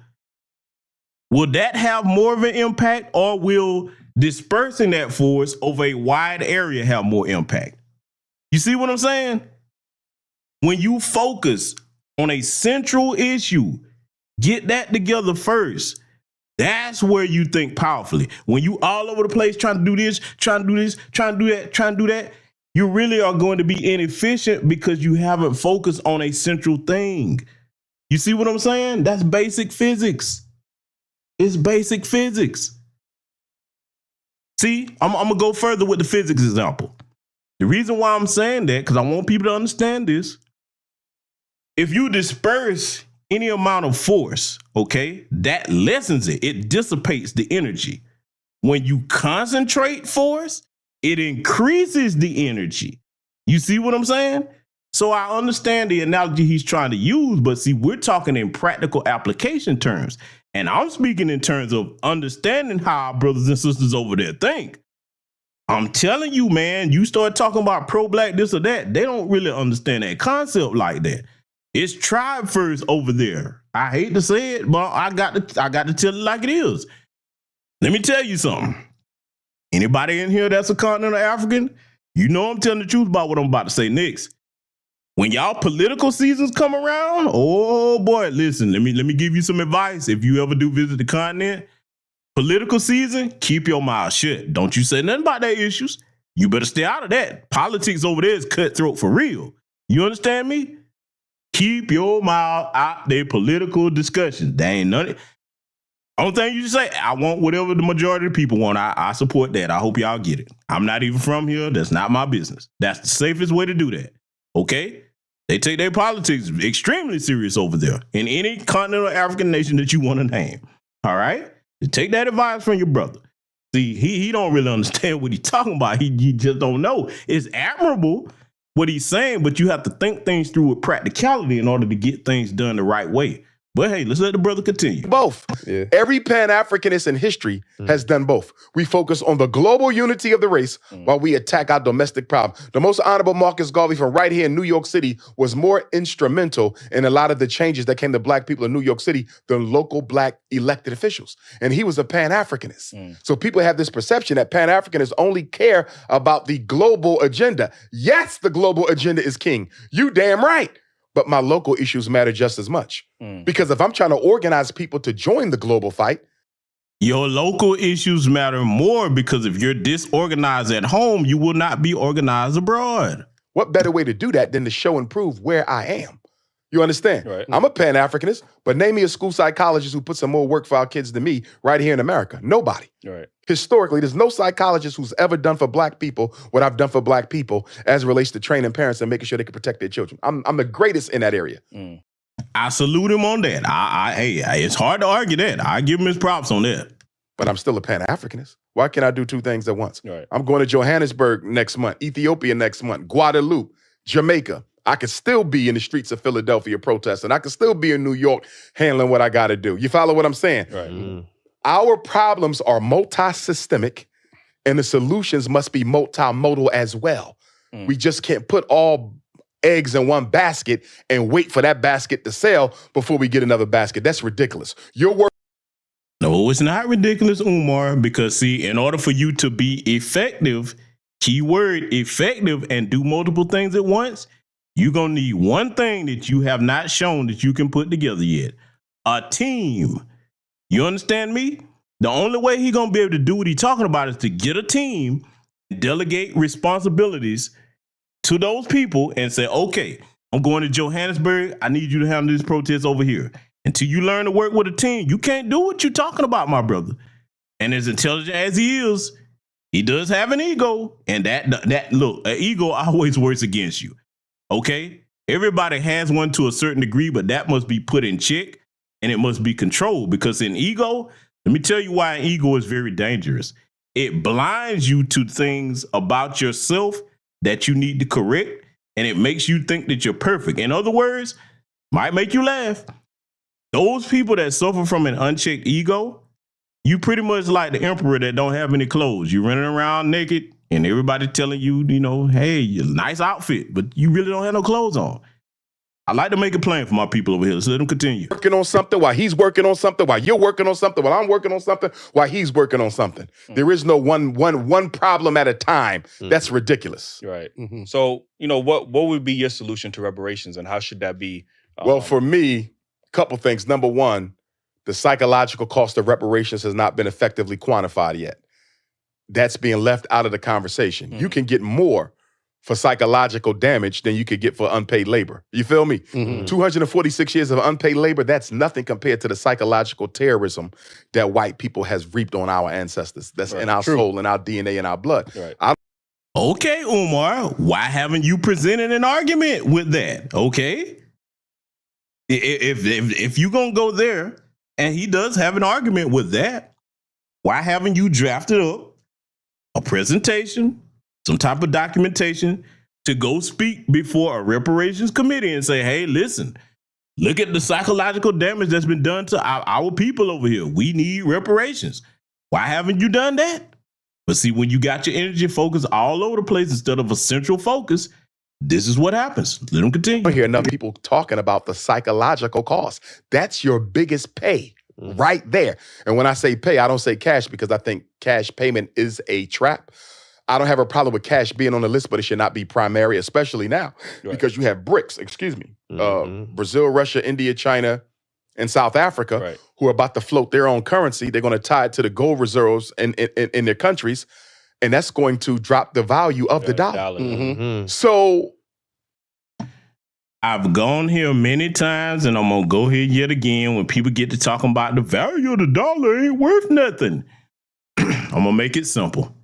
will that have more of an impact, or will dispersing that force over a wide area have more impact? You see what I'm saying? When you focus on a central issue, get that together first. That's where you think powerfully. When you all over the place trying to do this, trying to do this, trying to do that, trying to do that, you really are going to be inefficient because you haven't focused on a central thing. You see what I'm saying? That's basic physics. It's basic physics. See, I'm going to go further with the physics example. The reason why I'm saying that, because I want people to understand this. If you disperse any amount of force, okay, that lessens it. It dissipates the energy. When you concentrate force, it increases the energy. You see what I'm saying? So I understand the analogy he's trying to use, but see, we're talking in practical application terms. And I'm speaking in terms of understanding how our brothers and sisters over there think. I'm telling you, man, you start talking about pro-black this or that, they don't really understand that concept like that. It's tribe first over there. I hate to say it, but I got to tell it like it is. Let me tell you something. Anybody in here that's a continental African, you know I'm telling the truth about what I'm about to say next. When y'all political seasons come around, oh boy, listen, let me give you some advice. If you ever do visit the continent, political season, keep your mouth shut. Don't you say nothing about their issues. You better stay out of that. Politics over there is cutthroat for real. You understand me? Keep your mouth out their political discussions. They ain't none. Only thing you say, I want whatever the majority of the people want. I support that. I hope y'all get it. I'm not even from here. That's not my business. That's the safest way to do that. Okay? They take their politics extremely serious over there in any continental African nation that you want to name. All right? Take that advice from your brother. See, he don't really understand what he's talking about. He just don't know. It's admirable what he's saying, but you have to think things through with practicality in order to get things done the right way. But hey, let's let the brother continue. Both. Yeah. Every Pan-Africanist in history has done both. We focus on the global unity of the race while we attack our domestic problem. The most honorable Marcus Garvey from right here in New York City was more instrumental in a lot of the changes that came to black people in New York City than local black elected officials. And he was a Pan-Africanist. So people have this perception that Pan-Africanists only care about the global agenda. Yes, the global agenda is king. You damn right. But my local issues matter just as much. Because if I'm trying to organize people to join the global fight, your local issues matter more, because if you're disorganized at home, you will not be organized abroad. what better way to do that than to show and prove where I am? You understand? Right. I'm a Pan-Africanist, but name me a school psychologist who puts some more work for our kids than me right here in America. Nobody. Right. Historically, there's no psychologist who's ever done for black people what I've done for black people as it relates to training parents and making sure they can protect their children. I'm the greatest in that area. I salute him on that. Hey, it's hard to argue that. I give him his props on that. But I'm still a Pan-Africanist. Why can't I do two things at once? Right. I'm going to Johannesburg next month, Ethiopia next month, Guadeloupe, Jamaica. I could still be in the streets of Philadelphia protesting. I could still be in New York handling what I got to do. You follow what I'm saying? Right. Our problems are multi-systemic, and the solutions must be multimodal as well. We just can't put all eggs in one basket and wait for that basket to sell before we get another basket. That's ridiculous. Your work. No, it's not ridiculous, Umar, because see, in order for you to be effective, keyword effective, and do multiple things at once, you're going to need one thing that you have not shown that you can put together yet. A team. You understand me? The only way he's going to be able to do what he's talking about is to get a team, delegate responsibilities to those people and say, okay, I'm going to Johannesburg. I need you to handle this protest over here. Until you learn to work with a team, you can't do what you're talking about, my brother. And as intelligent as he is, he does have an ego. And that look, an ego always works against you. Okay? Everybody has one to a certain degree, but that must be put in check and it must be controlled, because in ego, let me tell you why an ego is very dangerous. It blinds you to things about yourself that you need to correct, and it makes you think that you're perfect. In other words, might make you laugh. Those people that suffer from an unchecked ego, you pretty much like the emperor that don't have any clothes. You're running around naked and everybody telling you, you know, hey, nice outfit, but you really don't have no clothes on. I like to make it plain for my people over here. So let them continue. Working on something while he's working on something, while you're working on something, while I'm working on something, while he's working on something. There is no one problem at a time. That's ridiculous. Right. So, you know, what would be your solution to reparations, and how should that be? Well, for me, a couple things. Number one, the psychological cost of reparations has not been effectively quantified yet. That's being left out of the conversation. You can get more for psychological damage than you could get for unpaid labor. You feel me? 246 years of unpaid labor, that's nothing compared to the psychological terrorism that white people has reaped on our ancestors. That's in our soul, in our DNA, in our blood. Right. Okay, Umar, why haven't you presented an argument with that? Okay? If you're going to go there, and he does have an argument with that, why haven't you drafted up a presentation, some type of documentation to go speak before a reparations committee and say, hey, listen, look at the psychological damage that's been done to our people over here. We need reparations. Why haven't you done that? But see, when you got your energy focused all over the place instead of a central focus, this is what happens. Let them continue. I hear enough people talking about the psychological cost. That's your biggest pay right there. And when I say pay, I don't say cash, because I think cash payment is a trap. I don't have a problem with cash being on the list, but it should not be primary, especially now, because you have BRICS, Brazil, Russia, India, China, and South Africa, who are about to float their own currency. They're going to tie it to the gold reserves in their countries, and that's going to drop the value of the dollar. So I've gone here many times, and I'm going to go here yet again when people get to talking about the value of the dollar ain't worth nothing. I'm going to make it simple.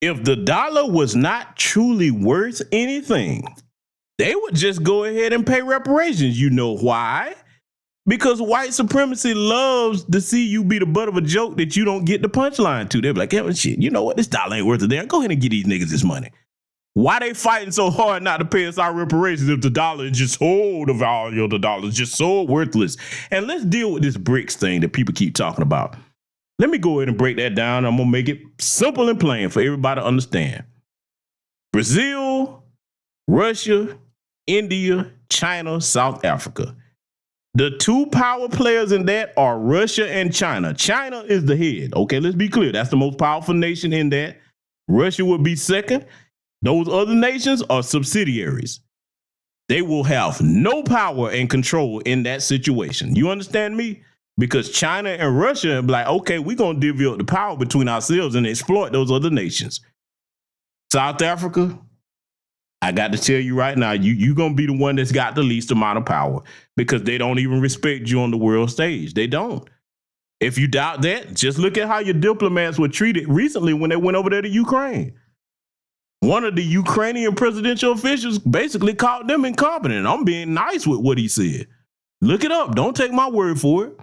If the dollar was not truly worth anything, they would just go ahead and pay reparations. You know why? Because white supremacy loves to see you be the butt of a joke that you don't get the punchline to. They're like, yeah, shit, you know what? This dollar ain't worth a damn. Go ahead and get these niggas this money. Why they fighting so hard not to pay us our reparations if the dollar is just, the value of the dollar is just so worthless? And let's deal with this BRICS thing that people keep talking about. Let me go ahead and break that down. I'm going to make it simple and plain for everybody to understand. Brazil, Russia, India, China, South Africa. The two power players in that are Russia and China. China is the head. Okay, let's be clear. That's the most powerful nation in that. Russia would be second. Those other nations are subsidiaries. They will have no power and control in that situation. You understand me? Because China and Russia are like, okay, we're going to divvy up the power between ourselves and exploit those other nations. South Africa, I got to tell you right now, you're going to be the one that's got the least amount of power because they don't even respect you on the world stage. They don't. If you doubt that, just look at how your diplomats were treated recently when they went over there to Ukraine. One of the Ukrainian presidential officials basically called them incompetent. I'm being nice with what he said. Look it up. Don't take my word for it.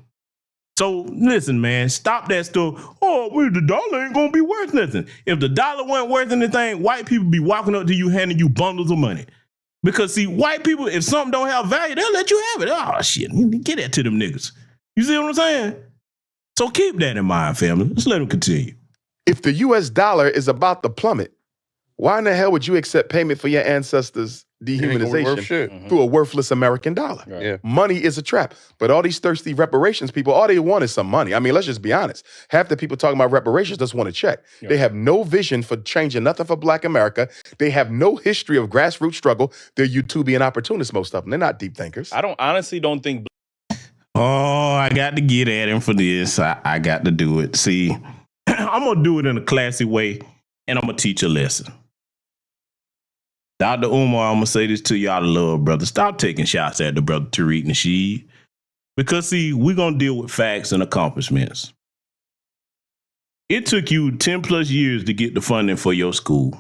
So listen, man, stop that stuff. The dollar ain't gonna be worth nothing. If the dollar wasn't worth anything, white people be walking up to you handing you bundles of money. Because see, white people, if something don't have value, they'll let you have it. Oh shit, get that to them niggas. You see what I'm saying? So keep that in mind, family. Let's let them continue. If the US dollar is about to plummet, why in the hell would you accept payment for your ancestors' dehumanization through a worthless American dollar? Right. Yeah. Money is a trap. But all these thirsty reparations people, all they want is some money. I mean, let's just be honest. Half the people talking about reparations just want to check. Yeah. They have no vision for changing nothing for Black America. They have no history of grassroots struggle. They're YouTubian opportunists, most of them. They're not deep thinkers. I honestly don't think. Oh, I got to get at him for this. I got to do it. See, I'm going to do it in a classy way, and I'm going to teach a lesson. Dr. Umar, I'm going to say this to you out of love, brother. Stop taking shots at the brother Tariq Nasheed. Because, see, we're going to deal with facts and accomplishments. It took you 10 plus years to get the funding for your school.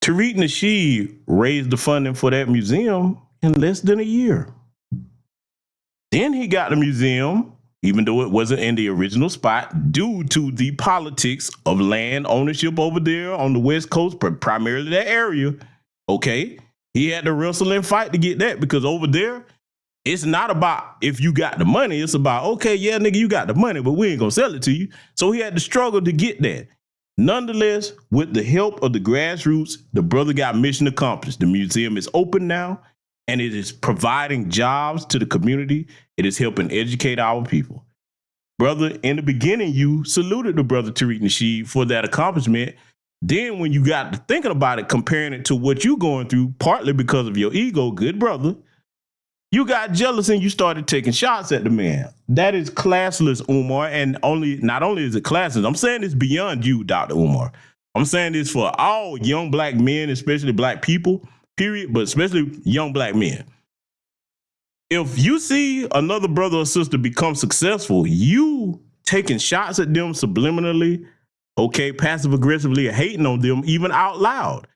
Tariq Nasheed raised the funding for that museum in less than a year. Then he got the museum, even though it wasn't in the original spot, due to the politics of land ownership over there on the West Coast, primarily that area. Okay, he had to wrestle and fight to get that because over there, it's not about if you got the money. It's about, okay, yeah, nigga, you got the money, but we ain't gonna sell it to you. So he had to struggle to get that. Nonetheless, with the help of the grassroots, the brother got mission accomplished. The museum is open now, and it is providing jobs to the community. It is helping educate our people. Brother, in the beginning, you saluted the brother Tariq Nasheed for that accomplishment. Then when you got to thinking about it, comparing it to what you're going through, partly because of your ego, good brother, you got jealous and you started taking shots at the man. That is classless, Umar, and not only is it classless, I'm saying this beyond you, Dr. Umar. I'm saying this for all young Black men, especially Black people, period, but especially young Black men. If you see another brother or sister become successful, you taking shots at them subliminally, okay, passive aggressively, hating on them even out loud.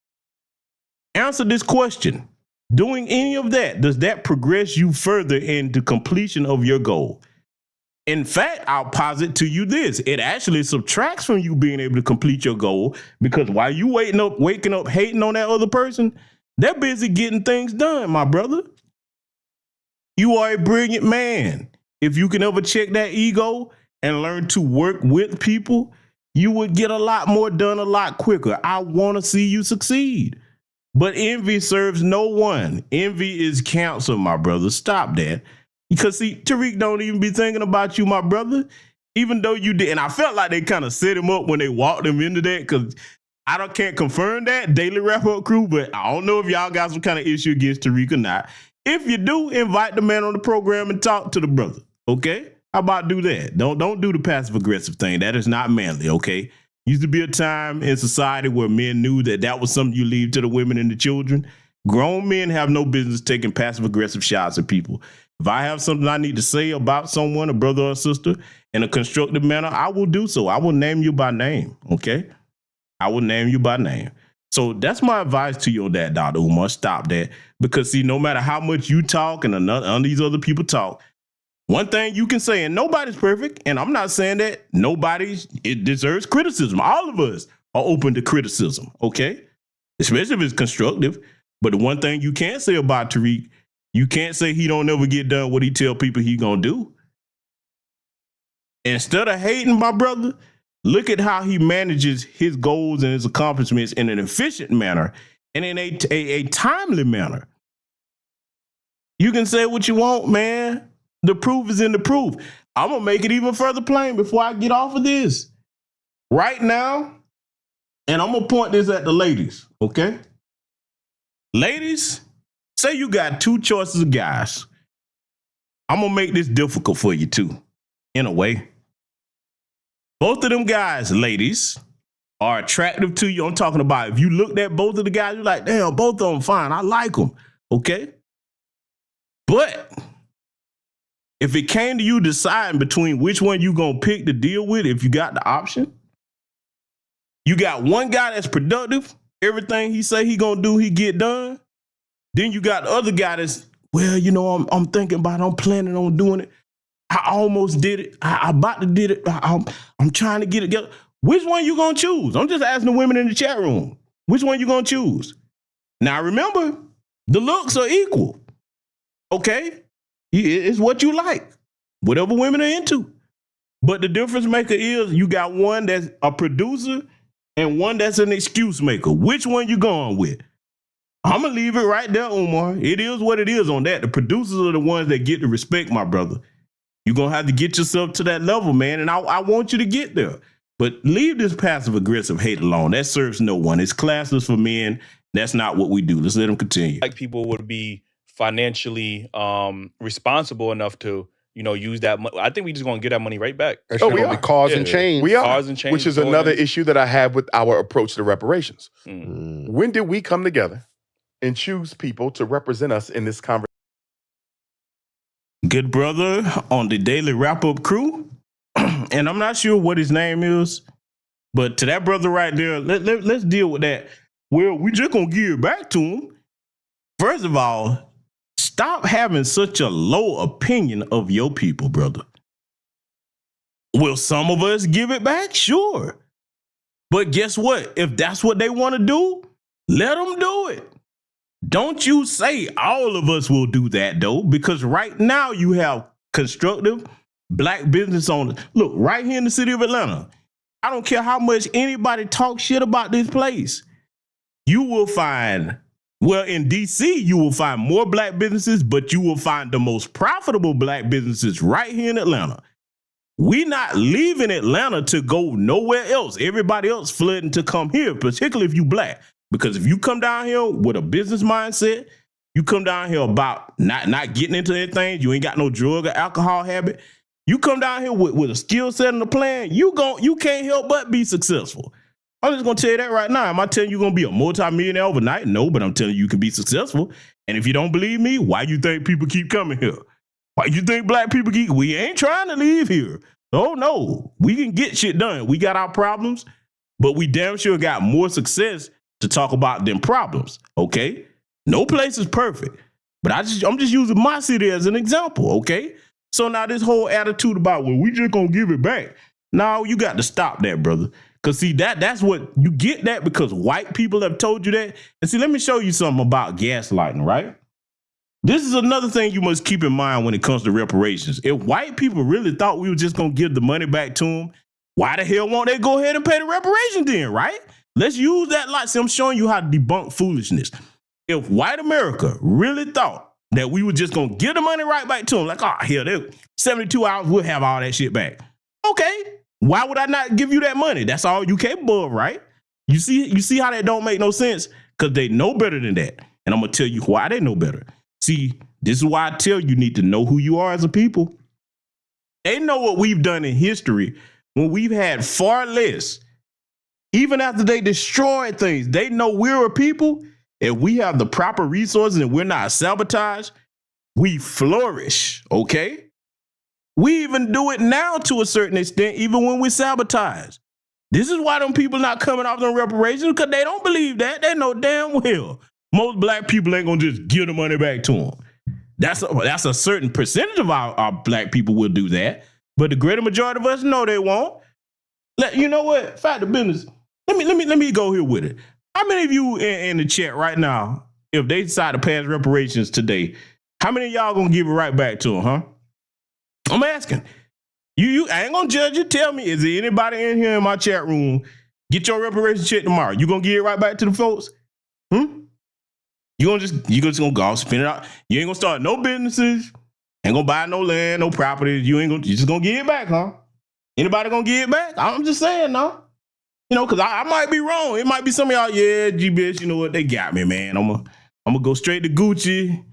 Answer this question. Doing any of that, does that progress you further into completion of your goal? In fact, I'll posit to you this. It actually subtracts from you being able to complete your goal because while you waking up hating on that other person, they're busy getting things done, my brother. You are a brilliant man. If you can ever check that ego and learn to work with people, you would get a lot more done a lot quicker. I want to see you succeed. But envy serves no one. Envy is cancer, my brother. Stop that. Because see, Tariq don't even be thinking about you, my brother. Even though you did. And I felt like they kind of set him up when they walked him into that because can't confirm that, Daily Wrap-Up Crew, but I don't know if y'all got some kind of issue against Tariq or not. If you do, invite the man on the program and talk to the brother, okay? How about do that? Don't do the passive-aggressive thing. That is not manly, okay? Used to be a time in society where men knew that was something you leave to the women and the children. Grown men have no business taking passive-aggressive shots at people. If I have something I need to say about someone, a brother or sister, in a constructive manner, I will do so. I will name you by name, okay? I will name you by name. So that's my advice to you on that, Dr. Umar. Stop that. Because, see, no matter how much you talk and these other people talk, one thing you can say, and nobody's perfect, and I'm not saying that it deserves criticism. All of us are open to criticism, okay? Especially if it's constructive. But the one thing you can't say about Tariq, you can't say he don't never get done what he tell people he gonna do. Instead of hating my brother, look at how he manages his goals and his accomplishments in an efficient manner and in a timely manner. You can say what you want, man. The proof is in the proof. I'm going to make it even further plain before I get off of this. Right now, and I'm going to point this at the ladies, okay? Ladies, say you got two choices of guys. I'm going to make this difficult for you too, in a way. Both of them guys, ladies, are attractive to you. I'm talking about if you looked at both of the guys, you're like, damn, both of them fine. I like them, okay? But if it came to you deciding between which one you gonna pick to deal with, if you got the option, you got one guy that's productive, everything he say he gonna do, he get done. Then you got the other guy that's, well, you know, I'm thinking about it, I'm planning on doing it. I almost did it. I about to did it. I'm trying to get it together. Which one you gonna choose? I'm just asking the women in the chat room. Which one you gonna choose? Now remember, the looks are equal. Okay? It's what you like. Whatever women are into. But the difference maker is you got one that's a producer and one that's an excuse maker. Which one you going with? I'm going to leave it right there, Umar. It is what it is on that. The producers are the ones that get the respect, my brother. You're going to have to get yourself to that level, man, and I want you to get there. But leave this passive-aggressive hate alone. That serves no one. It's classless for men. That's not what we do. Let's let them continue. Like people would be financially responsible enough to, you know, use that money. I think we just gonna get that money right back. That shit gonna be cars and chains. We are, cars and chains, which is another issue that I have with our approach to reparations. When did we come together and choose people to represent us in this conversation? Good brother on the Daily Wrap-Up crew, and I'm not sure what his name is, but to that brother right there, let's deal with that. Well, we just gonna give it back to him. First of all, stop having such a low opinion of your people, brother. Will some of us give it back? Sure. But guess what? If that's what they want to do, let them do it. Don't you say all of us will do that, though, because right now you have constructive black business owners. Look, right here in the city of Atlanta, I don't care how much anybody talks shit about this place. You will find... Well, in D.C., you will find more black businesses, but you will find the most profitable black businesses right here in Atlanta. We not leaving Atlanta to go nowhere else. Everybody else flooding to come here, particularly if you black. Because if you come down here with a business mindset, you come down here about not getting into anything, you ain't got no drug or alcohol habit, you come down here with a skill set and a plan, you can't help but be successful. I'm just going to tell you that right now. Am I telling you you're going to be a multi-millionaire overnight? No, but I'm telling you can be successful. And if you don't believe me, why you think people keep coming here? Why you think black people keep... We ain't trying to leave here. Oh, no. We can get shit done. We got our problems, but we damn sure got more success to talk about them problems, okay? No place is perfect, but I'm just using my city as an example, okay? So now this whole attitude about, well, we just going to give it back. No, you got to stop that, brother. Because, see, that's what you get that because white people have told you that. And see, let me show you something about gaslighting, right? This is another thing you must keep in mind when it comes to reparations. If white people really thought we were just going to give the money back to them, why the hell won't they go ahead and pay the reparations then, right? Let's use that like, see, I'm showing you how to debunk foolishness. If white America really thought that we were just going to give the money right back to them, like, oh, hell, 72 hours, we'll have all that shit back. Okay. Why would I not give you that money? That's all you capable of, right? You see how that don't make no sense? Because they know better than that. And I'm going to tell you why they know better. See, this is why I tell you need to know who you are as a people. They know what we've done in history when we've had far less. Even after they destroyed things, they know we're a people. If we have the proper resources and we're not sabotaged, we flourish, okay? We even do it now to a certain extent, even when we sabotage. This is why them people not coming off them reparations, because they don't believe that. They know damn well most black people ain't gonna just give the money back to them. That's a certain percentage of our black people will do that, but the greater majority of us know they won't. You know what? Fact of business. Let me go here with it. How many of you in the chat right now, if they decide to pass reparations today, how many of y'all gonna give it right back to them, huh? I'm asking. I ain't gonna judge you. Tell me, is there anybody in here in my chat room, get your reparations check tomorrow? You gonna give it right back to the folks? You just gonna go spend it out. You ain't gonna start no businesses, ain't gonna buy no land, no property. You just gonna give it back, huh? Anybody gonna give it back? I'm just saying, no. You know, because I might be wrong. It might be some of y'all, yeah, G-Bitch, you know what? They got me, man. I'm gonna go straight to Gucci.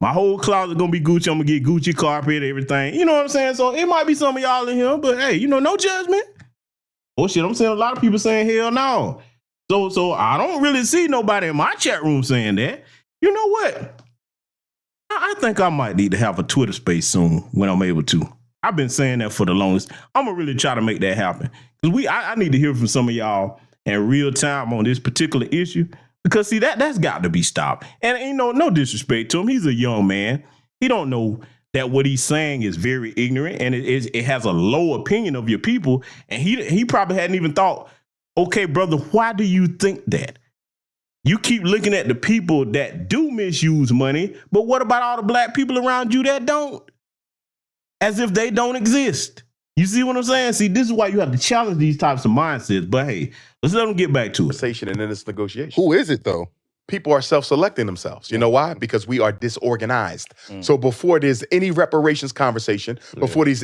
My whole closet gonna be Gucci. I'm gonna get Gucci carpet, everything. You know what I'm saying? So it might be some of y'all in here, but hey, you know, no judgment. Oh shit, I'm saying a lot of people saying hell no. So I don't really see nobody in my chat room saying that. You know what? I think I might need to have a Twitter space soon when I'm able to. I've been saying that for the longest. I'm gonna really try to make that happen. Because I need to hear from some of y'all in real time on this particular issue. Because see, that's got to be stopped. And you know, no disrespect to him. He's a young man. He don't know that what he's saying is very ignorant, and it has a low opinion of your people. And he probably hadn't even thought, okay, brother, why do you think that? You keep looking at the people that do misuse money, but what about all the black people around you that don't? As if they don't exist. You see what I'm saying? See, this is why you have to challenge these types of mindsets. But hey, let's let them get back to it. Conversation and then it's negotiation. Who is it though? People are self-selecting themselves. You know why? Because we are disorganized. So before there's any reparations conversation, before there's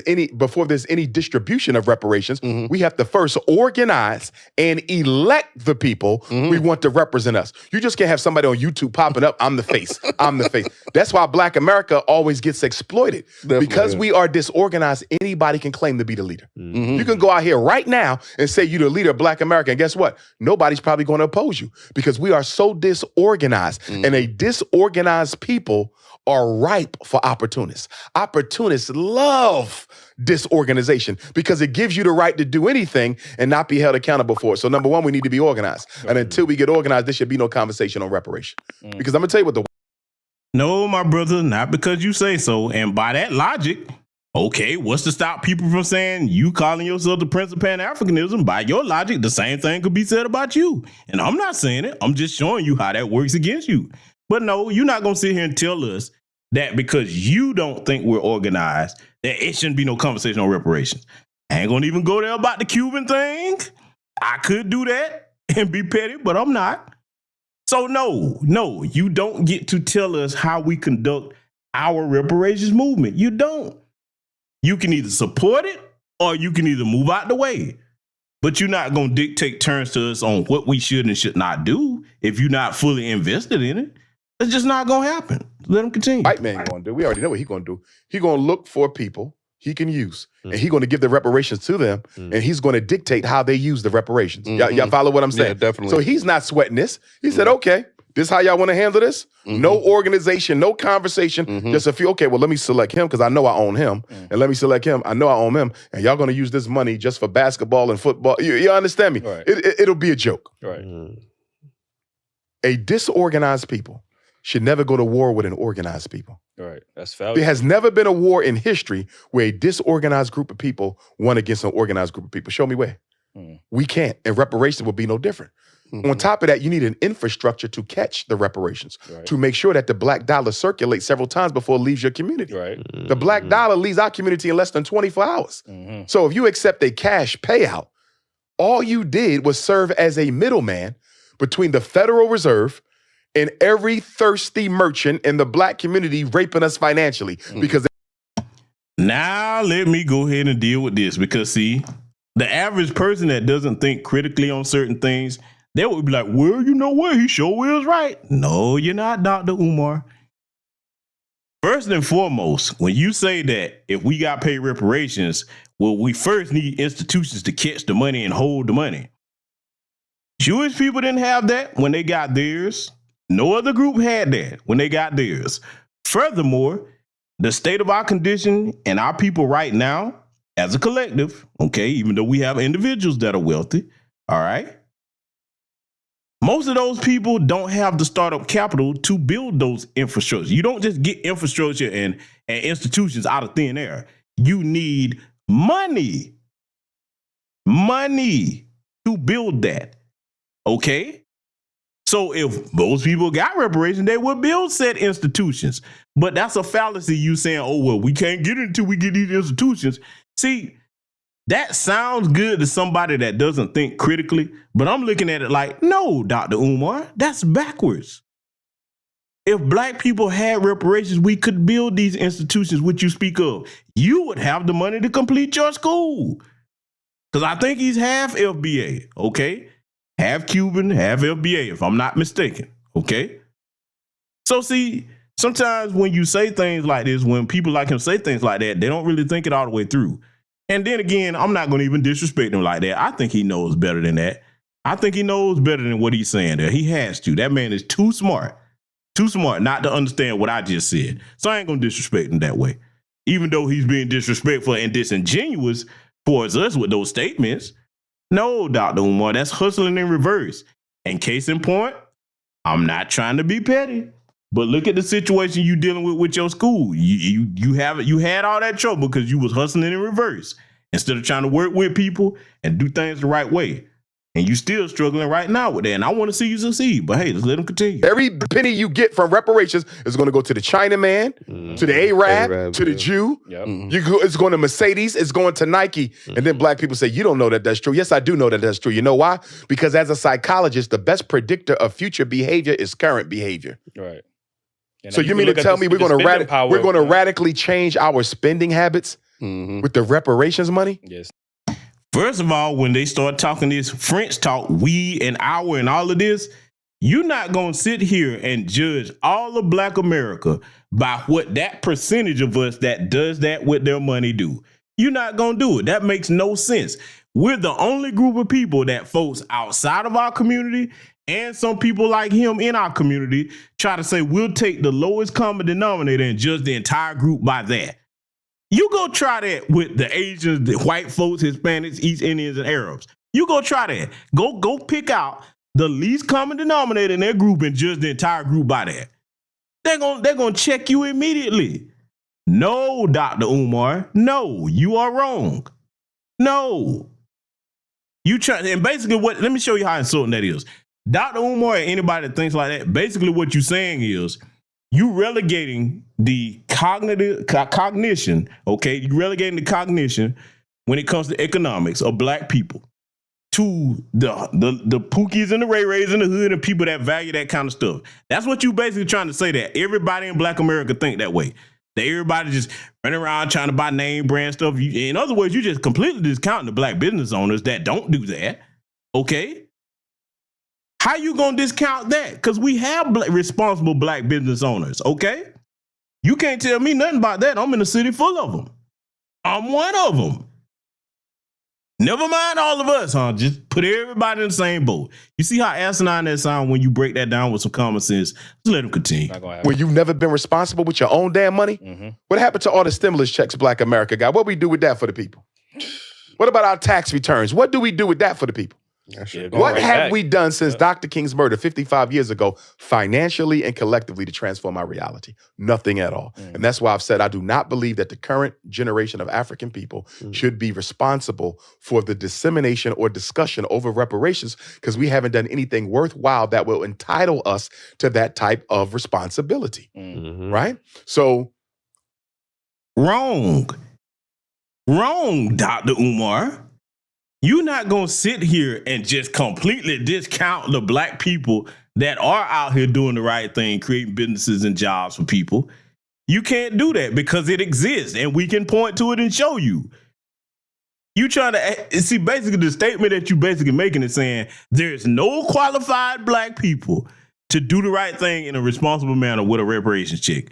any distribution of reparations, we have to first organize and elect the people we want to represent us. You just can't have somebody on YouTube popping up, I'm the face, I'm the face. That's why Black America always gets exploited. Because we are disorganized, anybody can claim to be the leader. You can go out here right now and say you're the leader of Black America, and guess what? Nobody's probably going to oppose you because we are so disorganized. And a disorganized people are ripe for opportunists. Opportunists love disorganization because it gives you the right to do anything and not be held accountable for it. So number one, we need to be organized. And until we get organized, there should be no conversation on reparation. Because I'm gonna tell you what No, my brother, not because you say so. And by that logic, okay, what's to stop people from saying you calling yourself the Prince of Pan-Africanism? By your logic, the same thing could be said about you. And I'm not saying it. I'm just showing you how that works against you. But no, you're not going to sit here and tell us that because you don't think we're organized, that it shouldn't be no conversation on reparations. I ain't going to even go there about the Cuban thing. I could do that and be petty, but I'm not. So no, you don't get to tell us how we conduct our reparations movement. You don't. You can either support it or you can either move out the way. But you're not going to dictate terms to us on what we should and should not do if you're not fully invested in it. It's just not going to happen. Let him continue. white man going to do, we already know what he's going to do. He's going to look for people he can use. And he's going to give the reparations to them. And he's going to dictate how they use the reparations. Y'all follow what I'm saying? Yeah, definitely. So he's not sweating this. He said, okay, this is how y'all want to handle this? No organization, no conversation. Just a few, okay, well, let me select him because I know I own him. And let me select him. I know I own him. And y'all going to use this money just for basketball and football. You understand me? Right. It'll be a joke. Right. A disorganized people should never go to war with an organized people. Right. That's valid. There has never been a war in history where a disorganized group of people won against an organized group of people. Show me where. We can't. And reparations will be no different. On top of that, you need an infrastructure to catch the reparations, to make sure that the black dollar circulates several times before it leaves your community. Right. The black dollar leaves our community in less than 24 hours. So if you accept a cash payout, all you did was serve as a middleman between the Federal Reserve and every thirsty merchant in the black community raping us financially. Because Now let me go ahead and deal with this because see, the average person that doesn't think critically on certain things, they would be like, well, you know what? He sure is right. No, you're not, Dr. Umar. First and foremost, when you say that if we got paid reparations, well, we first need institutions to catch the money and hold the money. Jewish people didn't have that when they got theirs. No other group had that when they got theirs. Furthermore, the state of our condition and our people right now, as a collective, okay, even though we have individuals that are wealthy, all right, most of those people don't have the startup capital to build those infrastructures. You don't just get infrastructure and institutions out of thin air. You need money to build that, okay? So if those people got reparations, they would build said institutions. But that's a fallacy, you saying, oh, well, we can't get it until we get these institutions. See, that sounds good to somebody that doesn't think critically, but I'm looking at it like, no, Dr. Umar, that's backwards. If black people had reparations, we could build these institutions which you speak of. You would have the money to complete your school. Because I think he's half FBA, okay? Half Cuban, half FBA, if I'm not mistaken, okay? So see, sometimes when you say things like this, when people like him say things like that, they don't really think it all the way through. And then again, I'm not going to even disrespect him like that. I think he knows better than that. I think he knows better than what he's saying there. He has to. That man is too smart not to understand what I just said. So I ain't going to disrespect him that way. Even though he's being disrespectful and disingenuous towards us with those statements. No, Dr. Umar, that's hustling in reverse. And case in point, I'm not trying to be petty, but look at the situation you dealing with your school. You had all that trouble because you was hustling in reverse instead of trying to work with people and do things the right way. And you still struggling right now with that. And I want to see you succeed. But hey, let's let them continue. Every penny you get from reparations is going to go to the Chinaman, to the Arab, to the Jew. Yep. It's going to Mercedes. It's going to Nike. And then black people say, you don't know that that's true. Yes, I do know that that's true. You know why? Because as a psychologist, the best predictor of future behavior is current behavior. Right. And so you mean to tell me we're going to radically change our spending habits with the reparations money? Yes. First of all, when they start talking this French talk, we and our and all of this, you're not going to sit here and judge all of Black America by what that percentage of us that does that with their money do. You're not going to do it. That makes no sense. We're the only group of people that folks outside of our community and some people like him in our community try to say we'll take the lowest common denominator and judge the entire group by that. You go try that with the Asians, the white folks, Hispanics, East Indians, and Arabs. You go try that. Go pick out the least common denominator in their group and judge the entire group by that. They're gonna check you immediately. No, Dr. Umar. No, you are wrong. No. You try, and basically let me show you how insulting that is. Dr. Umar and anybody that thinks like that, basically what you're saying is you relegating the cognition, okay? You relegating the cognition when it comes to economics of Black people to the Pookies and the Ray Rays in the hood and people that value that kind of stuff. That's what you basically trying to say, that everybody in Black America think that way. That everybody just running around trying to buy name brand stuff. In other words, you just completely discounting the Black business owners that don't do that, okay? How you gonna discount that? Because we have responsible Black business owners, okay? You can't tell me nothing about that. I'm in a city full of them. I'm one of them. Never mind all of us, huh? Just put everybody in the same boat. You see how asinine that sounds when you break that down with some common sense? Just let them continue. When you've never been responsible with your own damn money? Mm-hmm. What happened to all the stimulus checks Black America got? What we do with that for the people? What about our tax returns? What do we do with that for the people? What have we done since Dr. King's murder 55 years ago, financially and collectively, to transform our reality? Nothing at all. And that's why I've said I do not believe that the current generation of African people should be responsible for the dissemination or discussion over reparations, because we haven't done anything worthwhile that will entitle us to that type of responsibility. Right? So, wrong, Dr. Umar. You're not going to sit here and just completely discount the Black people that are out here doing the right thing, creating businesses and jobs for people. You can't do that because it exists and we can point to it and show you. You trying to see, basically the statement that you basically making is saying there's no qualified Black people to do the right thing in a responsible manner with a reparations check.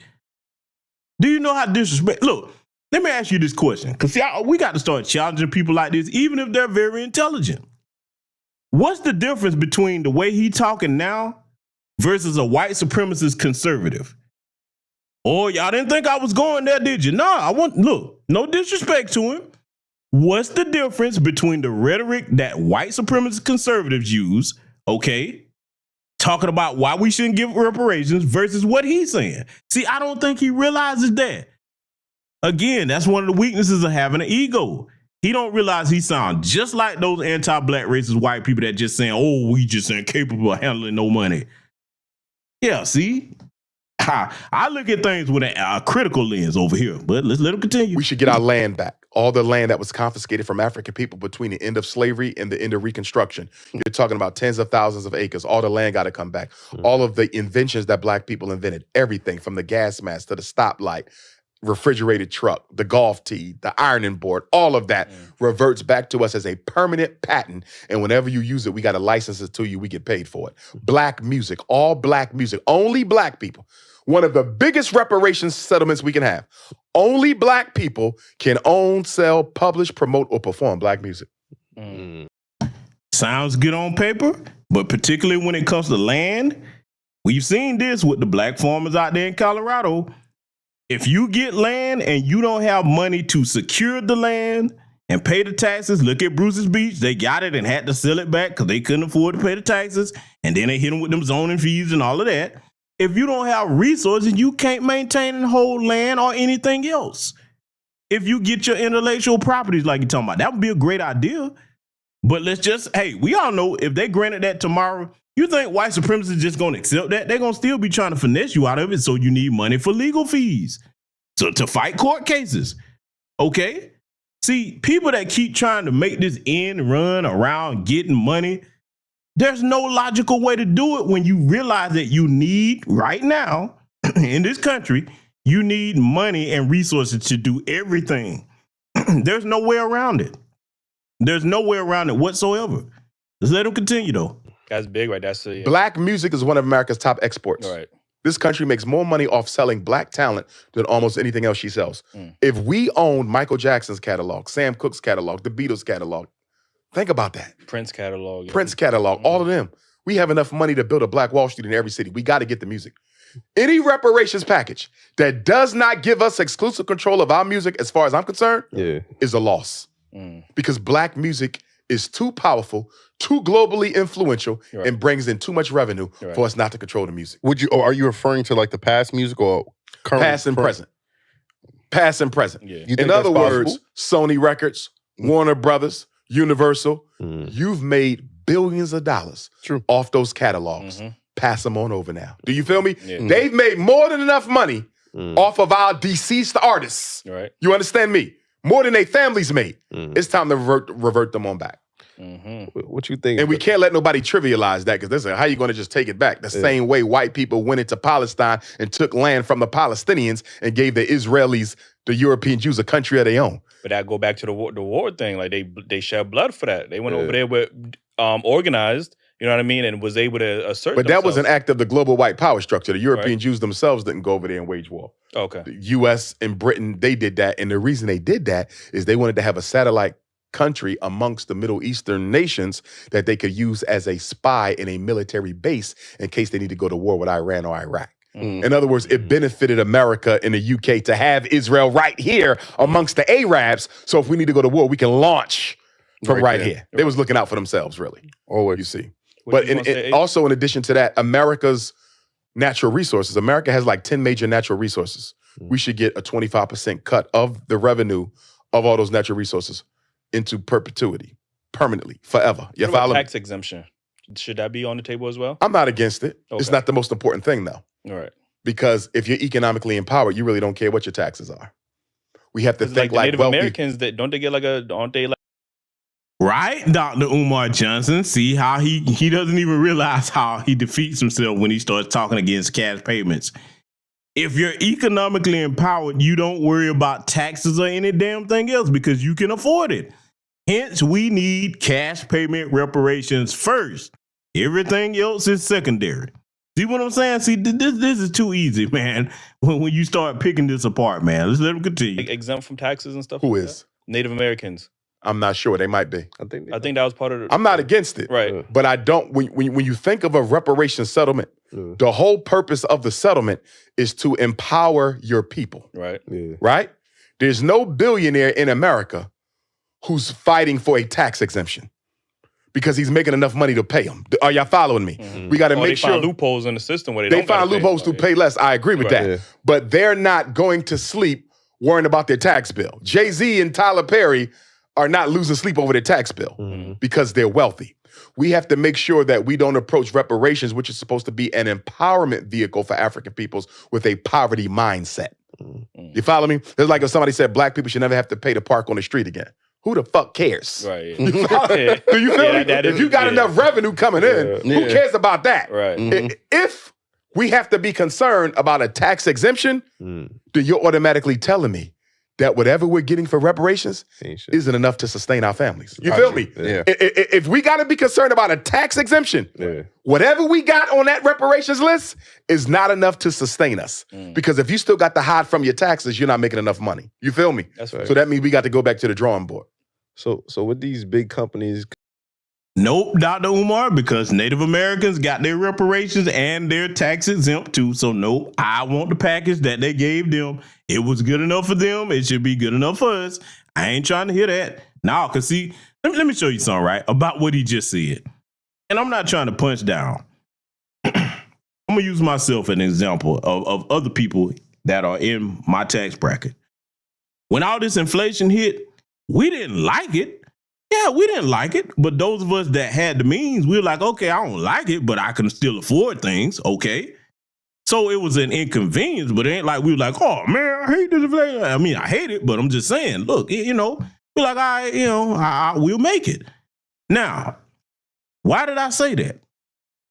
Do you know how disrespect? Look, let me ask you this question, because we got to start challenging people like this, even if they're very intelligent. What's the difference between the way he talking now versus a white supremacist conservative? Oh, y'all didn't think I was going there, did you? No, look, no disrespect to him. What's the difference between the rhetoric that white supremacist conservatives use, okay, talking about why we shouldn't give reparations versus what he's saying? See, I don't think he realizes that. Again, that's one of the weaknesses of having an ego. He don't realize he sounds just like those anti-black racist white people that just saying, oh, we just incapable of handling no money. Yeah, see? I look at things with a critical lens over here, but let's let him continue. We should get our land back. All the land that was confiscated from African people between the end of slavery and the end of Reconstruction. You're talking about tens of thousands of acres. All the land got to come back. All of the inventions that black people invented, everything from the gas mask to the stoplight, refrigerated truck, the golf tee, the ironing board, all of that reverts back to us as a permanent patent. And whenever you use it, we got to license it to you. We get paid for it. Black music, all black music, only black people. One of the biggest reparations settlements we can have. Only black people can own, sell, publish, promote, or perform black music. Sounds good on paper, but particularly when it comes to land, we've seen this with the black farmers out there in Colorado. If you get land and you don't have money to secure the land and pay the taxes, look at Bruce's Beach. They got it and had to sell it back because they couldn't afford to pay the taxes. And then they hit them with them zoning fees and all of that. If you don't have resources, you can't maintain and hold land or anything else. If you get your intellectual properties like you're talking about, that would be a great idea. But let's just, hey, we all know if they granted that tomorrow, you think white supremacists just going to accept that? They're going to still be trying to finesse you out of it, so you need money for legal fees. So to fight court cases, okay? See, people that keep trying to make this end run around getting money, there's no logical way to do it when you realize that you need, right now, in this country, you need money and resources to do everything. There's no way around it. There's no way around it whatsoever. Let's let him continue, though. That's big, right? That's yeah. Black music is one of America's top exports. All right. This country makes more money off selling black talent than almost anything else she sells. If we owned Michael Jackson's catalog, Sam Cooke's catalog, the Beatles catalog, think about that. Prince catalog. Yeah. Prince catalog, all of them. We have enough money to build a Black Wall Street in every city. We got to get the music. Any reparations package that does not give us exclusive control of our music, as far as I'm concerned, is a loss. Because black music is too powerful, too globally influential, and brings in too much revenue for us not to control the music. Would you, or are you referring to like the past music or current? Past and present. Past and present. You think In that's other words, possible? Sony Records, Warner Brothers, Universal, you've made billions of dollars off those catalogs. Pass them on over now. Do you feel me? They've made more than enough money off of our deceased artists. Right. You understand me? More than their families made. It's time to revert them on back. What you think? And we can't let nobody trivialize that, because how are you going to just take it back? The same way white people went into Palestine and took land from the Palestinians and gave the Israelis, the European Jews, a country of their own. But that go back to the war thing. Like they shed blood for that. They went over there with organized, you know what I mean, and was able to assert But that themselves. was an act of the global white power structure. The European Jews themselves didn't go over there and wage war. Okay. The U.S. and Britain, they did that. And the reason they did that is they wanted to have a satellite country amongst the Middle Eastern nations that they could use as a spy in a military base in case they need to go to war with Iran or Iraq. In other words, it benefited America and the UK to have Israel right here amongst the Arabs. So if we need to go to war, we can launch from right here. They was looking out for themselves, really. Always. You see. What But you gonna say, also, in addition to that, America's natural resources. America has like 10 major natural resources. We should get a 25% cut of the revenue of all those natural resources into perpetuity, permanently, forever. You what about follow me? tax exemption? Should that be on the table as well? I'm not against it. It's Okay. not the most important thing, though. All right. Because if you're economically empowered, you really don't care what your taxes are. We have to Because think like the like Native wealthy. Americans, that don't they get like aren't they like Right, Dr. Umar Johnson. See how he doesn't even realize how he defeats himself when he starts talking against cash payments. If you're economically empowered, you don't worry about taxes or any damn thing else because you can afford it. Hence, we need cash payment reparations first. Everything else is secondary. See what I'm saying? See, this is too easy, man. When you start picking this apart, man. Let's let them continue. exempt from taxes and stuff? Who like is? that? Native Americans. I'm not sure. They might be. I think that was part of the. I'm not against it. Right. But I don't, when you think of a reparations settlement, the whole purpose of the settlement is to empower your people, Right. right? There's no billionaire in America who's fighting for a tax exemption because he's making enough money to pay them. Are y'all following me? We got to make sure. They find loopholes in the system where they find loopholes to pay less. I agree with that. Yeah. But they're not going to sleep worrying about their tax bill. Jay-Z and Tyler Perry are not losing sleep over their tax bill because they're wealthy. We have to make sure that we don't approach reparations, which is supposed to be an empowerment vehicle for African peoples, with a poverty mindset. You follow me? It's like if somebody said black people should never have to pay to park on the street again. Who the fuck cares? Right. Do you feel me? If you got enough revenue coming in, who cares about that? Right. If we have to be concerned about a tax exemption, then you're automatically telling me that whatever we're getting for reparations isn't enough to sustain our families. You feel me? Yeah. If we got to be concerned about a tax exemption, whatever we got on that reparations list is not enough to sustain us. Because if you still got to hide from your taxes, you're not making enough money. You feel me? That's right. So that means we got to go back to the drawing board. So with these big companies, Nope, Dr. Umar, because Native Americans got their reparations and their tax exempt too. So nope, I want the package that they gave them. It was good enough for them. It should be good enough for us. I ain't trying to hear that. Now, because see, let me show you something, right, about what he just said. And I'm not trying to punch down. I'm going to use myself as an example of other people that are in my tax bracket. When all this inflation hit, we didn't like it. Yeah, we didn't like it, but those of us that had the means, we were like, okay, I don't like it, but I can still afford things, okay? So it was an inconvenience, but it ain't like we were like, oh, man, I hate this inflation. I mean, I hate it, but I'm just saying, look, we're like, all right, we'll make it. Now, why did I say that?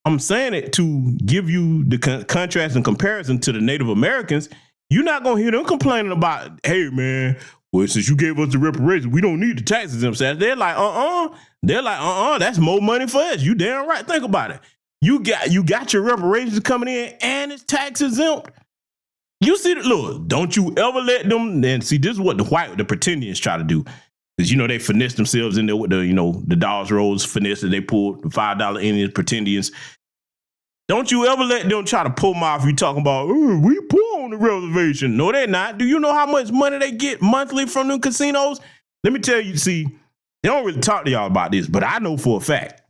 I'm saying it to give you the contrast and comparison to the Native Americans. You're not going to hear them complaining about, hey, man, well, since you gave us the reparations, we don't need the tax exempt status. They're like, They're like, that's more money for us. You damn right. Think about it. You got your reparations coming in and it's tax exempt. You see, look, don't you ever let them, and see, this is what the pretendians try to do. Because, they finesse themselves in there with the Dawes Rose finesse that they pulled, the $5 Indians, pretendians. Don't you ever let them try to pull them off. You talking about, we poor on the reservation. No, they're not. Do you know how much money they get monthly from them casinos? Let me tell you, see, they don't really talk to y'all about this, but I know for a fact.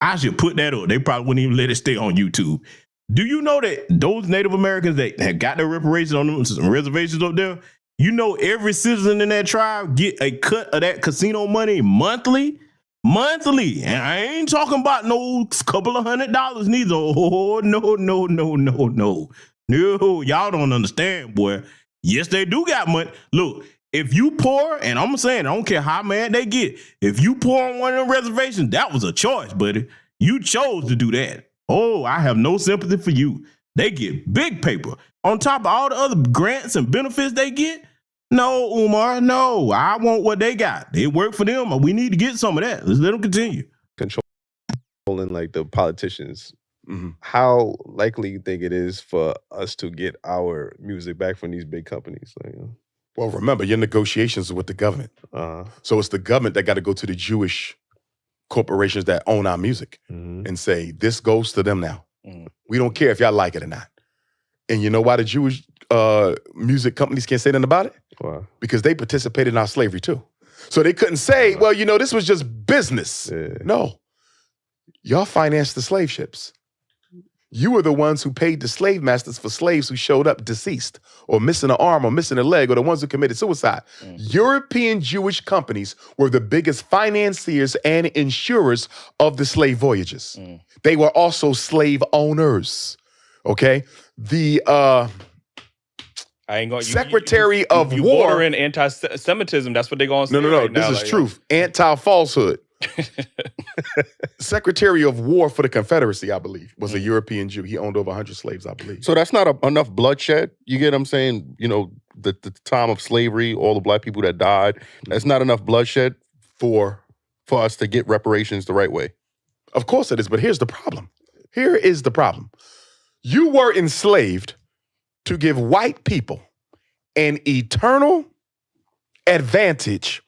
I should put that up. They probably wouldn't even let it stay on YouTube. Do you know that those Native Americans that have got their reparations on them, some reservations up there, every citizen in that tribe get a cut of that casino money monthly? Monthly. And I ain't talking about no couple of $100 neither. Oh, no. No, y'all don't understand, boy. Yes, they do got money. Look, if you poor, and I'm saying, I don't care how mad they get, if you poor on one of them reservations, that was a choice, buddy. You chose to do that. Oh, I have no sympathy for you. They get big paper. On top of all the other grants and benefits they get, no, Umar, no. I want what they got. They work for them. We need to get some of that. Let's let them continue. Controlling like the politicians. Mm-hmm. How likely you think it is for us to get our music back from these big companies? Well, remember, your negotiations are with the government. So it's the government that got to go to the Jewish corporations that own our music and say, this goes to them now. We don't care if y'all like it or not. And you know why the Jewish music companies can't say nothing about it? Why? Because they participated in our slavery too. So they couldn't say, well, this was just business. Yeah. No. Y'all financed the slave ships. You were the ones who paid the slave masters for slaves who showed up deceased or missing an arm or missing a leg, or the ones who committed suicide. European Jewish companies were the biggest financiers and insurers of the slave voyages. They were also slave owners. Okay? The Secretary of you War. Border in anti-Semitism. That's what they're going to say. No. Right This now, is truth. Anti-falsehood. Secretary of War for the Confederacy, I believe, was a European Jew. He owned over 100 slaves, I believe. So that's not enough bloodshed. You get what I'm saying? The time of slavery, all the black people that died, that's not enough bloodshed for us to get reparations the right way. Of course it is, but here's the problem. Here is the problem. You were enslaved to give white people an eternal advantage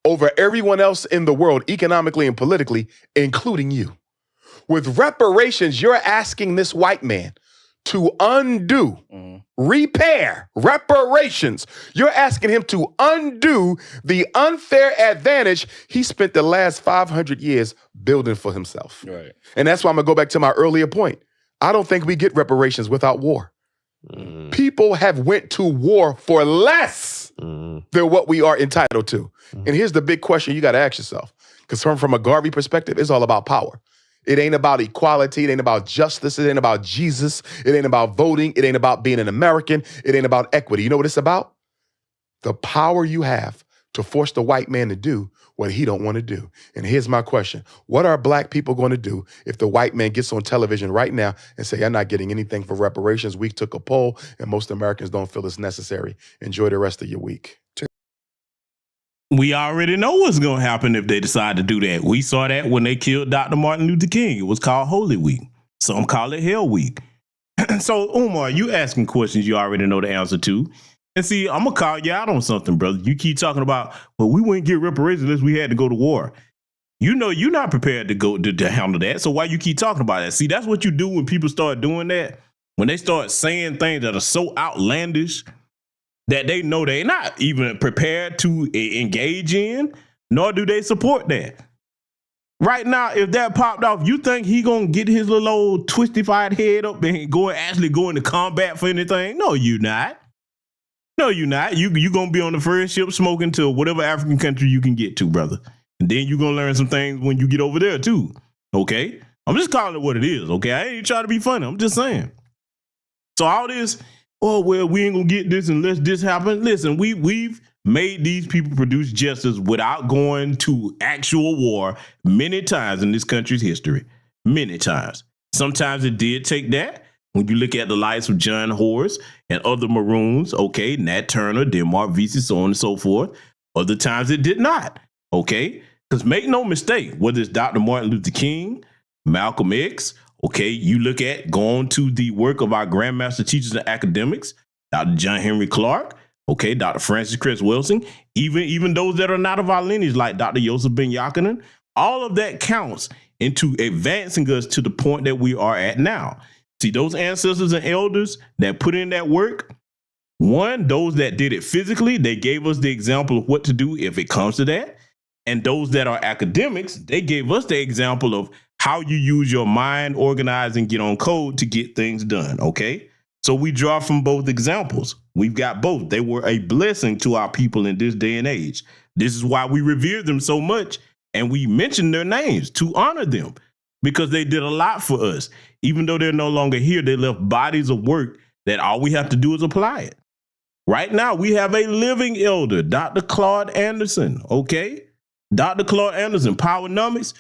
over everyone else in the world, economically and politically, including you. With reparations, you're asking this white man to undo, repair, reparations. You're asking him to undo the unfair advantage he spent the last 500 years building for himself. Right. And that's why I'm going to go back to my earlier point. I don't think we get reparations without war. People have went to war for less than what we are entitled to. And here's the big question you got to ask yourself. Because from a Garvey perspective, it's all about power. It ain't about equality. It ain't about justice. It ain't about Jesus. It ain't about voting. It ain't about being an American. It ain't about equity. You know what it's about? The power you have to force the white man to do what he don't want to do. And here's my question. What are black people going to do if the white man gets on television right now and say, I'm not getting anything for reparations? We took a poll and most Americans don't feel it's necessary. Enjoy the rest of your week. We already know what's going to happen if they decide to do that. We saw that when they killed Dr. Martin Luther King. It was called Holy Week. Some call it Hell Week. So, Umar, you asking questions you already know the answer to. And see, I'm going to call you out on something, brother. You keep talking about, well, we wouldn't get reparations unless we had to go to war. You know you're not prepared to go to handle that. So why you keep talking about that? See, that's what you do when people start doing that. When they start saying things that are so outlandish that they know they're not even prepared to engage in, nor do they support that. Right now, if that popped off, you think he gonna get his little old twistified head up and actually go into combat for anything? No, you not. No, you not. You gonna be on the first ship smoking to whatever African country you can get to, brother. And then you gonna learn some things when you get over there too. Okay? I'm just calling it what it is, okay? I ain't trying to be funny. I'm just saying. So all this, oh, well, we ain't gonna get this unless this happens. Listen, we've made these people produce justice without going to actual war many times in this country's history. Many times. Sometimes it did take that. When you look at the lives of John Horace and other Maroons, okay, Nat Turner, Denmark Vesey, so on and so forth. Other times it did not, okay? Because make no mistake, whether it's Dr. Martin Luther King, Malcolm X, okay, you look at going to the work of our grandmaster teachers and academics, Dr. John Henry Clark, okay, Dr. Francis Cress Wilson, even those that are not of our lineage, like Dr. Joseph Ben Jochannan, all of that counts into advancing us to the point that we are at now. See, those ancestors and elders that put in that work, one, those that did it physically, they gave us the example of what to do if it comes to that. And those that are academics, they gave us the example of how you use your mind, organize, and get on code to get things done, okay? So we draw from both examples. We've got both. They were a blessing to our people in this day and age. This is why we revere them so much, and we mention their names to honor them, because they did a lot for us. Even though they're no longer here, they left bodies of work that all we have to do is apply it. Right now, we have a living elder, Dr. Claude Anderson, okay? Dr. Claude Anderson, Powernomics.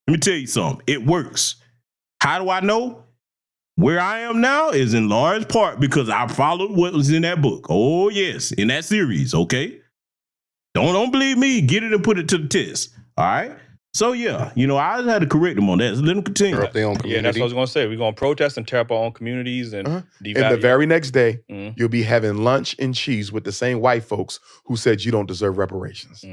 Let me tell you something. It works. How do I know? Where I am now is in large part because I followed what was in that book. Oh, yes, in that series, okay? Don't believe me. Get it and put it to the test, all right? So, yeah, I just had to correct them on that. So let them continue. Tear up their own community. Yeah, that's what I was going to say. We're going to protest and tear up our own communities and devalue. And the very next day, you'll be having lunch and cheese with the same white folks who said you don't deserve reparations.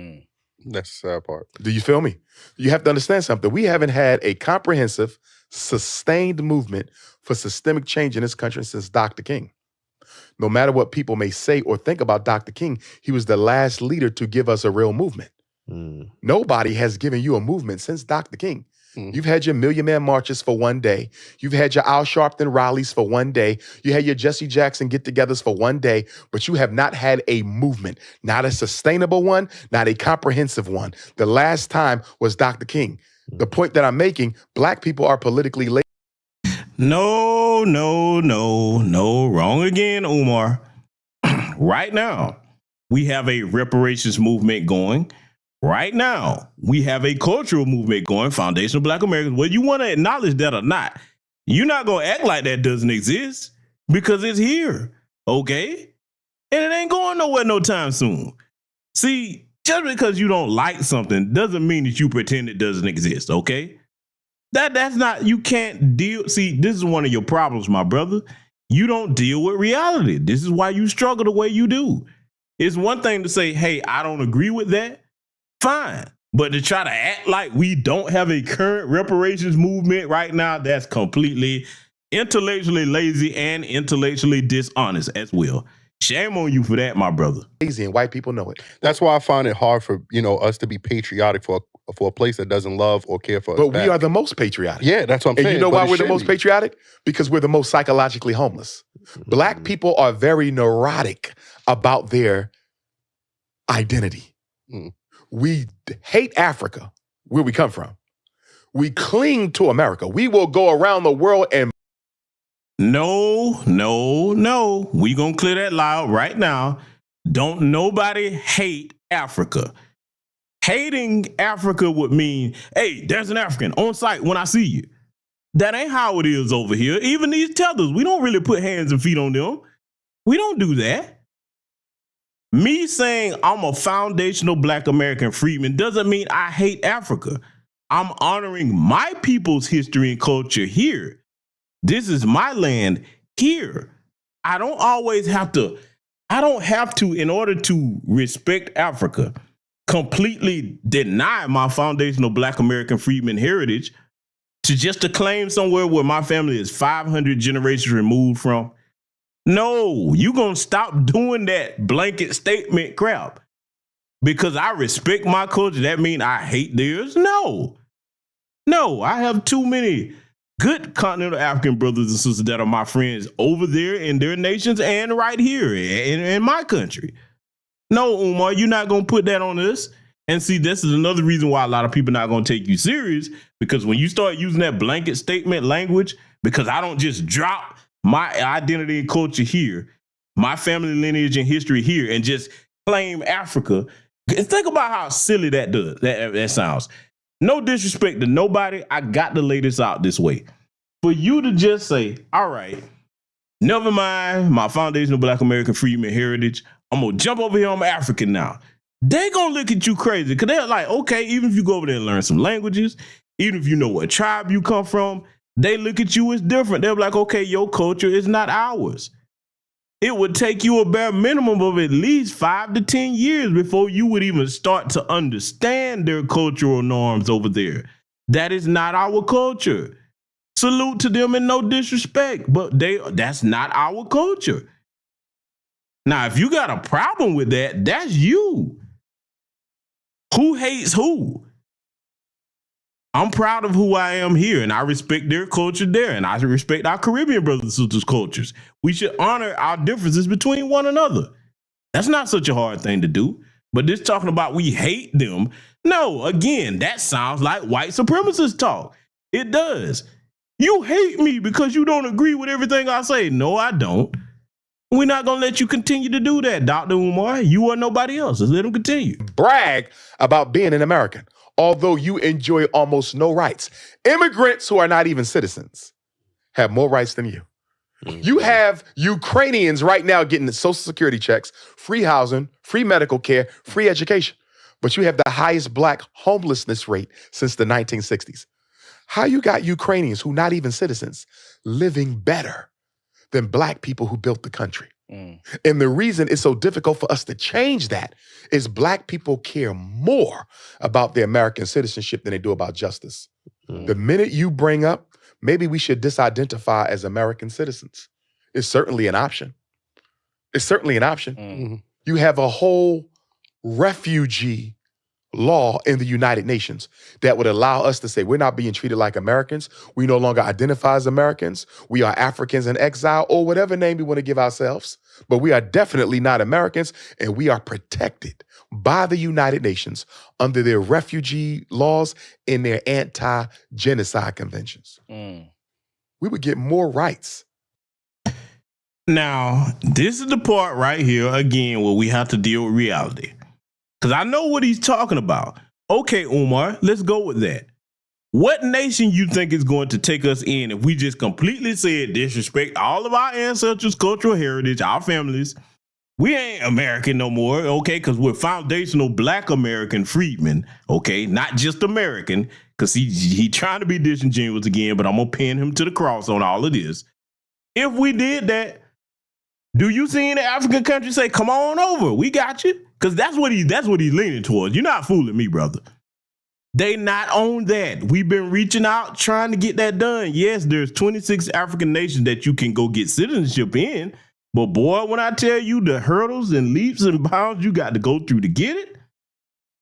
That's the sad part. Do you feel me? You have to understand something. We haven't had a comprehensive, sustained movement for systemic change in this country since Dr. King. No matter what people may say or think about Dr. King, he was the last leader to give us a real movement. Nobody has given you a movement since Dr. King. You've had your Million Man Marches for one day. You've had your Al Sharpton rallies for one day. You had your Jesse Jackson get-togethers for one day, but you have not had a movement, not a sustainable one, not a comprehensive one. The last time was Dr. King. The point that I'm making, black people are politically lazy. No, wrong again, Umar. Right now, we have a reparations movement going. Right now, we have a cultural movement going, Foundation of Black Americans. Whether you want to acknowledge that or not, you're not going to act like that doesn't exist because it's here, okay? And it ain't going nowhere no time soon. See, just because you don't like something doesn't mean that you pretend it doesn't exist, okay? That's not, you can't deal. See, this is one of your problems, my brother. You don't deal with reality. This is why you struggle the way you do. It's one thing to say, hey, I don't agree with that. Fine. But to try to act like we don't have a current reparations movement right now, that's completely, intellectually lazy and intellectually dishonest as well. Shame on you for that, my brother. Lazy, and white people know it. That's why I find it hard for us to be patriotic for a place that doesn't love or care for us. But we are the most patriotic. Yeah, that's what I'm saying. And you know why we're the most patriotic? Because we're the most psychologically homeless. Black people are very neurotic about their identity. We hate Africa, where we come from. We cling to America. We will go around the world and No. We gonna clear that loud right now. Don't nobody hate Africa. Hating Africa would mean, hey, there's an African on site when I see you. That ain't how it is over here. Even these tethers, we don't really put hands and feet on them. We don't do that. Me saying I'm a foundational Black American freedman doesn't mean I hate Africa. I'm honoring my people's history and culture here. This is my land here. I don't have to, in order to respect Africa, completely deny my foundational Black American freedman heritage to claim somewhere where my family is 500 generations removed from. No, you gonna stop doing that blanket statement crap. Because I respect my culture, that mean I hate theirs? No, I have too many good continental African brothers and sisters that are my friends over there in their nations and right here in my country. No, Umar, you're not going to put that on us. And see, this is another reason why a lot of people not going to take you serious, because when you start using that blanket statement language, because I don't just drop my identity and culture here, my family lineage and history here, and just claim Africa. Think about how silly that sounds. No disrespect to nobody. I got to lay this out this way. For you to just say, all right, never mind my foundational Black American freedman heritage, I'm going to jump over here, I'm African now. They going to look at you crazy because they're like, okay, even if you go over there and learn some languages, even if you know what tribe you come from, they look at you as different. They're like, okay, your culture is not ours. It would take you a bare minimum of at least 5 to 10 years before you would even start to understand their cultural norms over there. That is not our culture. Salute to them and no disrespect, but that's not our culture. Now, if you got a problem with that, that's you. Who hates who? I'm proud of who I am here, and I respect their culture there, and I respect our Caribbean brothers and sisters' cultures. We should honor our differences between one another. That's not such a hard thing to do. But this talking about we hate them, no, again, that sounds like white supremacist talk. It does. You hate me because you don't agree with everything I say. No, I don't. We're not going to let you continue to do that, Dr. Umar. You or nobody else. Let's let them continue. Brag about being an American, although you enjoy almost no rights. Immigrants who are not even citizens have more rights than you. You have Ukrainians right now getting the Social Security checks, free housing, free medical care, free education. But you have the highest Black homelessness rate since the 1960s. How you got Ukrainians who not even citizens living better than Black people who built the country? And the reason it's so difficult for us to change that is Black people care more about their American citizenship than they do about justice. The minute you bring up, maybe we should disidentify as American citizens, it's certainly an option. It's certainly an option. You have a whole refugee law in the United Nations that would allow us to say we're not being treated like Americans. We no longer identify as Americans. We are Africans in exile, or whatever name we want to give ourselves. But we are definitely not Americans, and we are protected by the United Nations under their refugee laws and their anti-genocide conventions. We would get more rights. Now, this is the part right here, again, where we have to deal with reality. Because I know what he's talking about. Okay, Umar, let's go with that. What nation you think is going to take us in if we just completely said disrespect all of our ancestors' cultural heritage, our families? We ain't American no more, okay, because we're foundational Black American freedmen, okay, not just American, because he trying to be disingenuous again, but I'm going to pin him to the cross on all of this. If we did that, do you see any African country say, come on over, we got you? Because that's what he's leaning towards. You're not fooling me, brother. They not on that. We've been reaching out, trying to get that done. Yes, there's 26 African nations that you can go get citizenship in. But boy, when I tell you the hurdles and leaps and bounds you got to go through to get it.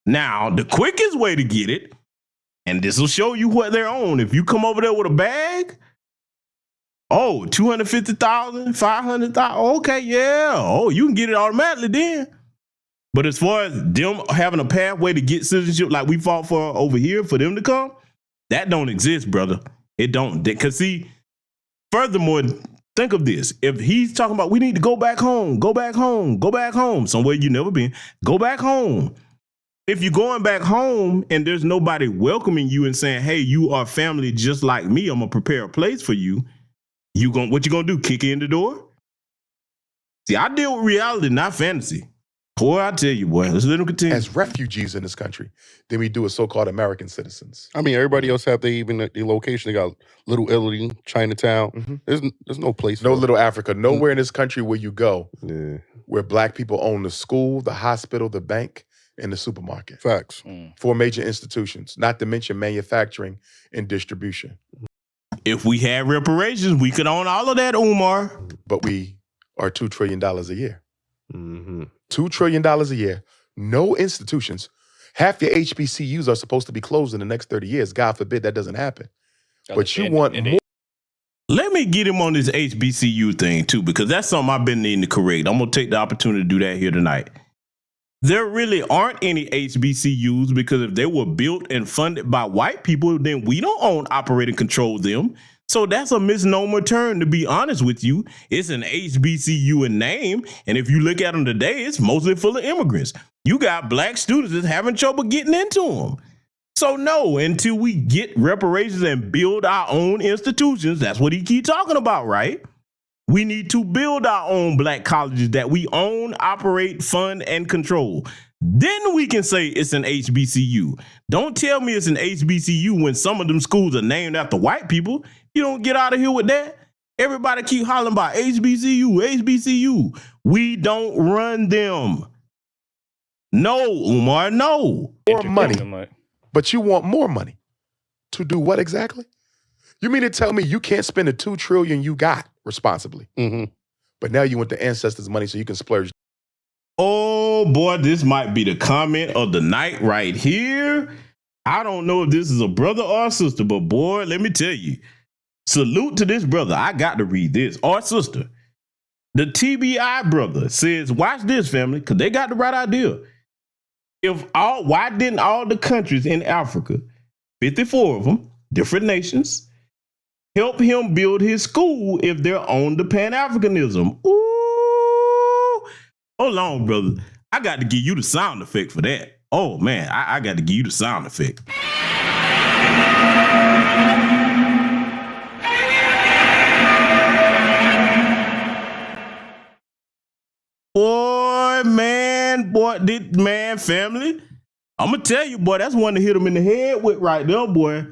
Now, the quickest way to get it, and this will show you what they're on. If you come over there with a bag, 250,000, 500,000. Okay, yeah. Oh, you can get it automatically then. But as far as them having a pathway to get citizenship like we fought for over here for them to come, that don't exist, brother. It don't. Because see, furthermore, think of this. If he's talking about we need to go back home, somewhere you never been, go back home. If you're going back home and there's nobody welcoming you and saying, hey, you are family just like me, I'm going to prepare a place for you, what you going to do, kick in the door? See, I deal with reality, not fantasy. Boy, I tell you, boy, let's let them continue. As refugees in this country than we do as so-called American citizens. I mean, everybody else have the location. They got Little Italy, Chinatown. Mm-hmm. There's no place. No Little Africa. Nowhere in this country where you go where black people own the school, the hospital, the bank, and the supermarket. Facts. 4 major institutions, not to mention manufacturing and distribution. If we had reparations, we could own all of that, Umar. But we are $2 trillion a year. Mm-hmm. $2 trillion a year. No institutions. Half your HBCUs are supposed to be closed in the next 30 years. God forbid that doesn't happen. But you want more. Let me get him on this HBCU thing too, because that's something I've been needing to correct. I'm going to take the opportunity to do that here tonight. There really aren't any HBCUs because if they were built and funded by white people, then we don't own, operate, and control them. So that's a misnomer term, to be honest with you. It's an HBCU in name, and if you look at them today, it's mostly full of immigrants. You got black students that's having trouble getting into them. So no, until we get reparations and build our own institutions, that's what he keep talking about, right? We need to build our own black colleges that we own, operate, fund, and control. Then we can say it's an HBCU. Don't tell me it's an HBCU when some of them schools are named after white people. You don't get out of here with that. Everybody keep hollering about HBCU, HBCU. We don't run them. No, Umar, no. More money. But you want more money. To do what exactly? You mean to tell me you can't spend the $2 trillion you got responsibly? Mm-hmm. But now you want the ancestors' money so you can splurge. Oh boy, this might be the comment of the night right here. I don't know if this is a brother or a sister, but boy, let me tell you, salute to this brother. I got to read this. Or sister. The TBI brother says, watch this, family, because they got the right idea. Why didn't all the countries in Africa, 54 of them, different nations, help him build his school if they're on the Pan-Africanism? Ooh. Hold on, brother. I got to give you the sound effect for that. Oh, man, I got to give you the sound effect. Family. I'm going to tell you, boy, that's one to hit him in the head with right there, boy.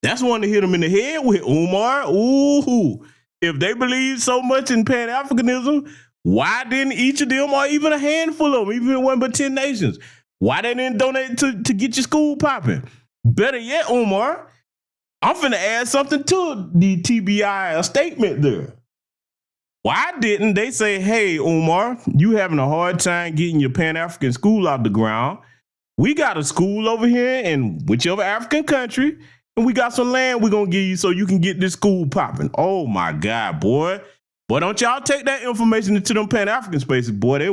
That's one to hit him in the head with, Umar. Ooh. If they believe so much in Pan-Africanism, why didn't each of them, or even a handful of them, even if it wasn't but 10 nations, why they didn't donate to get your school popping? Better yet, Umar, I'm finna add something to the TBI statement there. Why didn't they say, hey, Umar, you having a hard time getting your Pan-African school out the ground? We got a school over here in whichever African country, and we got some land we're going to give you so you can get this school popping. Oh, my God, boy. Boy, don't y'all take that information into them Pan-African spaces, boy. They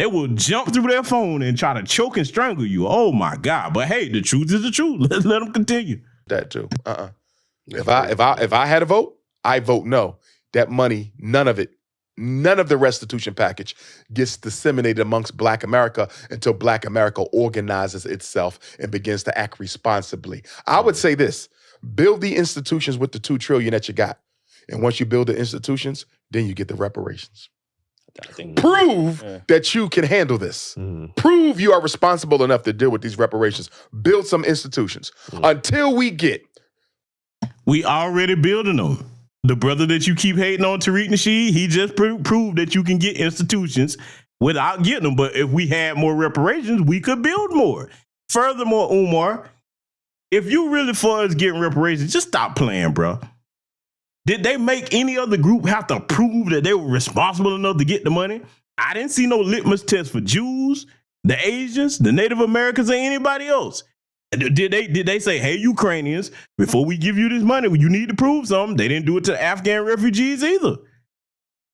will jump through their phone and try to choke and strangle you. Oh, my God. But, hey, the truth is the truth. Let's let them continue. That, too. If I had a vote, I vote no. That money, none of the restitution package gets disseminated amongst Black America until Black America organizes itself and begins to act responsibly. I would say this, build the institutions with the $2 trillion that you got. And once you build the institutions, then you get the reparations. Prove that you can handle this. Prove you are responsible enough to deal with these reparations. Build some institutions. Until we already building them. The brother that you keep hating on, Tariq Nasheed, he just proved that you can get institutions without getting them. But if we had more reparations, we could build more. Furthermore, Umar, if you really for us getting reparations, just stop playing, bro. Did they make any other group have to prove that they were responsible enough to get the money? I didn't see no litmus test for Jews, the Asians, the Native Americans, or anybody else. Did they say, hey, Ukrainians, before we give you this money, you need to prove something? They didn't do it to the Afghan refugees either.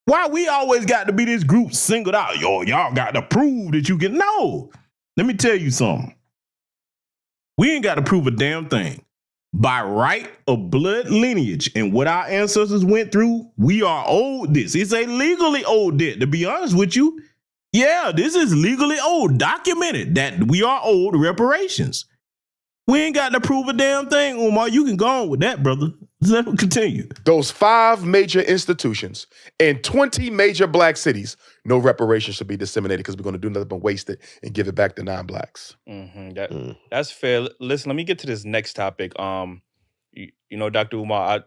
Why we always got to be this group singled out? Yo, y'all got to prove that you can. No. Let me tell you something. We ain't got to prove a damn thing. By right of blood lineage and what our ancestors went through, we are owed this. It's a legally owed debt, to be honest with you. Yeah, this is legally owed, documented that we are owed reparations. We ain't got to prove a damn thing, Umar. You can go on with that, brother. Let me continue. Those 5 major institutions in 20 major black cities, no reparations should be disseminated because we're going to do nothing but waste it and give it back to non-blacks. That's fair. Listen, let me get to this next topic. You know, Dr. Umar, I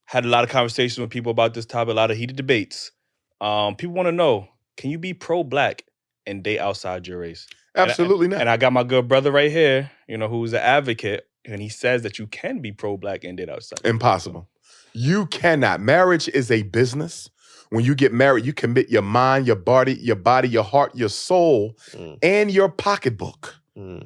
had a lot of conversations with people about this topic, a lot of heated debates. People want to know, can you be pro-black and date outside your race? Absolutely not. And I got my good brother right here, you know, who's an advocate, and he says that you can be pro-black and date outside. Impossible. You cannot. Marriage is a business. When you get married, you commit your mind, your body, your heart, your soul, and your pocketbook,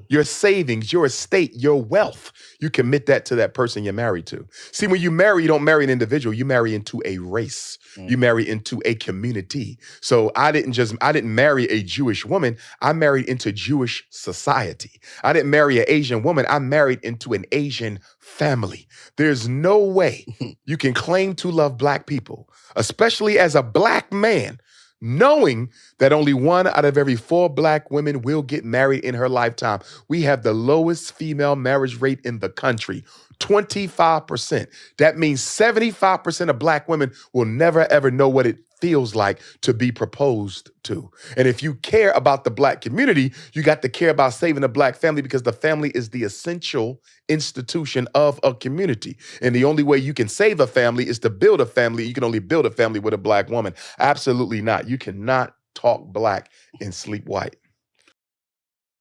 your savings, your estate, your wealth. You commit that to that person you're married to. See, when you marry, you don't marry an individual. You marry into a race. You marry into a community. So I didn't marry a Jewish woman. I married into Jewish society. I didn't marry an Asian woman. I married into an Asian family. There's no way you can claim to love black people, especially as a black man, knowing that only 1 out of every 4 black women will get married in her lifetime. We have the lowest female marriage rate in the country, 25%. That means 75% of black women will never, ever know what it feels like to be proposed to. And if you care about the black community, you got to care about saving the black family, because the family is the essential institution of a community. And the only way you can save a family is to build a family. You can only build a family with a black woman. Absolutely not. You cannot talk black and sleep white.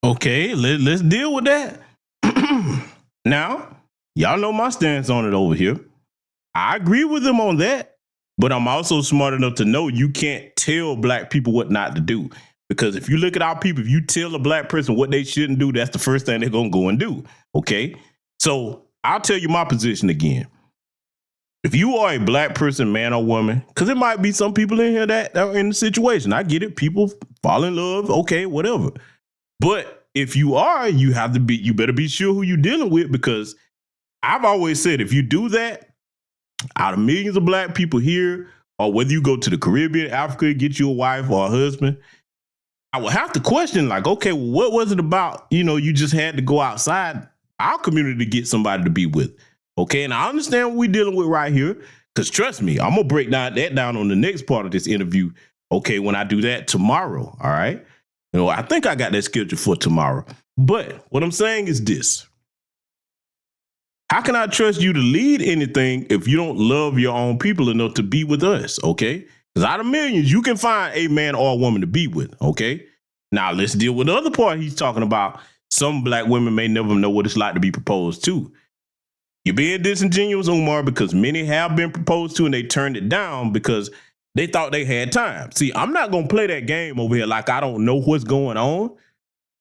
Okay, let's deal with that. Now, y'all know my stance on it over here. I agree with them on that. But I'm also smart enough to know you can't tell black people what not to do. Because if you look at our people, if you tell a black person what they shouldn't do, that's the first thing they're going to go and do. Okay? So I'll tell you my position again. If you are a black person, man or woman, because there might be some people in here that are in the situation. I get it. People fall in love. Okay, whatever. But if you are, you better be sure who you're dealing with, because I've always said, if you do that, out of millions of black people here, or whether you go to the Caribbean, Africa, get you a wife or a husband, I would have to question, like, okay, well, what was it about, you just had to go outside our community to get somebody to be with? Okay, and I understand what we're dealing with right here, because trust me, I'm going to break that down on the next part of this interview, okay, when I do that tomorrow, all right? I think I got that scheduled for tomorrow. But what I'm saying is this. How can I trust you to lead anything if you don't love your own people enough to be with us, okay? Because out of millions, you can find a man or a woman to be with, okay? Now, let's deal with the other part he's talking about. Some black women may never know what it's like to be proposed to. You're being disingenuous, Umar, because many have been proposed to and they turned it down because they thought they had time. See, I'm not going to play that game over here like I don't know what's going on,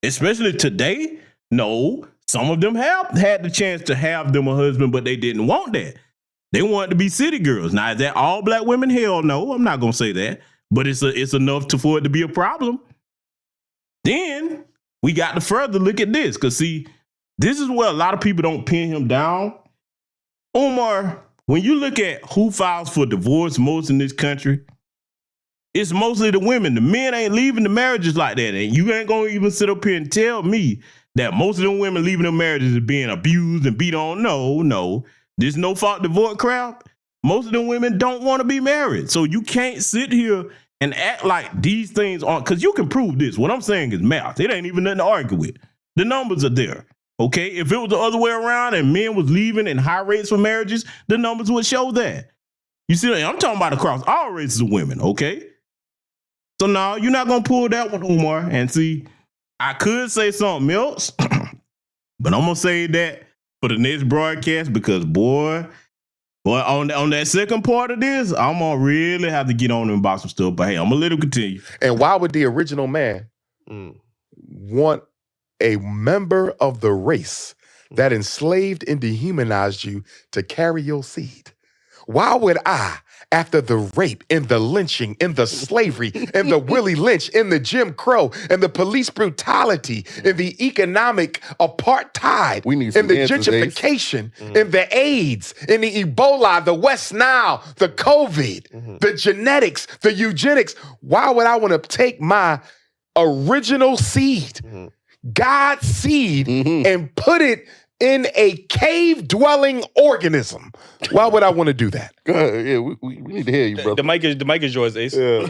especially today. No. Some of them have had the chance to have them a husband, but they didn't want that. They wanted to be city girls. Now, is that all black women? Hell no, I'm not going to say that. But it's enough for it to be a problem. Then we got to further look at this. Because, see, this is where a lot of people don't pin him down. Umar, when you look at who files for divorce most in this country, it's mostly the women. The men ain't leaving the marriages like that. And you ain't going to even sit up here and tell me that most of them women leaving their marriages is being abused and beat on. No. This no fault divorce crap. Most of them women don't want to be married. So you can't sit here and act like these things aren't, because you can prove this. What I'm saying is math. It ain't even nothing to argue with. The numbers are there. Okay. If it was the other way around and men was leaving in high rates for marriages, the numbers would show that. You see, I'm talking about across all races of women. Okay. So now you're not going to pull that one, Umar, and see, I could say something else, but I'm going to say that for the next broadcast because boy, on that second part of this, I'm gonna really have to get on and box some stuff. But hey, I'm gonna let him continue. And why would the original man want a member of the race that enslaved and dehumanized you to carry your seed? Why would I, after the rape and the lynching and the slavery and the Willie Lynch and the Jim Crow and the police brutality and the economic apartheid and the gentrification and the AIDS and the Ebola, the West Nile, the COVID, the genetics, the eugenics, why would I want to take my original seed, God's seed, and put it in a cave-dwelling organism? Why would I want to do that? Go ahead. Yeah, we need to hear you, bro. The mic is yours, Ace. Yeah.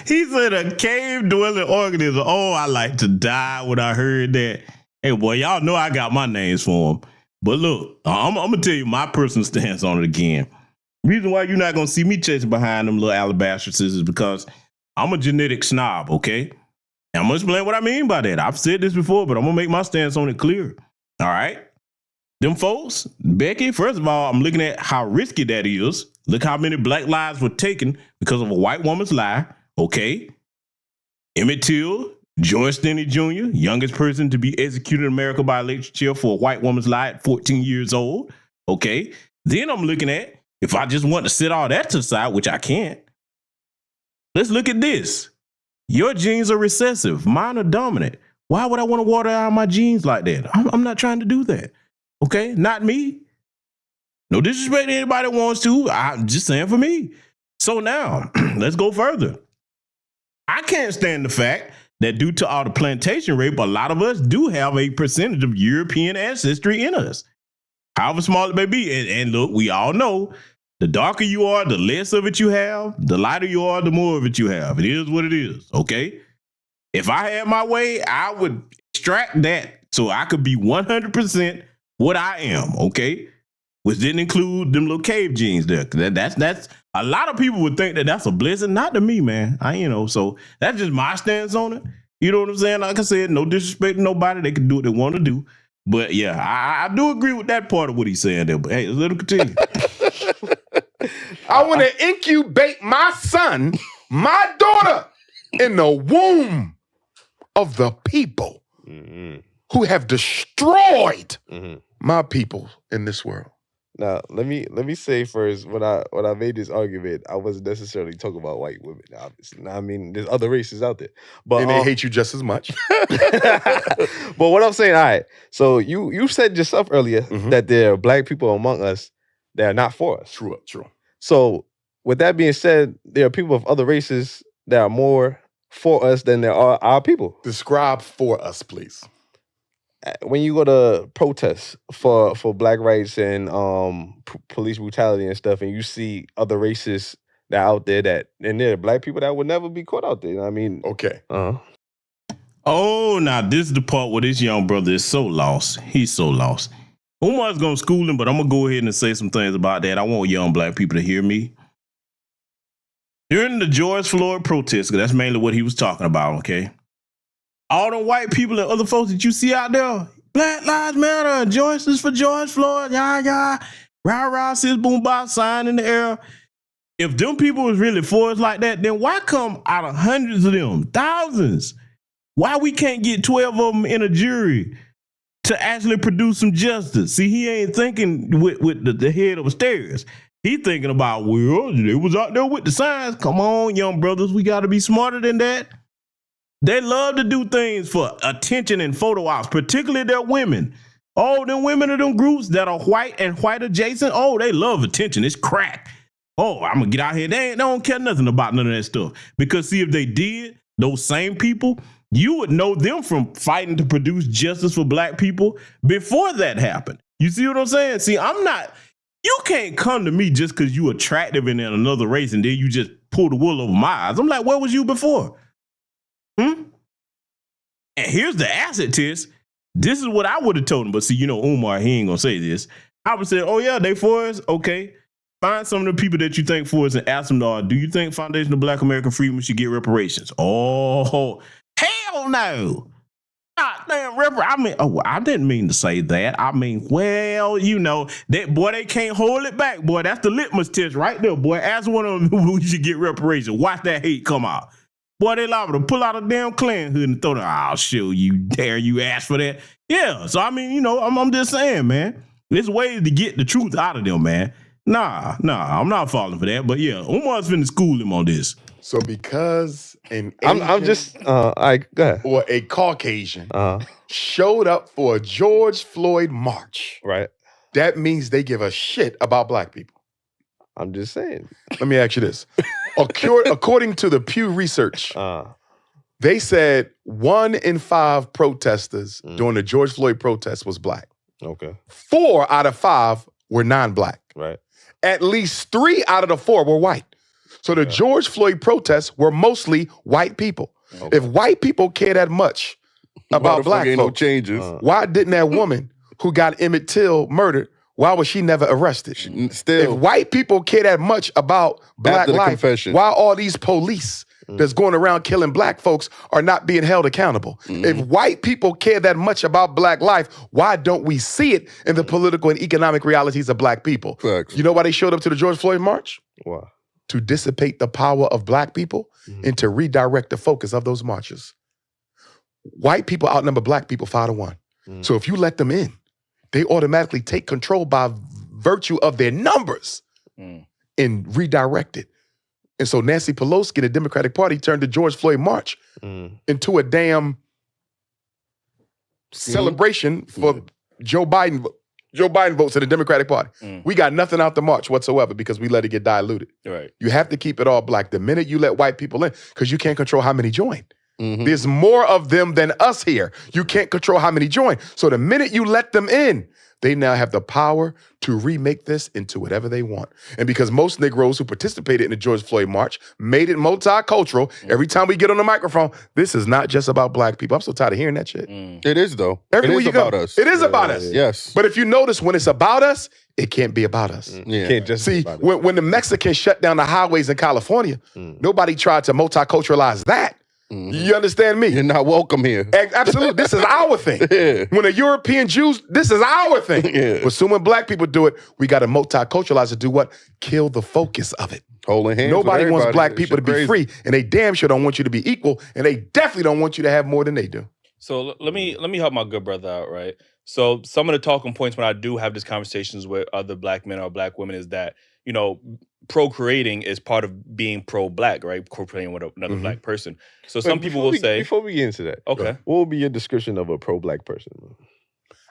He said a cave-dwelling organism. Oh, I like to die when I heard that. Hey, boy, y'all know I got my names for him. But look, I'm going to tell you my personal stance on it again. Reason why you're not going to see me chasing behind them little alabastresses is because I'm a genetic snob, okay? And I'm going to explain what I mean by that. I've said this before, but I'm going to make my stance on it clear. All right? Them folks, Becky, first of all, I'm looking at how risky that is. Look how many black lives were taken because of a white woman's lie, okay? Emmett Till, George Stinney Jr., youngest person to be executed in America by electric chair for a white woman's lie at 14 years old, okay? Then I'm looking at, if I just want to set all that to the side, which I can't, let's look at this. Your genes are recessive. Mine are dominant. Why would I want to water out my genes like that? I'm not trying to do that. Okay? Not me. No disrespect to anybody that wants to. I'm just saying for me. So now, let's go further. I can't stand the fact that due to all the plantation rape, a lot of us do have a percentage of European ancestry in us. However small it may be. And look, we all know the darker you are, the less of it you have. The lighter you are, the more of it you have. It is what it is, okay? If I had my way, I would extract that so I could be 100% what I am, okay? Which didn't include them little cave genes there. That's a lot of people would think that that's a blessing. Not to me, man. So that's just my stance on it. You know what I'm saying? Like I said, no disrespect to nobody. They can do what they want to do. But yeah, I do agree with that part of what he's saying there. But hey, let him continue. I want to incubate my son, my daughter, in the womb of the people who have destroyed my people in this world. Now, let me say first, when I made this argument, I wasn't necessarily talking about white women, obviously. Now, I mean, there's other races out there. But and they hate you just as much. But what I'm saying, all right, so you said yourself earlier that there are black people among us that are not for us. True. So with that being said, there are people of other races that are more for us than there are our people. Describe for us, please. When you go to protests for black rights and police brutality and stuff, and you see other races that are out there and there are black people that would never be caught out there. I mean, okay. Oh, now this is the part where this young brother is so lost. He's so lost. Umar's going to school him, but I'm going to go ahead and say some things about that. I want young black people to hear me. During the George Floyd protests, because that's mainly what he was talking about, okay? All the white people and other folks that you see out there, Black Lives Matter, Justice for George Floyd, rah, rah, sis, boom, bop, sign in the air. If them people was really for us like that, then why come out of hundreds of them, thousands? Why we can't get 12 of them in a jury to actually produce some justice? See, he ain't thinking with the head upstairs. He thinking about, well, they was out there with the signs. Come on, young brothers, we got to be smarter than that. They love to do things for attention and photo ops, particularly their women. Oh, them women are them groups that are white and white adjacent. Oh, they love attention. It's crack. Oh, I'm going to get out here. They don't care nothing about none of that stuff. Because see, if they did, those same people, you would know them from fighting to produce justice for black people before that happened. You see what I'm saying? See, you can't come to me just because you attractive in another race and then you just pull the wool over my eyes. I'm like, where was you before? And here's the acid test. This is what I would have told him. But see, Umar, he ain't going to say this. I would say, oh, yeah, they for us. Okay. Find some of the people that you think for us and ask them, do you think Foundation of Black American Freedom should get reparations? Oh, hell no. God damn, I mean, I didn't mean to say that. I mean, well, you know, that boy, they can't hold it back, boy. That's the litmus test right there, boy. Ask one of them who should get reparations. Watch that hate come out. Boy, they liable to pull out a damn Klan hood and throw them. I'll show you, dare you ask for that. Yeah, so I mean, you know, I'm just saying, man. There's ways to get the truth out of them, man. Nah, I'm not falling for that. But yeah, Umar's finna school him on this. So because an I'm just go ahead. or a Caucasian showed up for a George Floyd march, Right. that means they give a shit about black people. I'm just saying. Let me ask you this. According to the Pew Research, they said 1 in 5 protesters during the George Floyd protest was black. Okay. 4 out of 5 were non-black. Right. At least 3 out of the 4 were white. So the George Floyd protests were mostly white people. Okay. If white people care that much about black ain't folks, no changes. why didn't that woman who got Emmett Till murdered, why was she never arrested? Still, If white people care that much about black After the life, confession. why all these police that's going around killing black folks are not being held accountable? If white people care that much about black life, why don't we see it in the political and economic realities of black people? Facts. You know why they showed up to the George Floyd march? Why? To dissipate the power of black people and to redirect the focus of those marches. White people outnumber black people 5-1. So if you let them in, they automatically take control by virtue of their numbers and redirect it. And so Nancy Pelosi and the Democratic Party turned the George Floyd march into a damn celebration for Joe Biden. Joe Biden votes in the Democratic Party. We got nothing out the march whatsoever because we let it get diluted. Right. You have to keep it all black. The minute you let white people in, because you can't control how many join. There's more of them than us here. You can't control how many join. So the minute you let them in, they now have the power to remake this into whatever they want. And because most Negroes who participated in the George Floyd March made it multicultural, every time we get on the microphone, this is not just about black people. I'm so tired of hearing that shit. it is though. Everywhere it is you about go, us. it is about us. Yes. But if you notice, when it's about us, it can't be about us. Yeah. Can't just See, about it. when the Mexicans shut down the highways in California, nobody tried to multiculturalize that. You understand me? You're not welcome here. Absolutely. This is our thing. Yeah. When the European Jews, this is our thing. Yeah. But soon when black people do it, we got to multiculturalize to do what? Kill the focus of it. Holding hands. Nobody with wants everybody. black That people to shit be crazy. free, and they damn sure don't want you to be equal, and they definitely don't want you to have more than they do. So let me help my good brother out, right? So some of the talking points when I do have these conversations with other black men or black women is that, you know, procreating is part of being pro-black, right? Procreating with another black person. So some Wait, people before will we- say, before we get into that, okay, what would be your description of a pro-black person?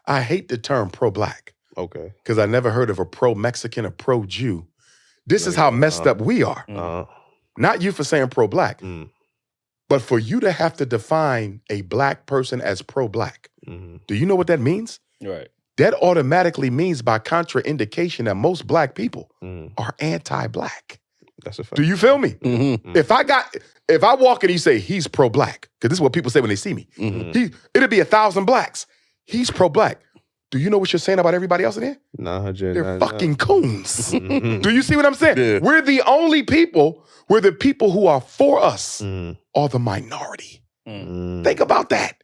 I hate the term pro-black Okay. because I never heard of a pro-Mexican or pro-Jew. This is how messed up we are. Not you for saying pro-black, but for you to have to define a black person as pro-black. Do you know what that means? right. That automatically means by contraindication that most black people are anti-black. That's a fact. Do you feel me? Mhm. If I walk in and you say he's pro-black, because this is what people say when they see me. It'll be 1,000 blacks. He's pro-black. Do you know what you're saying about everybody else in here? Nah, They're fucking coons. Do you see what I'm saying? Yeah. We're the only people, we're the people who are for us are the minority. Think about that.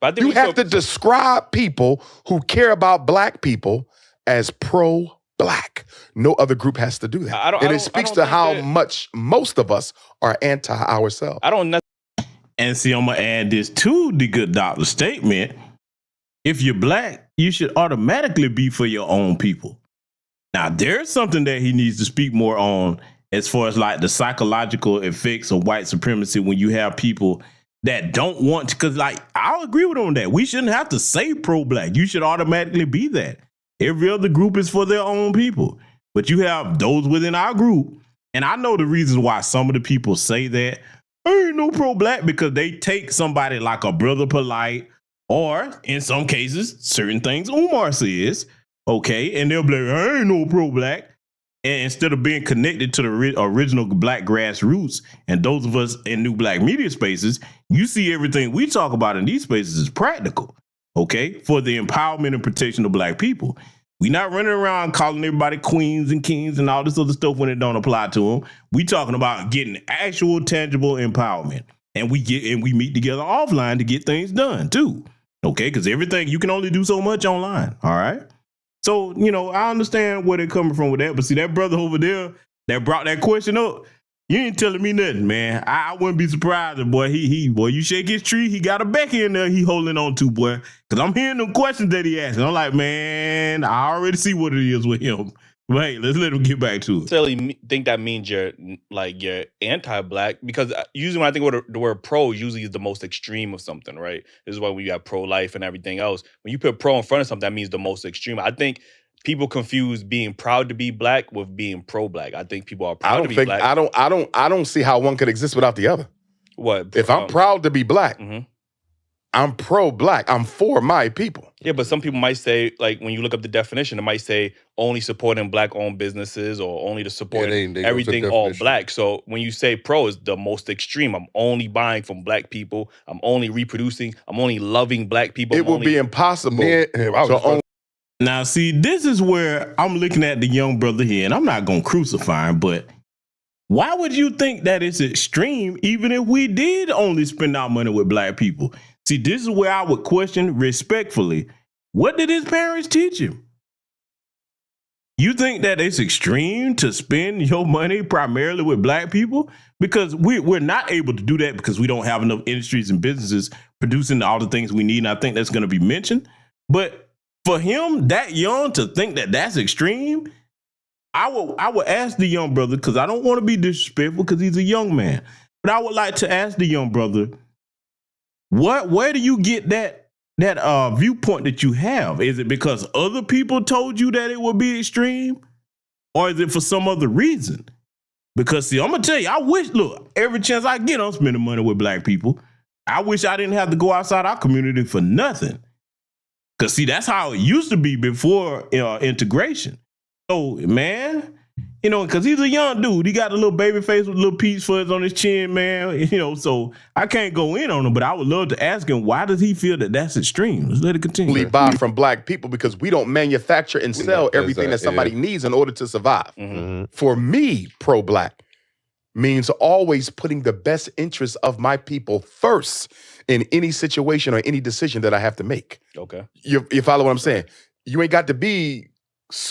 But I think You we have talk- to describe people who care about black people as pro-black. No other group has to do that. I don't- and I it don't- I speaks don't to think how that- much most of us are anti ourselves. I don't And see, I'm going to add this to the good doctor's statement. If you're black, you should automatically be for your own people. Now, there's something that he needs to speak more on as far as like the psychological effects of white supremacy when you have people that don't want to, because like, I'll agree with him on that. We shouldn't have to say pro-black. You should automatically be that. Every other group is for their own people. But you have those within our group. And I know the reasons why some of the people say that. I ain't no pro-black, because they take somebody like a Brother Polite, or in some cases, certain things Umar says, okay, and they'll be like, I ain't no pro-black. And instead of being connected to the original black grassroots and those of us in new black media spaces, you see everything we talk about in these spaces is practical, okay, for the empowerment and protection of black people. We not running around calling everybody queens and kings and all this other stuff when it don't apply to them. We talking about getting actual tangible empowerment. And we meet together offline to get things done too. Okay, because everything, you can only do so much online. All right. So, I understand where they're coming from with that. But see, that brother over there that brought that question up, you ain't telling me nothing, man. I wouldn't be surprised if, boy, boy, you shake his tree, he got a Becky in there he holding on to, boy. Because I'm hearing them questions that he asking. I'm like, man, I already see what it is with him. But hey, let's let him get back to it. Necessarily think that means you're anti-black, because usually when I think of the word pro, usually is the most extreme of something, right? This is why when you have pro-life and everything else, when you put pro in front of something, that means the most extreme. I think people confuse being proud to be black with being pro-black. I think people are proud to be black. I don't see how one could exist without the other. What? If I'm proud to be black, Mhm. I'm pro-black. I'm for my people. Yeah, but some people might say, like, when you look up the definition, it might say only supporting black-owned businesses or only to support everything all black. So when you say pro is the most extreme, I'm only buying from black people, I'm only reproducing, I'm only loving black people. It would be impossible. Now, see, this is where I'm looking at the young brother here, and I'm not going to crucify him, but why would you think that it's extreme even if we did only spend our money with black people? See, this is where I would question respectfully, what did his parents teach him? You think that it's extreme to spend your money primarily with black people? Because we're not able to do that because we don't have enough industries and businesses producing all the things we need, and I think that's going to be mentioned. But for him that young to think that that's extreme, I would ask the young brother, because I don't want to be disrespectful because he's a young man, but I would like to ask the young brother, where do you get that viewpoint that you have? Is it because other people told you that it would be extreme, or is it for some other reason? Because see, I'm gonna tell you, look, every chance I get, I'm spending money with black people. I wish I didn't have to go outside our community for nothing. Because see, that's how it used to be before integration. So, man, because he's a young dude. He got a little baby face with little peach fuzz on his chin, man. So I can't go in on him, but I would love to ask him, why does he feel that that's extreme? Let's let it continue. We buy from black people because we don't manufacture and sell everything that somebody needs in order to survive. Mm-hmm. For me, pro-black means always putting the best interests of my people first in any situation or any decision that I have to make. Okay. You follow what I'm saying? You ain't got to be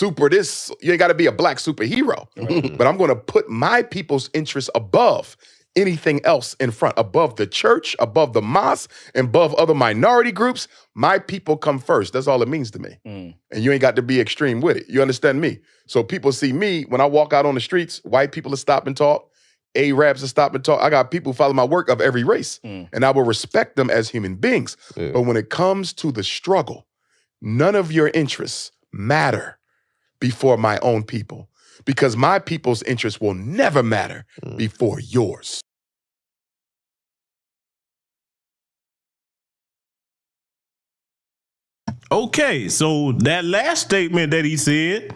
you ain't got to be a black superhero. Right. But I'm going to put my people's interests above anything else in front, above the church, above the mosque, and above other minority groups. My people come first. That's all it means to me. Mm. And you ain't got to be extreme with it. You understand me? So people see me, when I walk out on the streets, white people will stop and talk. Arabs will stop and talk. I got people who follow my work of every race. And I will respect them as human beings. Yeah. But when it comes to the struggle, none of your interests matter before my own people, because my people's interests will never matter before yours. Okay, so that last statement that he said,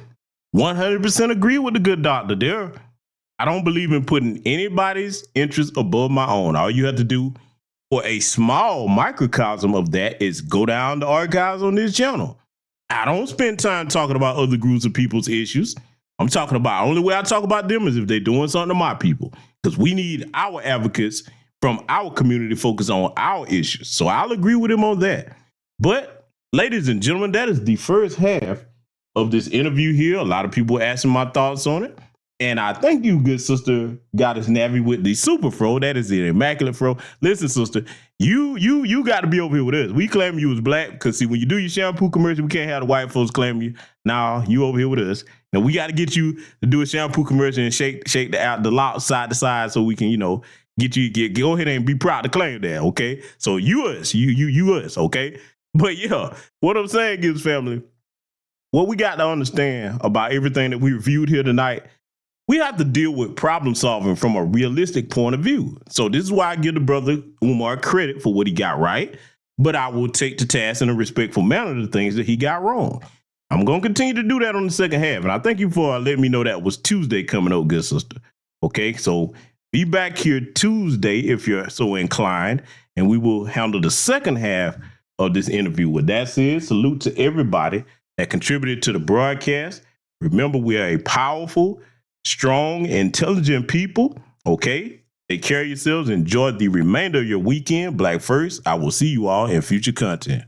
100% agree with the good doctor there. I don't believe in putting anybody's interest above my own. All you have to do for a small microcosm of that is go down the archives on this channel. I don't spend time talking about other groups of people's issues. I'm talking about, only way I talk about them is if they're doing something to my people, because we need our advocates from our community focus on our issues. So I'll agree with him on that. But ladies and gentlemen, that is the first half of this interview here. A lot of people asking my thoughts on it. And I thank you, good sister, Goddess Navi, with the super fro. That is the immaculate fro. Listen, sister, you got to be over here with us. We claim you as black because, see, when you do your shampoo commercial, we can't have the white folks claim you. Now you over here with us. Now we got to get you to do a shampoo commercial and shake the lock side to side so we can, go ahead and be proud to claim that. Okay, so you us, you us. Okay, but yeah, what I'm saying is, family, what we got to understand about everything that we reviewed here tonight. We have to deal with problem solving from a realistic point of view. So this is why I give the brother Umar credit for what he got right, but I will take to task in a respectful manner the things that he got wrong. I'm going to continue to do that on the second half. And I thank you for letting me know that was Tuesday coming up, good sister. Okay, so be back here Tuesday if you're so inclined, and we will handle the second half of this interview. With that said, salute to everybody that contributed to the broadcast. Remember, we are a powerful, strong, intelligent people, okay? Take care of yourselves. Enjoy the remainder of your weekend. Black first. I will see you all in future content.